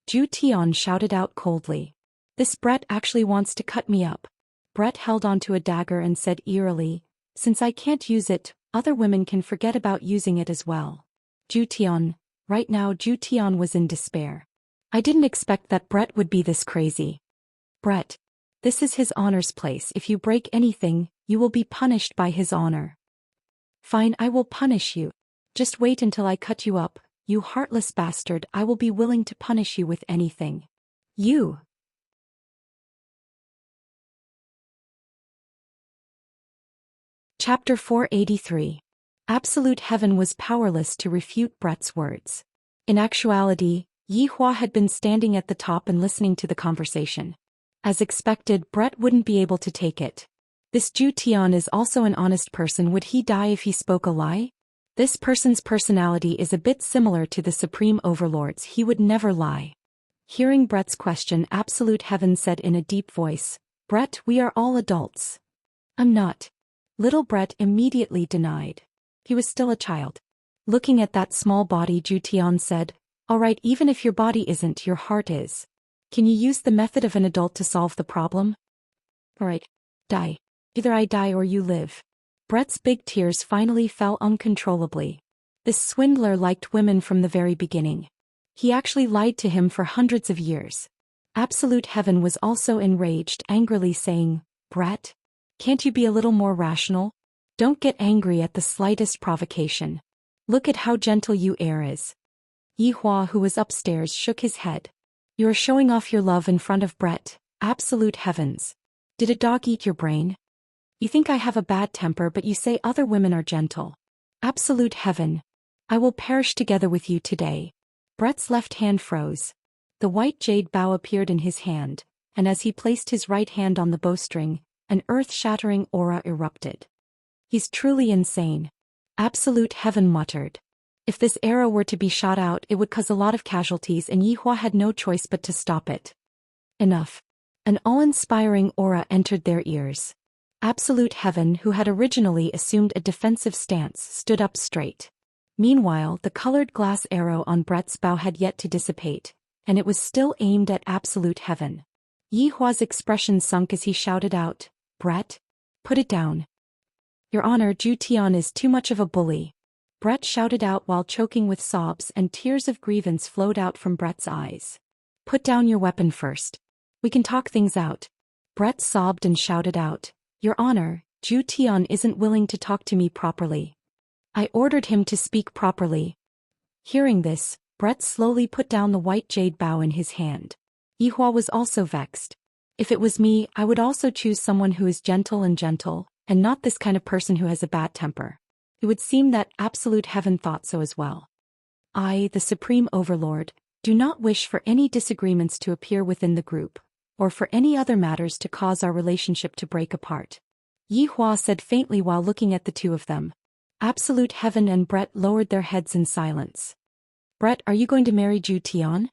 Zhu Tian shouted out coldly. This Brett actually wants to cut me up. Brett held onto a dagger and said eerily, since I can't use it, other women can forget about using it as well. Zhu Tian, right now Zhu Tian was in despair. I didn't expect that Brett would be this crazy. Brett, this is his honor's place. If you break anything, you will be punished by his honor. Fine, I will punish you. Just wait until I cut you up, you heartless bastard. I will be willing to punish you with anything. You. Chapter 483. Absolute Heaven was powerless to refute Brett's words. In actuality, Yi Hua had been standing at the top and listening to the conversation. As expected, Brett wouldn't be able to take it. This Zhu Tian is also an honest person. Would he die if he spoke a lie? This person's personality is a bit similar to the Supreme Overlord's. He would never lie. Hearing Brett's question, Absolute Heaven said in a deep voice, Brett, we are all adults. I'm not. Little Brett immediately denied. He was still a child. Looking at that small body, Zhu Tian said, all right, even if your body isn't, your heart is. Can you use the method of an adult to solve the problem? All right. Die. Either I die or you live. Brett's big tears finally fell uncontrollably. This swindler liked women from the very beginning. He actually lied to him for hundreds of years. Absolute Heaven was also enraged, angrily saying, Brett, can't you be a little more rational? Don't get angry at the slightest provocation. Look at how gentle you is. Yi Hua, who was upstairs, shook his head. You are showing off your love in front of Brett. Absolute Heavens. Did a dog eat your brain? You think I have a bad temper, but you say other women are gentle. Absolute Heaven. I will perish together with you today. Brett's left hand froze. The white jade bow appeared in his hand, and as he placed his right hand on the bowstring, an earth-shattering aura erupted. He's truly insane. Absolute Heaven muttered. If this arrow were to be shot out, it would cause a lot of casualties, and Yi Hua had no choice but to stop it. Enough. An awe-inspiring aura entered their ears. Absolute Heaven, who had originally assumed a defensive stance, stood up straight. Meanwhile, the colored glass arrow on Brett's bow had yet to dissipate, and it was still aimed at Absolute Heaven. Yi Hua's expression sunk as he shouted out, Brett? Put it down. Your Honor, Zhu Tian is too much of a bully. Brett shouted out while choking with sobs, and tears of grievance flowed out from Brett's eyes. Put down your weapon first. We can talk things out. Brett sobbed and shouted out, Your Honor, Zhu Tian isn't willing to talk to me properly. I ordered him to speak properly. Hearing this, Brett slowly put down the white jade bow in his hand. Yi Hua was also vexed. If it was me, I would also choose someone who is gentle, and not this kind of person who has a bad temper. It would seem that Absolute Heaven thought so as well. I, the Supreme Overlord, do not wish for any disagreements to appear within the group, or for any other matters to cause our relationship to break apart. Yi Hua said faintly while looking at the two of them. Absolute Heaven and Brett lowered their heads in silence. Brett, are you going to marry Zhou Xian?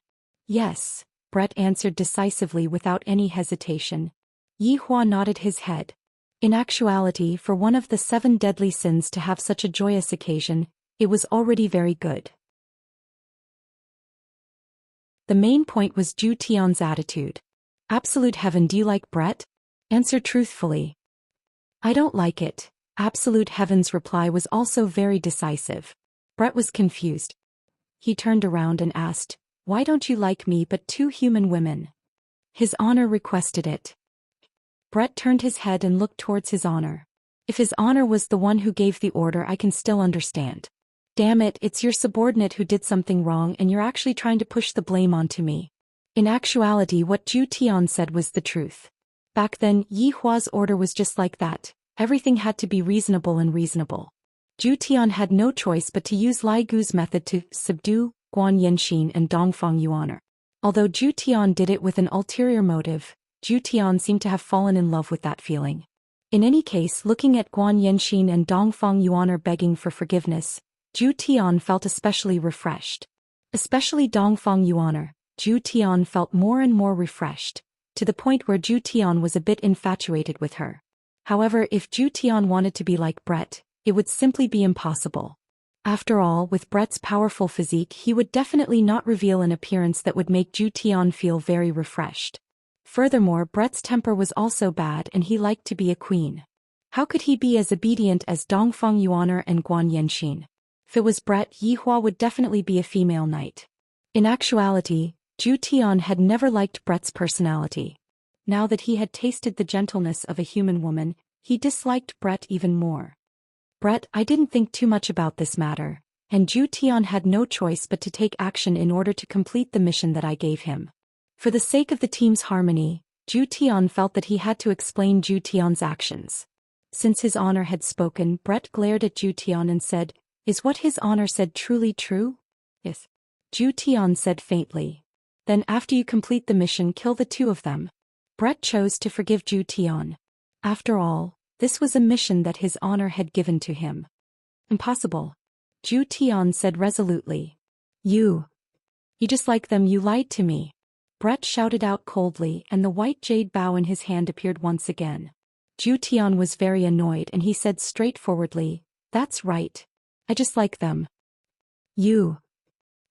Yes, Brett answered decisively without any hesitation. Yi Hua nodded his head. In actuality, for one of the 7 deadly sins to have such a joyous occasion, it was already very good. The main point was Zhou Xian's attitude. Absolute heaven, do you like Brett? Answer truthfully. I don't like it. Absolute heaven's reply was also very decisive. Brett was confused. He turned around and asked, why don't you like me but 2 human women? His honor requested it. Brett turned his head and looked towards his honor. If his honor was the one who gave the order, I can still understand. Damn it, it's your subordinate who did something wrong and you're actually trying to push the blame onto me. In actuality, what Zhou Xian said was the truth. Back then, Yi Hua's order was just like that. Everything had to be reasonable and reasonable. Zhou Xian had no choice but to use Lai Gu's method to subdue Guan Yanxin and Dongfang Yuan. Although Zhou Xian did it with an ulterior motive, Zhou Xian seemed to have fallen in love with that feeling. In any case, looking at Guan Yanxin and Dongfang Yuan begging for forgiveness, Zhou Xian felt especially refreshed. Especially Dongfang Yuan, Zhou Xian felt more and more refreshed, to the point where Zhou Xian was a bit infatuated with her. However, if Zhou Xian wanted to be like Brett, it would simply be impossible. After all, with Brett's powerful physique, he would definitely not reveal an appearance that would make Zhou Xian feel very refreshed. Furthermore, Brett's temper was also bad and he liked to be a queen. How could he be as obedient as Dongfang Yuan and Guan Yanxin? If it was Brett, Yi Hua would definitely be a female knight. In actuality, Zhou Xian had never liked Brett's personality. Now that he had tasted the gentleness of a human woman, he disliked Brett even more. Brett, I didn't think too much about this matter, and Zhou Xian had no choice but to take action in order to complete the mission that I gave him. For the sake of the team's harmony, Zhou Xian felt that he had to explain Zhou Xian's actions. Since his honor had spoken, Brett glared at Zhou Xian and said, is what his honor said truly true? Yes. Zhou Xian said faintly. Then after you complete the mission, kill the 2 of them. Brett chose to forgive Zhou Xian. After all, this was a mission that his honor had given to him. Impossible. Zhou Xian said resolutely. You just like them, you lied to me. Brett shouted out coldly and the white jade bow in his hand appeared once again. Zhou Xian was very annoyed and he said straightforwardly, that's right. I just like them. Zhou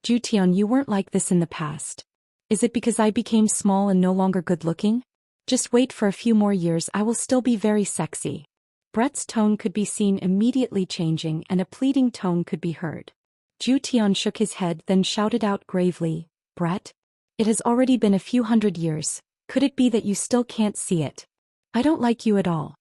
Xian, you weren't like this in the past. Is it because I became small and no longer good-looking? Just wait for a few more years, I will still be very sexy. Brett's tone could be seen immediately changing and a pleading tone could be heard. Zhou Xian shook his head then shouted out gravely, Brett? It has already been a few hundred years, could it be that you still can't see it? I don't like you at all.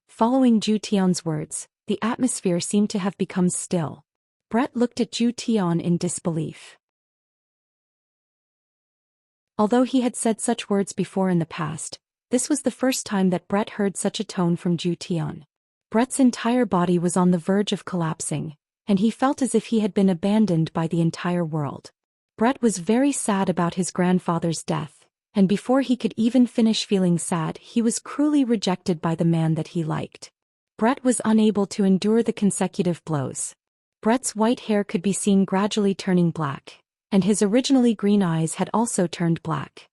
Following Zhou Xian's words, the atmosphere seemed to have become still. Brett looked at Zhou Xian in disbelief. Although he had said such words before in the past, this was the first time that Brett heard such a tone from Zhou Xian. Brett's entire body was on the verge of collapsing, and he felt as if he had been abandoned by the entire world. Brett was very sad about his grandfather's death, and before he could even finish feeling sad, he was cruelly rejected by the man that he liked. Brett was unable to endure the consecutive blows. Brett's white hair could be seen gradually turning black, and his originally green eyes had also turned black.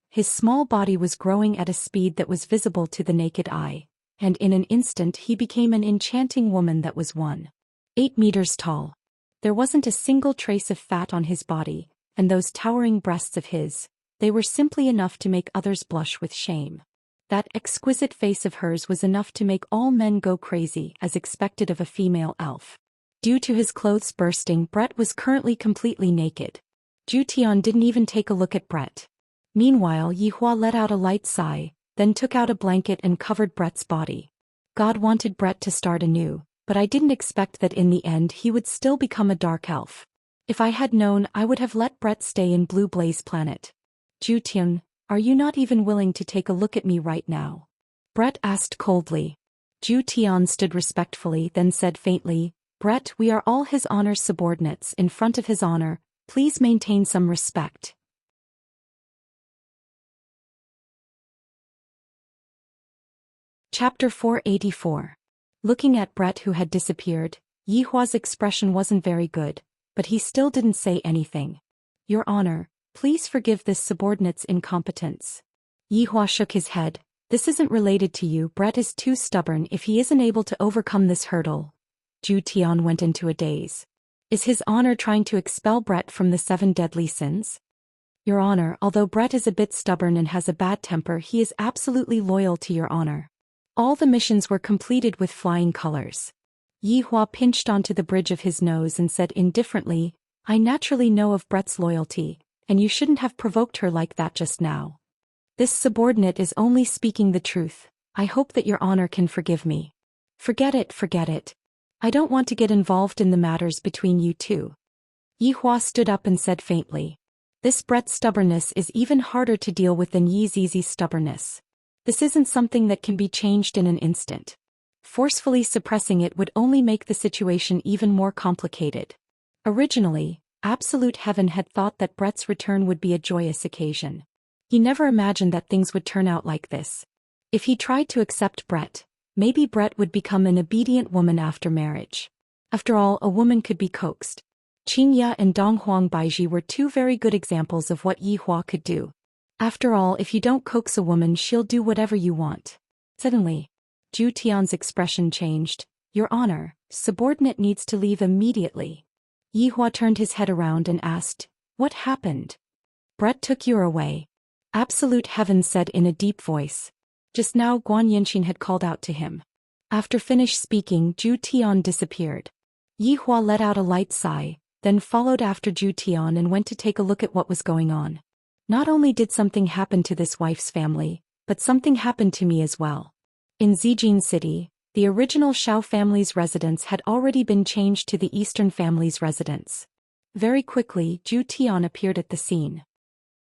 His small body was growing at a speed that was visible to the naked eye, and in an instant he became an enchanting woman that was 1.8 meters tall. There wasn't a single trace of fat on his body, and those towering breasts of his, they were simply enough to make others blush with shame. That exquisite face of hers was enough to make all men go crazy as expected of a female elf. Due to his clothes bursting, Brett was currently completely naked. Zhou Xian didn't even take a look at Brett. Meanwhile, Yi Hua let out a light sigh, then took out a blanket and covered Brett's body. God wanted Brett to start anew, but I didn't expect that in the end he would still become a dark elf. If I had known, I would have let Brett stay in Blue Blaze Planet. Zhou Xian, are you not even willing to take a look at me right now? Brett asked coldly. Zhou Xian stood respectfully then said faintly, Brett, we are all his honor's subordinates in front of his honor, please maintain some respect. Chapter 484. Looking at Brett who had disappeared, Yi Hua's expression wasn't very good, but he still didn't say anything. Your Honor, please forgive this subordinate's incompetence. Yihua shook his head. This isn't related to you. Brett is too stubborn if he isn't able to overcome this hurdle. Zhou Xian went into a daze. Is His Honor trying to expel Brett from the 7 deadly sins? Your Honor, although Brett is a bit stubborn and has a bad temper, he is absolutely loyal to Your Honor. All the missions were completed with flying colors. Yihua pinched onto the bridge of his nose and said indifferently, I naturally know of Brett's loyalty, and you shouldn't have provoked her like that just now. This subordinate is only speaking the truth. I hope that Your Honor can forgive me. Forget it, forget it. I don't want to get involved in the matters between you two. Yihua stood up and said faintly. This Brett's stubbornness is even harder to deal with than Yi Zizi's stubbornness. This isn't something that can be changed in an instant. Forcefully suppressing it would only make the situation even more complicated. Originally, Absolute Heaven had thought that Brett's return would be a joyous occasion. He never imagined that things would turn out like this. If he tried to accept Brett, maybe Brett would become an obedient woman after marriage. After all, a woman could be coaxed. Xianxia and Donghuang Baiji were 2 very good examples of what Yihua could do. After all, if you don't coax a woman, she'll do whatever you want. Suddenly, Zhou Xian's expression changed. Your Honor, subordinate needs to leave immediately. Yihua turned his head around and asked, What happened? Brett took you away. Absolute Heaven said in a deep voice. Just now Guan Yanxin had called out to him. After finished speaking, Zhou Xian disappeared. Yihua let out a light sigh, then followed after Zhou Xian and went to take a look at what was going on. Not only did something happen to this wife's family, but something happened to me as well. In Zijin City, the original Shao family's residence had already been changed to the Eastern family's residence. Very quickly, Zhou Xian appeared at the scene.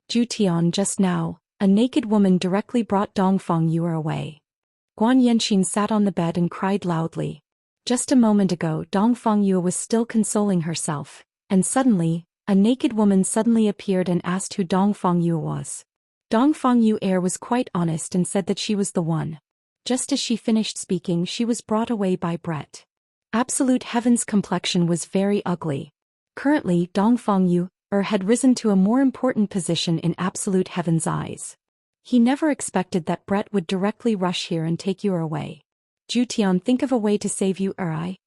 Zhou Xian, just now, a naked woman directly brought Dongfang Yue away. Guan Yanxin sat on the bed and cried loudly. Just a moment ago, Dongfang Yue was still consoling herself, and suddenly, a naked woman suddenly appeared and asked who Dongfang Yue was. Dongfang Yue was quite honest and said that she was the one. Just as she finished speaking, she was brought away by Brett. Absolute Heaven's complexion was very ugly. Currently, Dongfang Yue had risen to a more important position in Absolute Heaven's eyes. He never expected that Brett would directly rush here and take you away. Zhou Xian, think of a way to save you, I.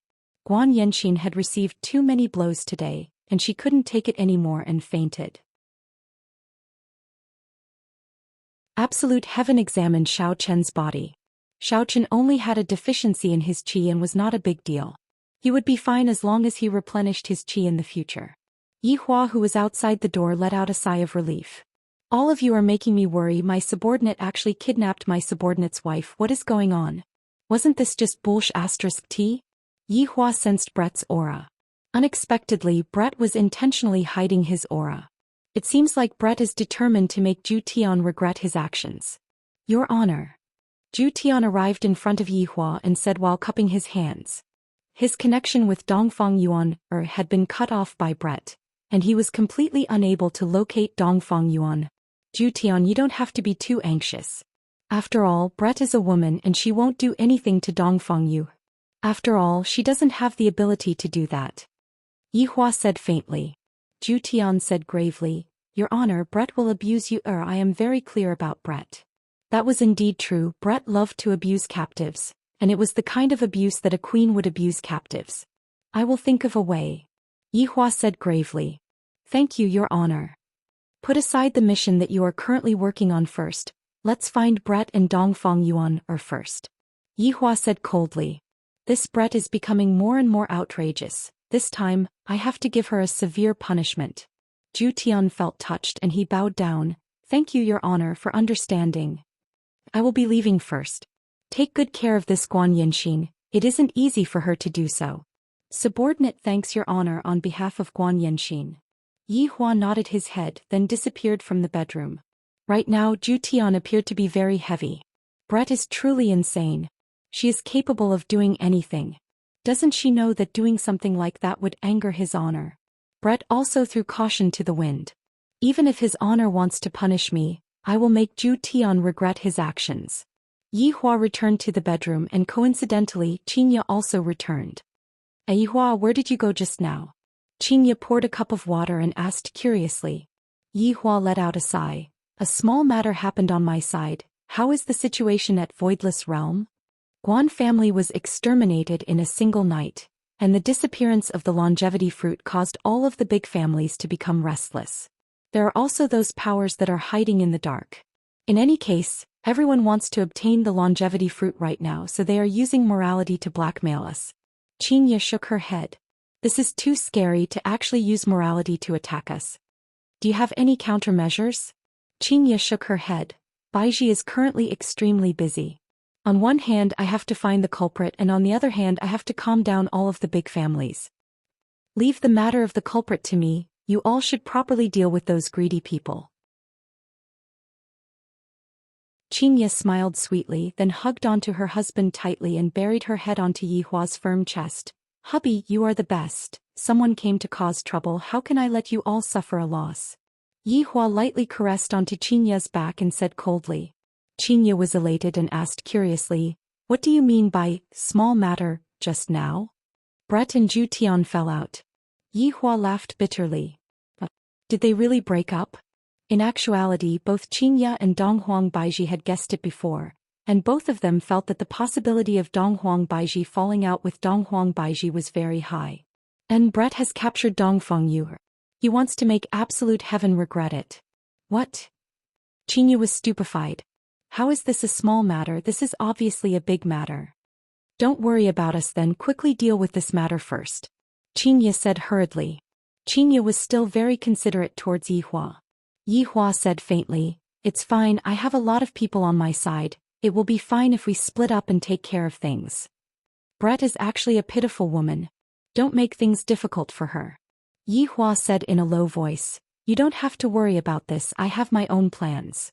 Guan Yanxin had received too many blows today, and she couldn't take it anymore and fainted. Absolute Heaven examined Shao Chen's body. Shao Chen only had a deficiency in his qi and was not a big deal. He would be fine as long as he replenished his qi in the future. Yihua, who was outside the door, let out a sigh of relief. All of you are making me worry. My subordinate actually kidnapped my subordinate's wife. What is going on? Wasn't this just bullsh*t? Yihua sensed Brett's aura. Unexpectedly, Brett was intentionally hiding his aura. It seems like Brett is determined to make Zhou Xian regret his actions. Your Honor. Zhou Xian arrived in front of Yihua and said while cupping his hands. His connection with Dongfang Yuan had been cut off by Brett, and he was completely unable to locate Dongfang Yuan. Zhou Xian, you don't have to be too anxious. After all, Brett is a woman and she won't do anything to Dongfang Yu. After all, she doesn't have the ability to do that. Yihua said faintly. Zhou Xian said gravely, Your Honor, Brett will abuse you. I am very clear about Brett. That was indeed true. Brett loved to abuse captives, and it was the kind of abuse that a queen would abuse captives. I will think of a way. Yihua said gravely. Thank you, Your Honor. Put aside the mission that you are currently working on first. Let's find Brett and Dongfang Yuan first. Yihua said coldly. This Brett is becoming more and more outrageous. This time, I have to give her a severe punishment. Zhou Xian felt touched and he bowed down. Thank you, Your Honor, for understanding. I will be leaving first. Take good care of this Guan Yanxin. It isn't easy for her to do so. Subordinate thanks Your Honor on behalf of Guan Yanxin. Yihua nodded his head, then disappeared from the bedroom. Right now, Zhou Xian appeared to be very heavy. Brett is truly insane. She is capable of doing anything. Doesn't she know that doing something like that would anger His Honor? Brett also threw caution to the wind. Even if His Honor wants to punish me, I will make Zhou Xian regret his actions. Yihua returned to the bedroom and coincidentally, Xianxia also returned. Yihua, where did you go just now? Xianxia poured a cup of water and asked curiously. Yihua let out a sigh. A small matter happened on my side. How is the situation at Voidless Realm? Guan family was exterminated in a single night, and the disappearance of the longevity fruit caused all of the big families to become restless. There are also those powers that are hiding in the dark. In any case, everyone wants to obtain the longevity fruit right now, so they are using morality to blackmail us. Xianxia shook her head. This is too scary to actually use morality to attack us. Do you have any countermeasures? Xianxia shook her head. Baiji is currently extremely busy. On one hand I have to find the culprit, and on the other hand I have to calm down all of the big families. Leave the matter of the culprit to me. You all should properly deal with those greedy people. Xianxia smiled sweetly, then hugged onto her husband tightly and buried her head onto Yihua's firm chest. Hubby, you are the best. Someone came to cause trouble. How can I let you all suffer a loss? Yihua lightly caressed onto Xianxia's back and said coldly. Xianxia was elated and asked curiously, what do you mean by small matter, just now? Brett and Zhu Tian fell out. Yihua laughed bitterly. Did they really break up? In actuality, both Xianxia and Donghuang Baiji had guessed it before, and both of them felt that the possibility of Donghuang Baiji falling out with Donghuang Baiji was very high. And Brett has captured Dongfeng Yu. He wants to make absolute heaven regret it. What? Xianxia was stupefied. How is this a small matter? This is obviously a big matter. Don't worry about us then, quickly deal with this matter first. Xianxia said hurriedly. Xianxia was still very considerate towards Yihua. Yihua said faintly, it's fine, I have a lot of people on my side, it will be fine if we split up and take care of things. Brett is actually a pitiful woman. Don't make things difficult for her. Yihua said in a low voice, you don't have to worry about this, I have my own plans.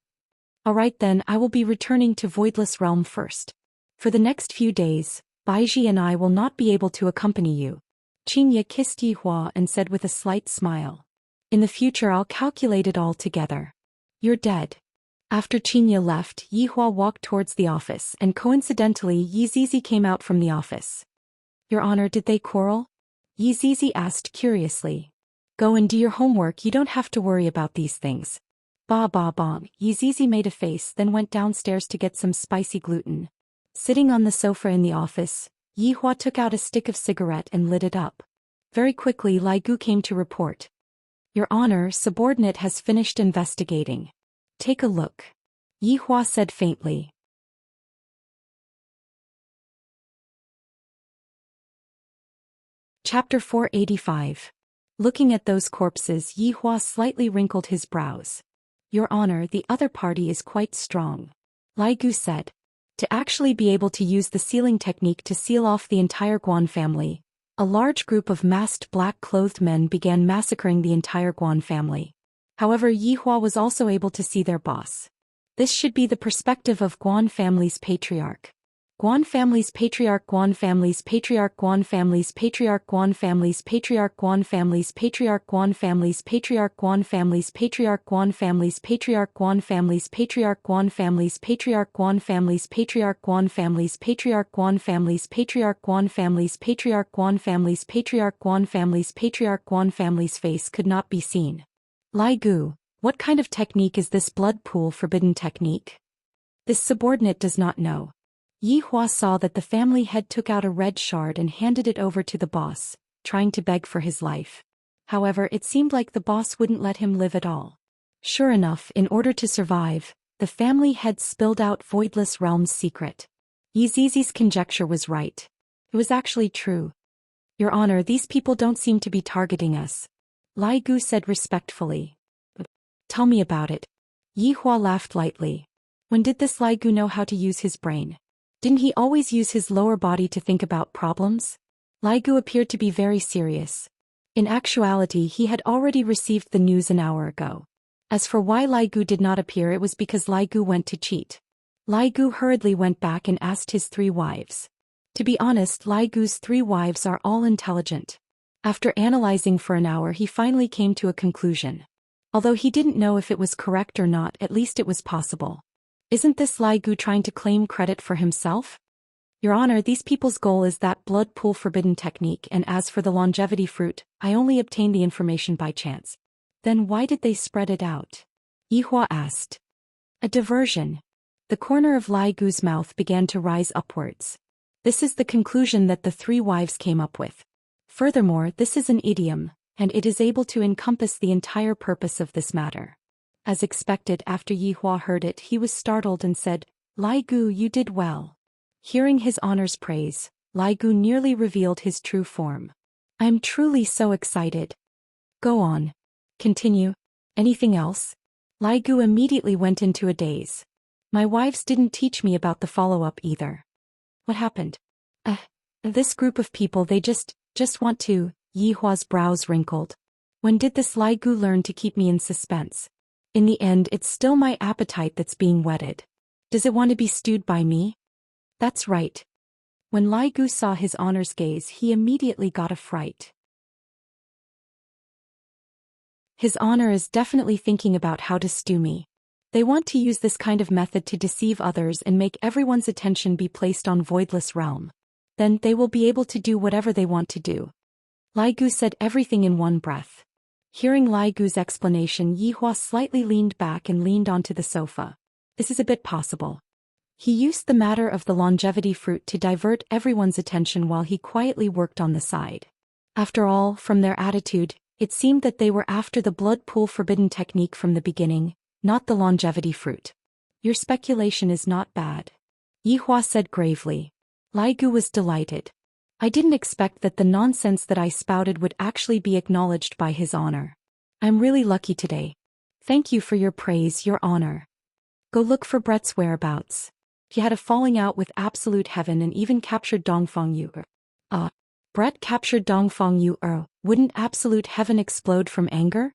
Alright then, I will be returning to Voidless Realm first. For the next few days, Baiji and I will not be able to accompany you. Xianxia kissed Yihua and said with a slight smile. In the future I'll calculate it all together. You're dead. After Xianxia left, Yihua walked towards the office, and coincidentally Yizizi came out from the office. Your Honor, did they quarrel? Yizizi asked curiously. Go and do your homework, you don't have to worry about these things. Ba ba ba. Yizizi made a face, then went downstairs to get some spicy gluten. Sitting on the sofa in the office, Yihua took out a stick of cigarette and lit it up. Very quickly Lai Gu came to report. Your Honor, subordinate has finished investigating. Take a look. Yihua said faintly. Chapter 485. Looking at those corpses, Yihua slightly wrinkled his brows. Your Honor, the other party is quite strong. Lai Gu said. To actually be able to use the sealing technique to seal off the entire Guan family, a large group of masked black-clothed men began massacring the entire Guan family. However, Yihua was also able to see their boss. This should be the perspective of Guan family's patriarch. Guan family's patriarch, Guan family's patriarch, Guan family's patriarch, Guan family's patriarch, Guan family's patriarch, Guan family's patriarch, Guan family's patriarch, Guan family's patriarch, Guan family's patriarch, Guan family's patriarch, Guan family's patriarch, Guan family's patriarch, Guan family's patriarch, Guan family's patriarch, Guan family's patriarch, Guan family's patriarch, Guan family's face could not be seen. Lai Gu, what kind of technique is this blood pool forbidden technique? This subordinate does not know. Yihua saw that the family head took out a red shard and handed it over to the boss, trying to beg for his life. However, it seemed like the boss wouldn't let him live at all. Sure enough, in order to survive, the family head spilled out Voidless Realm's secret. Yizizi's conjecture was right. It was actually true. Your Honor, these people don't seem to be targeting us. Lai Gu said respectfully. Tell me about it. Yihua laughed lightly. When did this Lai Gu know how to use his brain? Didn't he always use his lower body to think about problems? Lai Gu appeared to be very serious. In actuality, he had already received the news an hour ago. As for why Lai Gu did not appear, it was because Lai Gu went to cheat. Lai Gu hurriedly went back and asked his 3 wives. To be honest, Lai Gu's 3 wives are all intelligent. After analyzing for an hour, he finally came to a conclusion. Although he didn't know if it was correct or not, at least it was possible. Isn't this Lai Gu trying to claim credit for himself? Your Honor, these people's goal is that blood pool forbidden technique, and as for the longevity fruit, I only obtained the information by chance. Then why did they spread it out? Yihua asked. A diversion. The corner of Lai Gu's mouth began to rise upwards. This is the conclusion that the three wives came up with. Furthermore, this is an idiom, and it is able to encompass the entire purpose of this matter. As expected, after Yihua heard it, he was startled and said, Lai Gu, you did well. Hearing his honor's praise, Lai Gu nearly revealed his true form. I am truly so excited. Go on. Continue. Anything else? Lai Gu immediately went into a daze. My wives didn't teach me about the follow-up either. What happened? This group of people, they just want to. Yihua's brows wrinkled. When did this Lai Gu learn to keep me in suspense? In the end, it's still my appetite that's being whetted. Does it want to be stewed by me? That's right. When Lai Gu saw his honor's gaze, he immediately got a fright. His honor is definitely thinking about how to stew me. They want to use this kind of method to deceive others and make everyone's attention be placed on voidless realm. Then they will be able to do whatever they want to do. Lai Gu said everything in one breath. Hearing Lai Gu's explanation, Yihua slightly leaned back and leaned onto the sofa. This is a bit possible. He used the matter of the longevity fruit to divert everyone's attention while he quietly worked on the side. After all, from their attitude, it seemed that they were after the blood pool forbidden technique from the beginning, not the longevity fruit. Your speculation is not bad. Yihua said gravely. Lai Gu was delighted. I didn't expect that the nonsense that I spouted would actually be acknowledged by his honor. I'm really lucky today. Thank you for your praise, your honor. Go look for Brett's whereabouts. He had a falling out with Absolute Heaven and even captured Dongfang Yu. Brett captured Dongfang Yu. Wouldn't Absolute Heaven explode from anger?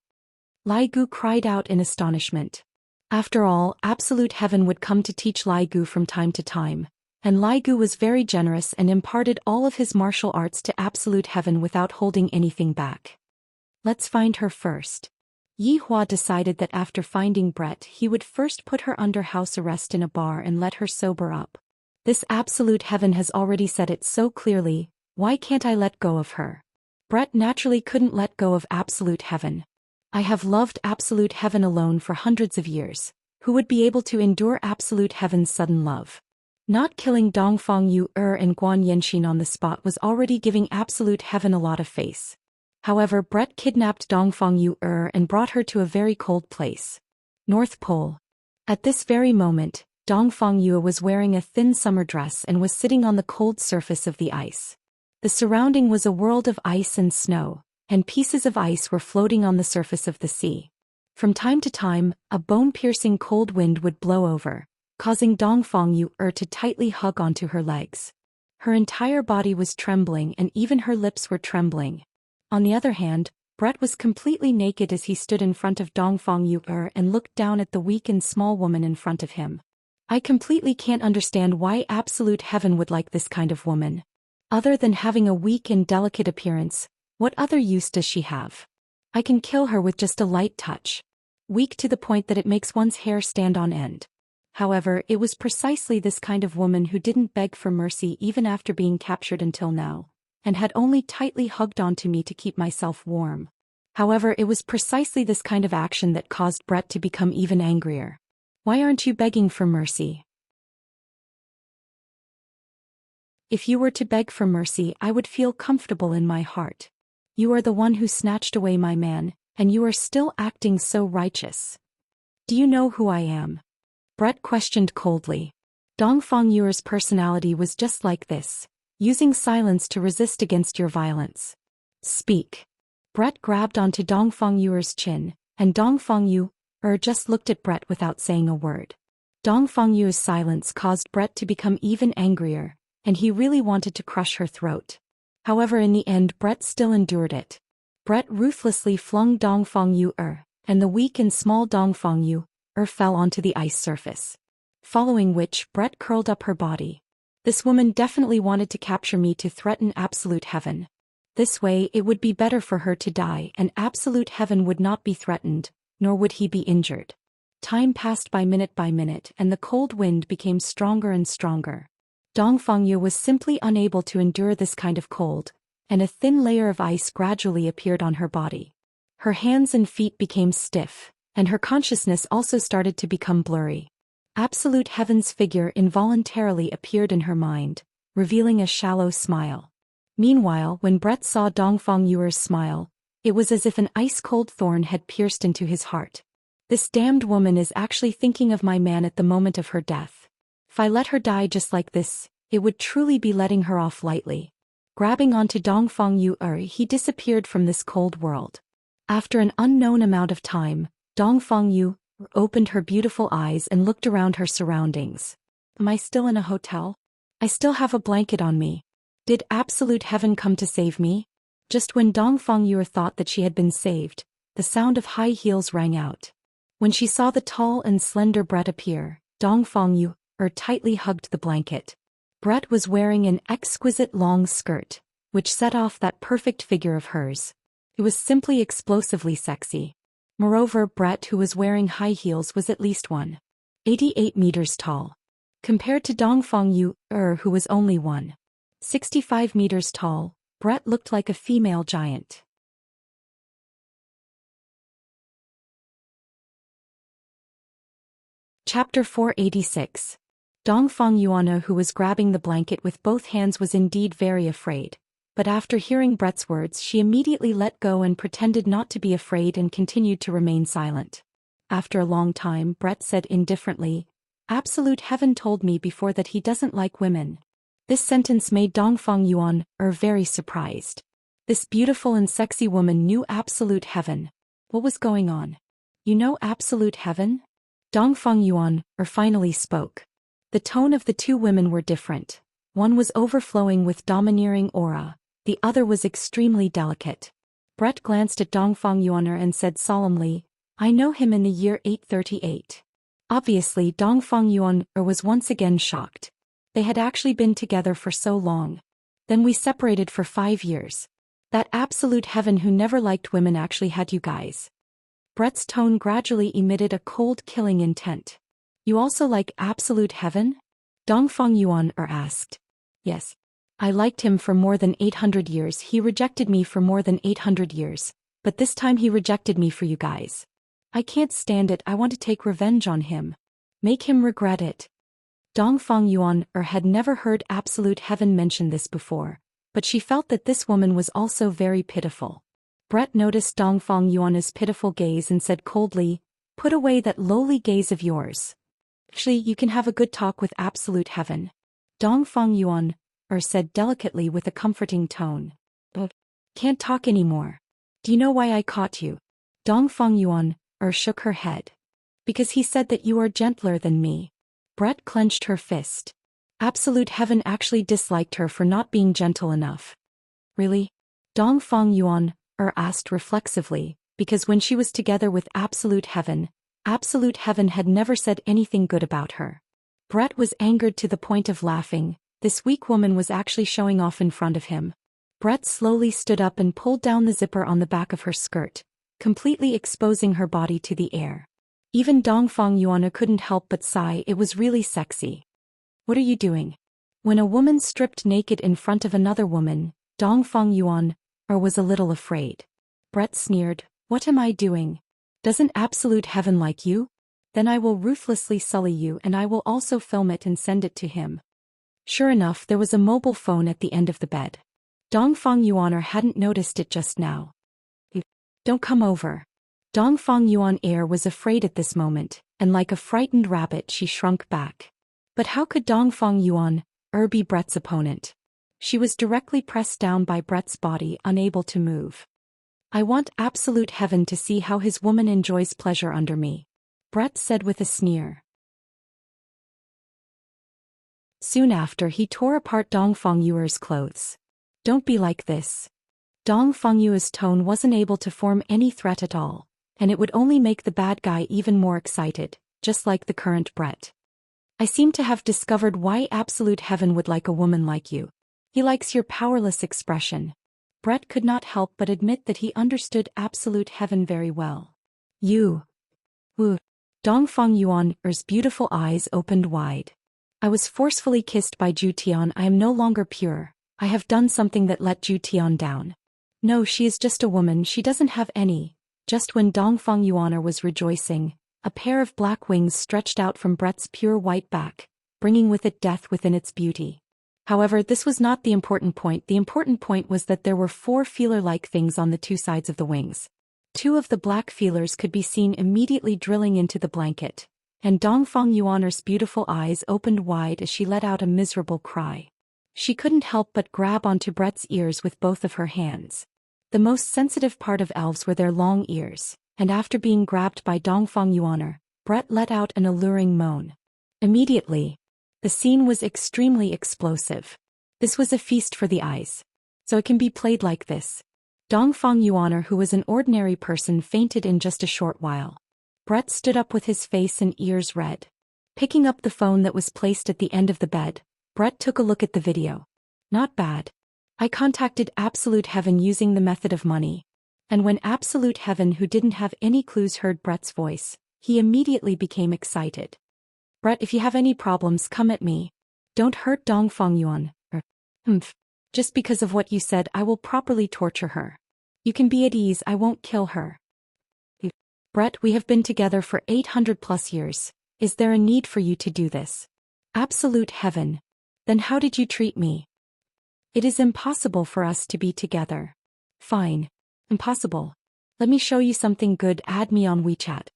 Lai Gu cried out in astonishment. After all, Absolute Heaven would come to teach Lai Gu from time to time, and Lai Gu was very generous and imparted all of his martial arts to Absolute Heaven without holding anything back. Let's find her first. Yihua decided that after finding Brett, he would first put her under house arrest in a bar and let her sober up. This Absolute Heaven has already said it so clearly, why can't I let go of her? Brett naturally couldn't let go of Absolute Heaven. I have loved Absolute Heaven alone for hundreds of years. Who would be able to endure Absolute Heaven's sudden love? Not killing Dongfang Yu and Guan Yanxin on the spot was already giving Absolute Heaven a lot of face. However, Brett kidnapped Dongfang Yu and brought her to a very cold place. North Pole. At this very moment, Dongfang Yu was wearing a thin summer dress and was sitting on the cold surface of the ice. The surrounding was a world of ice and snow, and pieces of ice were floating on the surface of the sea. From time to time, a bone-piercing cold wind would blow over, causing Dongfang Yu to tightly hug onto her legs. Her entire body was trembling and even her lips were trembling. On the other hand, Brett was completely naked as he stood in front of Dongfang Yu and looked down at the weak and small woman in front of him. I completely can't understand why Absolute Heaven would like this kind of woman. Other than having a weak and delicate appearance, what other use does she have? I can kill her with just a light touch. Weak to the point that it makes one's hair stand on end. However, it was precisely this kind of woman who didn't beg for mercy even after being captured until now, and had only tightly hugged onto me to keep myself warm. However, it was precisely this kind of action that caused Brett to become even angrier. Why aren't you begging for mercy? If you were to beg for mercy, I would feel comfortable in my heart. You are the one who snatched away my man, and you are still acting so righteous. Do you know who I am? Brett questioned coldly. Dongfang Yu's personality was just like this, using silence to resist against your violence. Speak. Brett grabbed onto Dongfang Yu's chin, and Dongfang Yu just looked at Brett without saying a word. Dongfang Yu's silence caused Brett to become even angrier, and he really wanted to crush her throat. However, in the end, Brett still endured it. Brett ruthlessly flung Dongfang Yu and the weak and small Dongfang Yu fell onto the ice surface. Following which, Brett curled up her body. This woman definitely wanted to capture me to threaten Absolute Heaven. This way, it would be better for her to die, and Absolute Heaven would not be threatened, nor would he be injured. Time passed by minute, and the cold wind became stronger and stronger. Dongfang Yu was simply unable to endure this kind of cold, and a thin layer of ice gradually appeared on her body. Her hands and feet became stiff, and her consciousness also started to become blurry. Absolute Heaven's figure involuntarily appeared in her mind, revealing a shallow smile. Meanwhile, when Brett saw Dongfang Yuer's smile, it was as if an ice-cold thorn had pierced into his heart. This damned woman is actually thinking of my man at the moment of her death. If I let her die just like this, it would truly be letting her off lightly. Grabbing onto Dongfang Yuer, he disappeared from this cold world. After an unknown amount of time, Dongfang Yuer opened her beautiful eyes and looked around her surroundings. Am I still in a hotel? I still have a blanket on me. Did Absolute Heaven come to save me? Just when Dongfang Yuer thought that she had been saved, the sound of high heels rang out. When she saw the tall and slender Brett appear, Dongfang Yuer tightly hugged the blanket. Brett was wearing an exquisite long skirt, which set off that perfect figure of hers. It was simply explosively sexy. Moreover, Brett, who was wearing high heels, was at least 1.88 meters tall. Compared to Dongfang Yuer, who was only 1.65 meters tall, Brett looked like a female giant. Chapter 486. Dongfang Yuan, who was grabbing the blanket with both hands, was indeed very afraid. But after hearing Brett's words, she immediately let go and pretended not to be afraid and continued to remain silent. After a long time, Brett said indifferently, Absolute Heaven told me before that he doesn't like women. This sentence made Dongfang Yuan very surprised. This beautiful and sexy woman knew Absolute Heaven. What was going on? You know Absolute Heaven? Dongfang Yuan finally spoke. The tone of the two women were different. One was overflowing with domineering aura, the other was extremely delicate. Brett glanced at Dongfang Yuan and said solemnly, I know him in the year 838. Obviously, Dongfang Yuan was once again shocked. They had actually been together for so long. Then we separated for 5 years. That Absolute Heaven who never liked women actually had you guys. Brett's tone gradually emitted a cold, killing intent. You also like Absolute Heaven? Dongfang Yuan asked. Yes. I liked him for more than 800 years. He rejected me for more than 800 years. But this time he rejected me for you guys. I can't stand it. I want to take revenge on him. Make him regret it. Dongfang Yuan had never heard Absolute Heaven mention this before, but she felt that this woman was also very pitiful. Brett noticed Dongfang Yuan's pitiful gaze and said coldly, Put away that lowly gaze of yours. Actually, you can have a good talk with Absolute Heaven. Dongfang Yuan said delicately with a comforting tone. But can't talk anymore. Do you know why I caught you? Dongfang Yuan shook her head. Because he said that you are gentler than me. Brett clenched her fist. Absolute Heaven actually disliked her for not being gentle enough. Really? Dongfang Yuan asked reflexively, because when she was together with Absolute Heaven had never said anything good about her. Brett was angered to the point of laughing. This weak woman was actually showing off in front of him. Brett slowly stood up and pulled down the zipper on the back of her skirt, completely exposing her body to the air. Even Dongfang Yuan couldn't help but sigh. It was really sexy. What are you doing? When a woman stripped naked in front of another woman, Dongfang Yuan was a little afraid. Brett sneered, What am I doing? Doesn't Absolute Heaven like you? Then I will ruthlessly sully you, and I will also film it and send it to him. Sure enough, there was a mobile phone at the end of the bed. Dongfang Yuan hadn't noticed it just now. Don't come over. Dongfang Yuan was afraid at this moment, and like a frightened rabbit she shrunk back. But how could Dongfang Yuan be Brett's opponent? She was directly pressed down by Brett's body, unable to move. I want Absolute Heaven to see how his woman enjoys pleasure under me, Brett said with a sneer. Soon after, he tore apart Dongfang Yuer's clothes. Don't be like this. Dongfang Yuer's tone wasn't able to form any threat at all, and it would only make the bad guy even more excited, just like the current Brett. I seem to have discovered why Absolute Heaven would like a woman like you. He likes your powerless expression. Brett could not help but admit that he understood Absolute Heaven very well. You. Woo. Dongfang Yuan's beautiful eyes opened wide. I was forcefully kissed by Zhou Xian. I am no longer pure. I have done something that let Zhou Xian down. No, she is just a woman, she doesn't have any. Just when Dongfang Yuan was rejoicing, a pair of black wings stretched out from Brett's pure white back, bringing with it death within its beauty. However, this was not the important point. The important point was that there were 4 feeler-like things on the 2 sides of the wings. 2 of the black feelers could be seen immediately drilling into the blanket, and Dongfang Yuan's beautiful eyes opened wide as she let out a miserable cry. She couldn't help but grab onto Brett's ears with both of her hands. The most sensitive part of elves were their long ears, and after being grabbed by Dongfang Yuan, Brett let out an alluring moan. Immediately, the scene was extremely explosive. This was a feast for the eyes. So it can be played like this. Dongfang Yuan, who was an ordinary person, fainted in just a short while. Brett stood up with his face and ears red. Picking up the phone that was placed at the end of the bed, Brett took a look at the video. Not bad. I contacted Absolute Heaven using the method of money. And when Absolute Heaven, who didn't have any clues, heard Brett's voice, he immediately became excited. Brett, if you have any problems, come at me. Don't hurt Dongfang Yuan. Just because of what you said, I will properly torture her. You can be at ease, I won't kill her. Brett, we have been together for 800 plus years. Is there a need for you to do this? Absolute Heaven. Then how did you treat me? It is impossible for us to be together. Fine. Impossible. Let me show you something good. Add me on WeChat.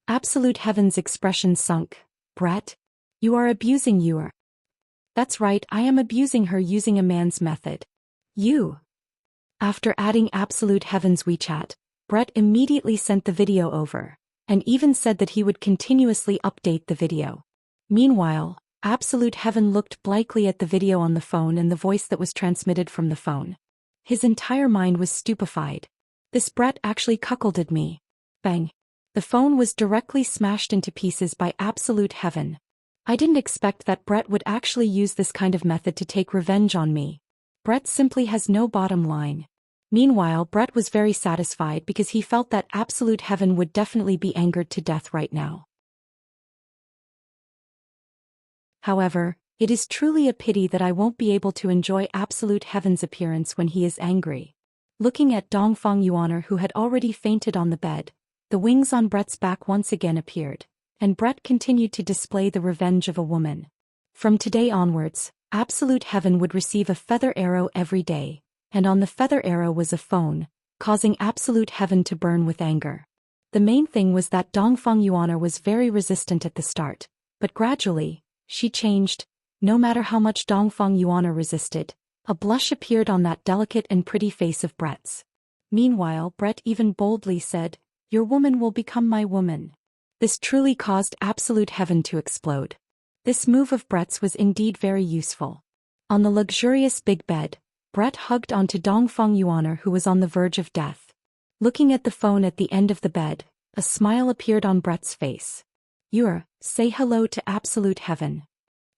Absolute Heaven's expression sunk. Brett? You are abusing her. That's right, I am abusing her using a man's method. You. After adding Absolute Heaven's WeChat, Brett immediately sent the video over, and even said that he would continuously update the video. Meanwhile, Absolute Heaven looked blankly at the video on the phone and the voice that was transmitted from the phone. His entire mind was stupefied. This Brett actually cuckolded me. Bang. The phone was directly smashed into pieces by Absolute Heaven. I didn't expect that Brett would actually use this kind of method to take revenge on me. Brett simply has no bottom line. Meanwhile, Brett was very satisfied because he felt that Absolute Heaven would definitely be angered to death right now. However, it is truly a pity that I won't be able to enjoy Absolute Heaven's appearance when he is angry. Looking at Dongfang Yuan, who had already fainted on the bed, the wings on Brett's back once again appeared, and Brett continued to display the revenge of a woman. From today onwards, Absolute Heaven would receive a feather arrow every day, and on the feather arrow was a phone, causing Absolute Heaven to burn with anger. The main thing was that Dongfang Yuan was very resistant at the start, but gradually, she changed. No matter how much Dongfang Yuan resisted, a blush appeared on that delicate and pretty face of Brett's. Meanwhile, Brett even boldly said, "Your woman will become my woman." This truly caused Absolute Heaven to explode. This move of Brett's was indeed very useful. On the luxurious big bed, Brett hugged onto Dongfang Yuan, who was on the verge of death. Looking at the phone at the end of the bed, a smile appeared on Brett's face. Say hello to Absolute Heaven.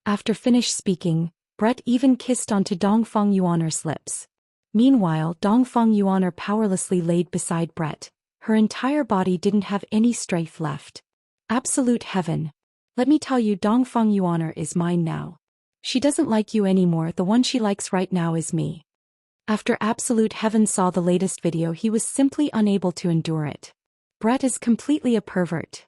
After finished speaking, Brett even kissed onto Dongfang Yuan's lips. Meanwhile, Dongfang Yuan powerlessly laid beside Brett. Her entire body didn't have any strength left. Absolute Heaven. Let me tell you, Dongfang Yuan is mine now. She doesn't like you anymore, the one she likes right now is me. After Absolute Heaven saw the latest video, he was simply unable to endure it. Brett is completely a pervert.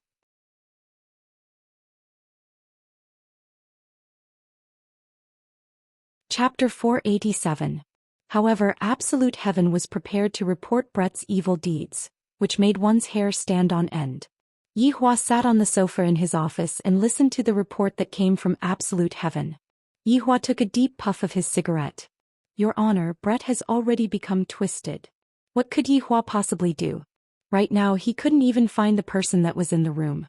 Chapter 487. However, Absolute Heaven was prepared to report Brett's evil deeds, which made one's hair stand on end. Yihua sat on the sofa in his office and listened to the report that came from Absolute Heaven. Yihua took a deep puff of his cigarette. Your Honor, Brett has already become twisted. What could Yihua possibly do? Right now he couldn't even find the person that was in the room.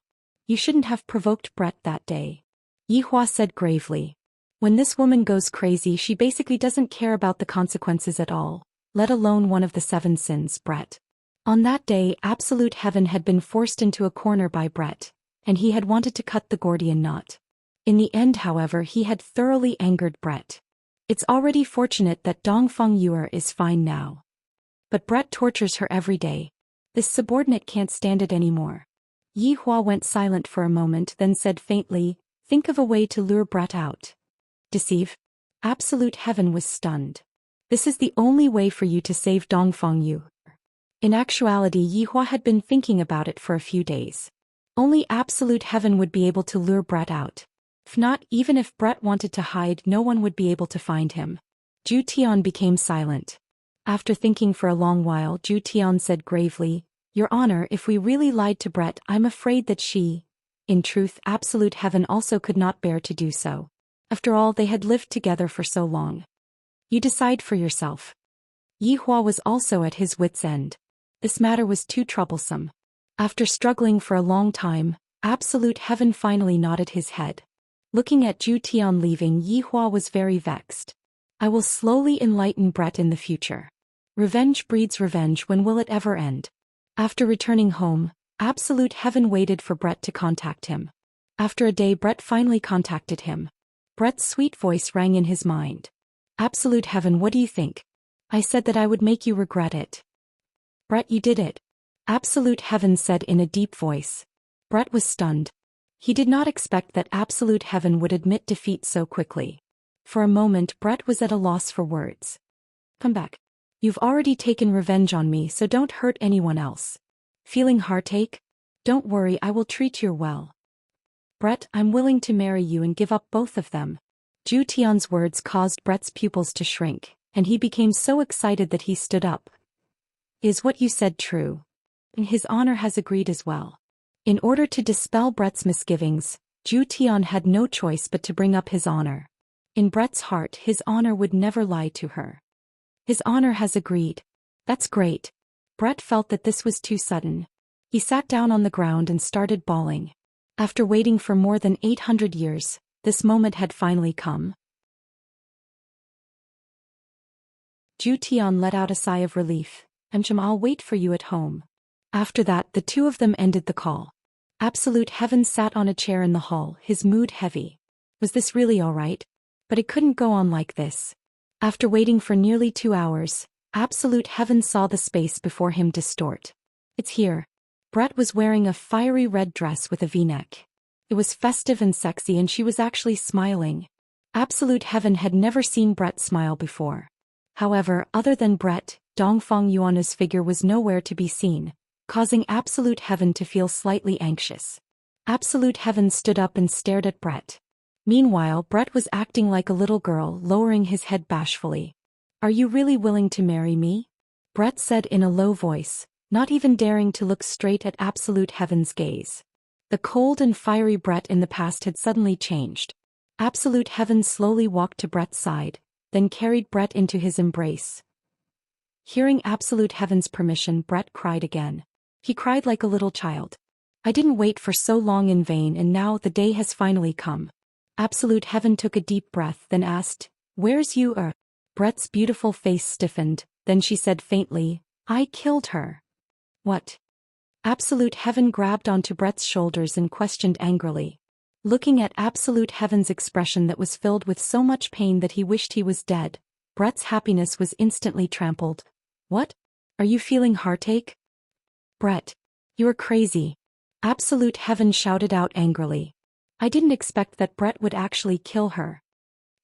You shouldn't have provoked Brett that day. Yihua said gravely. When this woman goes crazy, she basically doesn't care about the consequences at all, let alone one of the 7 sins, Brett. On that day, Absolute Heaven had been forced into a corner by Brett, and he had wanted to cut the Gordian knot. In the end, however, he had thoroughly angered Brett. It's already fortunate that Dongfang Yuan is fine now. But Brett tortures her every day. This subordinate can't stand it anymore. Yihua went silent for a moment, then said faintly, Think of a way to lure Brett out. Deceive? Absolute Heaven was stunned. This is the only way for you to save Dongfang Yu. In actuality, Yihua had been thinking about it for a few days. Only Absolute Heaven would be able to lure Brett out. If not, even if Brett wanted to hide, no one would be able to find him. Zhu Tian became silent. After thinking for a long while, Zhu Tian said gravely, Your Honor, if we really lied to Brett, I'm afraid that in truth, Absolute Heaven also could not bear to do so. After all, they had lived together for so long. You decide for yourself. Yihua was also at his wits' end. This matter was too troublesome. After struggling for a long time, Absolute Heaven finally nodded his head. Looking at Zhu Tian leaving, Yihua was very vexed. I will slowly enlighten Brett in the future. Revenge breeds revenge. When will it ever end? After returning home, Absolute Heaven waited for Brett to contact him. After a day, Brett finally contacted him. Brett's sweet voice rang in his mind. Absolute Heaven, what do you think? I said that I would make you regret it. Brett, you did it. Absolute Heaven said in a deep voice. Brett was stunned. He did not expect that Absolute Heaven would admit defeat so quickly. For a moment, Brett was at a loss for words. Come back. You've already taken revenge on me, so don't hurt anyone else. Feeling heartache? Don't worry, I will treat you well. Brett, I'm willing to marry you and give up both of them. Zhu Tian's words caused Brett's pupils to shrink, and he became so excited that he stood up. Is what you said true? And his honor has agreed as well. In order to dispel Brett's misgivings, Zhu Tian had no choice but to bring up his honor. In Brett's heart, his honor would never lie to her. His honor has agreed. That's great. Brett felt that this was too sudden. He sat down on the ground and started bawling. After waiting for more than 800 years, this moment had finally come. Zhu Tian let out a sigh of relief. I'll wait for you at home. After that, the two of them ended the call. Absolute Heaven sat on a chair in the hall, his mood heavy. Was this really all right? But it couldn't go on like this. After waiting for nearly 2 hours, Absolute Heaven saw the space before him distort. It's here. Brett was wearing a fiery red dress with a v-neck. It was festive and sexy, and she was actually smiling. Absolute Heaven had never seen Brett smile before. However, other than Brett, Dongfang Yuan's figure was nowhere to be seen, causing Absolute Heaven to feel slightly anxious. Absolute Heaven stood up and stared at Brett. Meanwhile, Brett was acting like a little girl, lowering his head bashfully. Are you really willing to marry me? Brett said in a low voice, not even daring to look straight at Absolute Heaven's gaze. The cold and fiery Brett in the past had suddenly changed. Absolute Heaven slowly walked to Brett's side, then carried Brett into his embrace. Hearing Absolute Heaven's permission, Brett cried again. He cried like a little child. I didn't wait for so long in vain, and now the day has finally come. Absolute Heaven took a deep breath, then asked, Where's you? Brett's beautiful face stiffened, then she said faintly, I killed her. What? Absolute Heaven grabbed onto Brett's shoulders and questioned angrily. Looking at Absolute Heaven's expression that was filled with so much pain that he wished he was dead, Brett's happiness was instantly trampled. What? Are you feeling heartache? Brett, you're crazy. Absolute Heaven shouted out angrily. I didn't expect that Brett would actually kill her.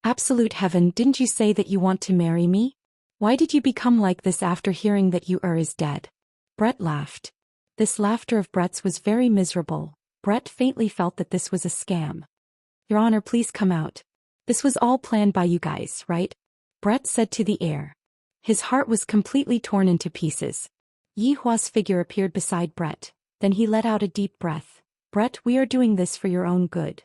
Absolute Heaven, didn't you say that you want to marry me? Why did you become like this after hearing that you is dead? Brett laughed. This laughter of Brett's was very miserable. Brett faintly felt that this was a scam. Your Honor, please come out. This was all planned by you guys, right? Brett said to the air. His heart was completely torn into pieces. Yihua's figure appeared beside Brett. Then he let out a deep breath. Brett, we are doing this for your own good.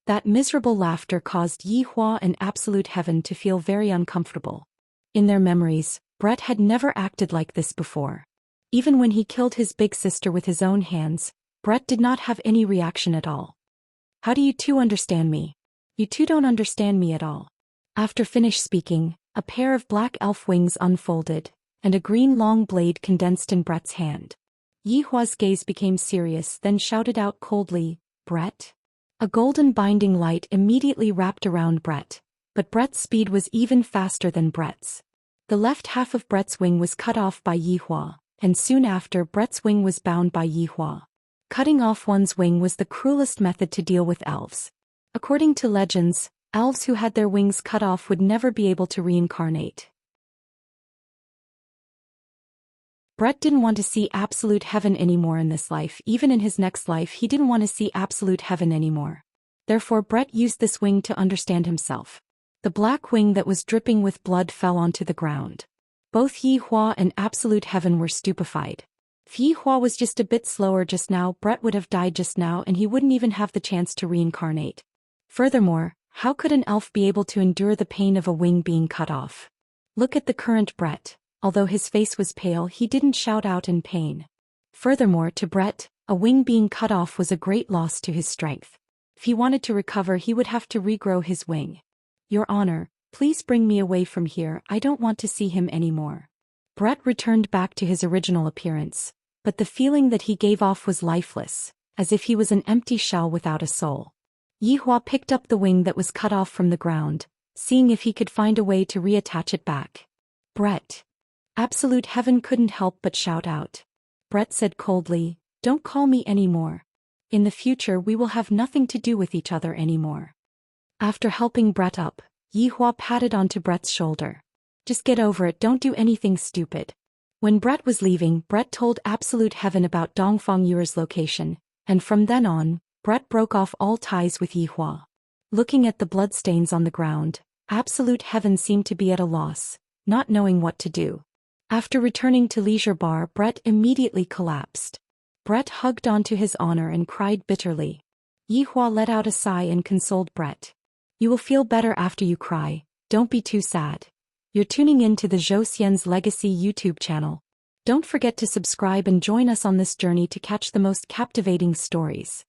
That miserable laughter caused Yihua and Absolute Heaven to feel very uncomfortable. In their memories, Brett had never acted like this before. Even when he killed his big sister with his own hands, Brett did not have any reaction at all. How do you two understand me? You two don't understand me at all. After finished speaking, a pair of black elf wings unfolded, and a green long blade condensed in Brett's hand. Yihua's gaze became serious, then shouted out coldly, Brett? A golden binding light immediately wrapped around Brett, but Brett's speed was even faster than Brett's. The left half of Brett's wing was cut off by Yihua, and soon after Brett's wing was bound by Yihua. Cutting off one's wing was the cruelest method to deal with elves. According to legends, elves who had their wings cut off would never be able to reincarnate. Brett didn't want to see absolute heaven anymore in this life. Even in his next life he didn't want to see absolute heaven anymore. Therefore Brett used this wing to understand himself. The black wing that was dripping with blood fell onto the ground. Both Yi Hua and absolute heaven were stupefied. If Yi Hua was just a bit slower just now, Brett would have died just now and he wouldn't even have the chance to reincarnate. Furthermore, how could an elf be able to endure the pain of a wing being cut off? Look at the current Brett. Although his face was pale, he didn't shout out in pain. Furthermore, to Brett, a wing being cut off was a great loss to his strength. If he wanted to recover, he would have to regrow his wing. Your Honor, please bring me away from here. I don't want to see him anymore. Brett returned back to his original appearance, but the feeling that he gave off was lifeless, as if he was an empty shell without a soul. Yi Hua picked up the wing that was cut off from the ground, seeing if he could find a way to reattach it back. Brett. Absolute heaven couldn't help but shout out. Brett said coldly, "Don't call me anymore. In the future we will have nothing to do with each other anymore." After helping Brett up, Yi Hua patted onto Brett's shoulder. "Just get over it, don't do anything stupid." When Brett was leaving, Brett told Absolute Heaven about Dongfang Yuer's location, and from then on, Brett broke off all ties with Yi Hua. Looking at the bloodstains on the ground, Absolute Heaven seemed to be at a loss, not knowing what to do. After returning to Leisure Bar, Brett immediately collapsed. Brett hugged onto his honor and cried bitterly. Yi Hua let out a sigh and consoled Brett. "You will feel better after you cry, don't be too sad." You're tuning in to the Zhou Xian's Legacy YouTube channel. Don't forget to subscribe and join us on this journey to catch the most captivating stories.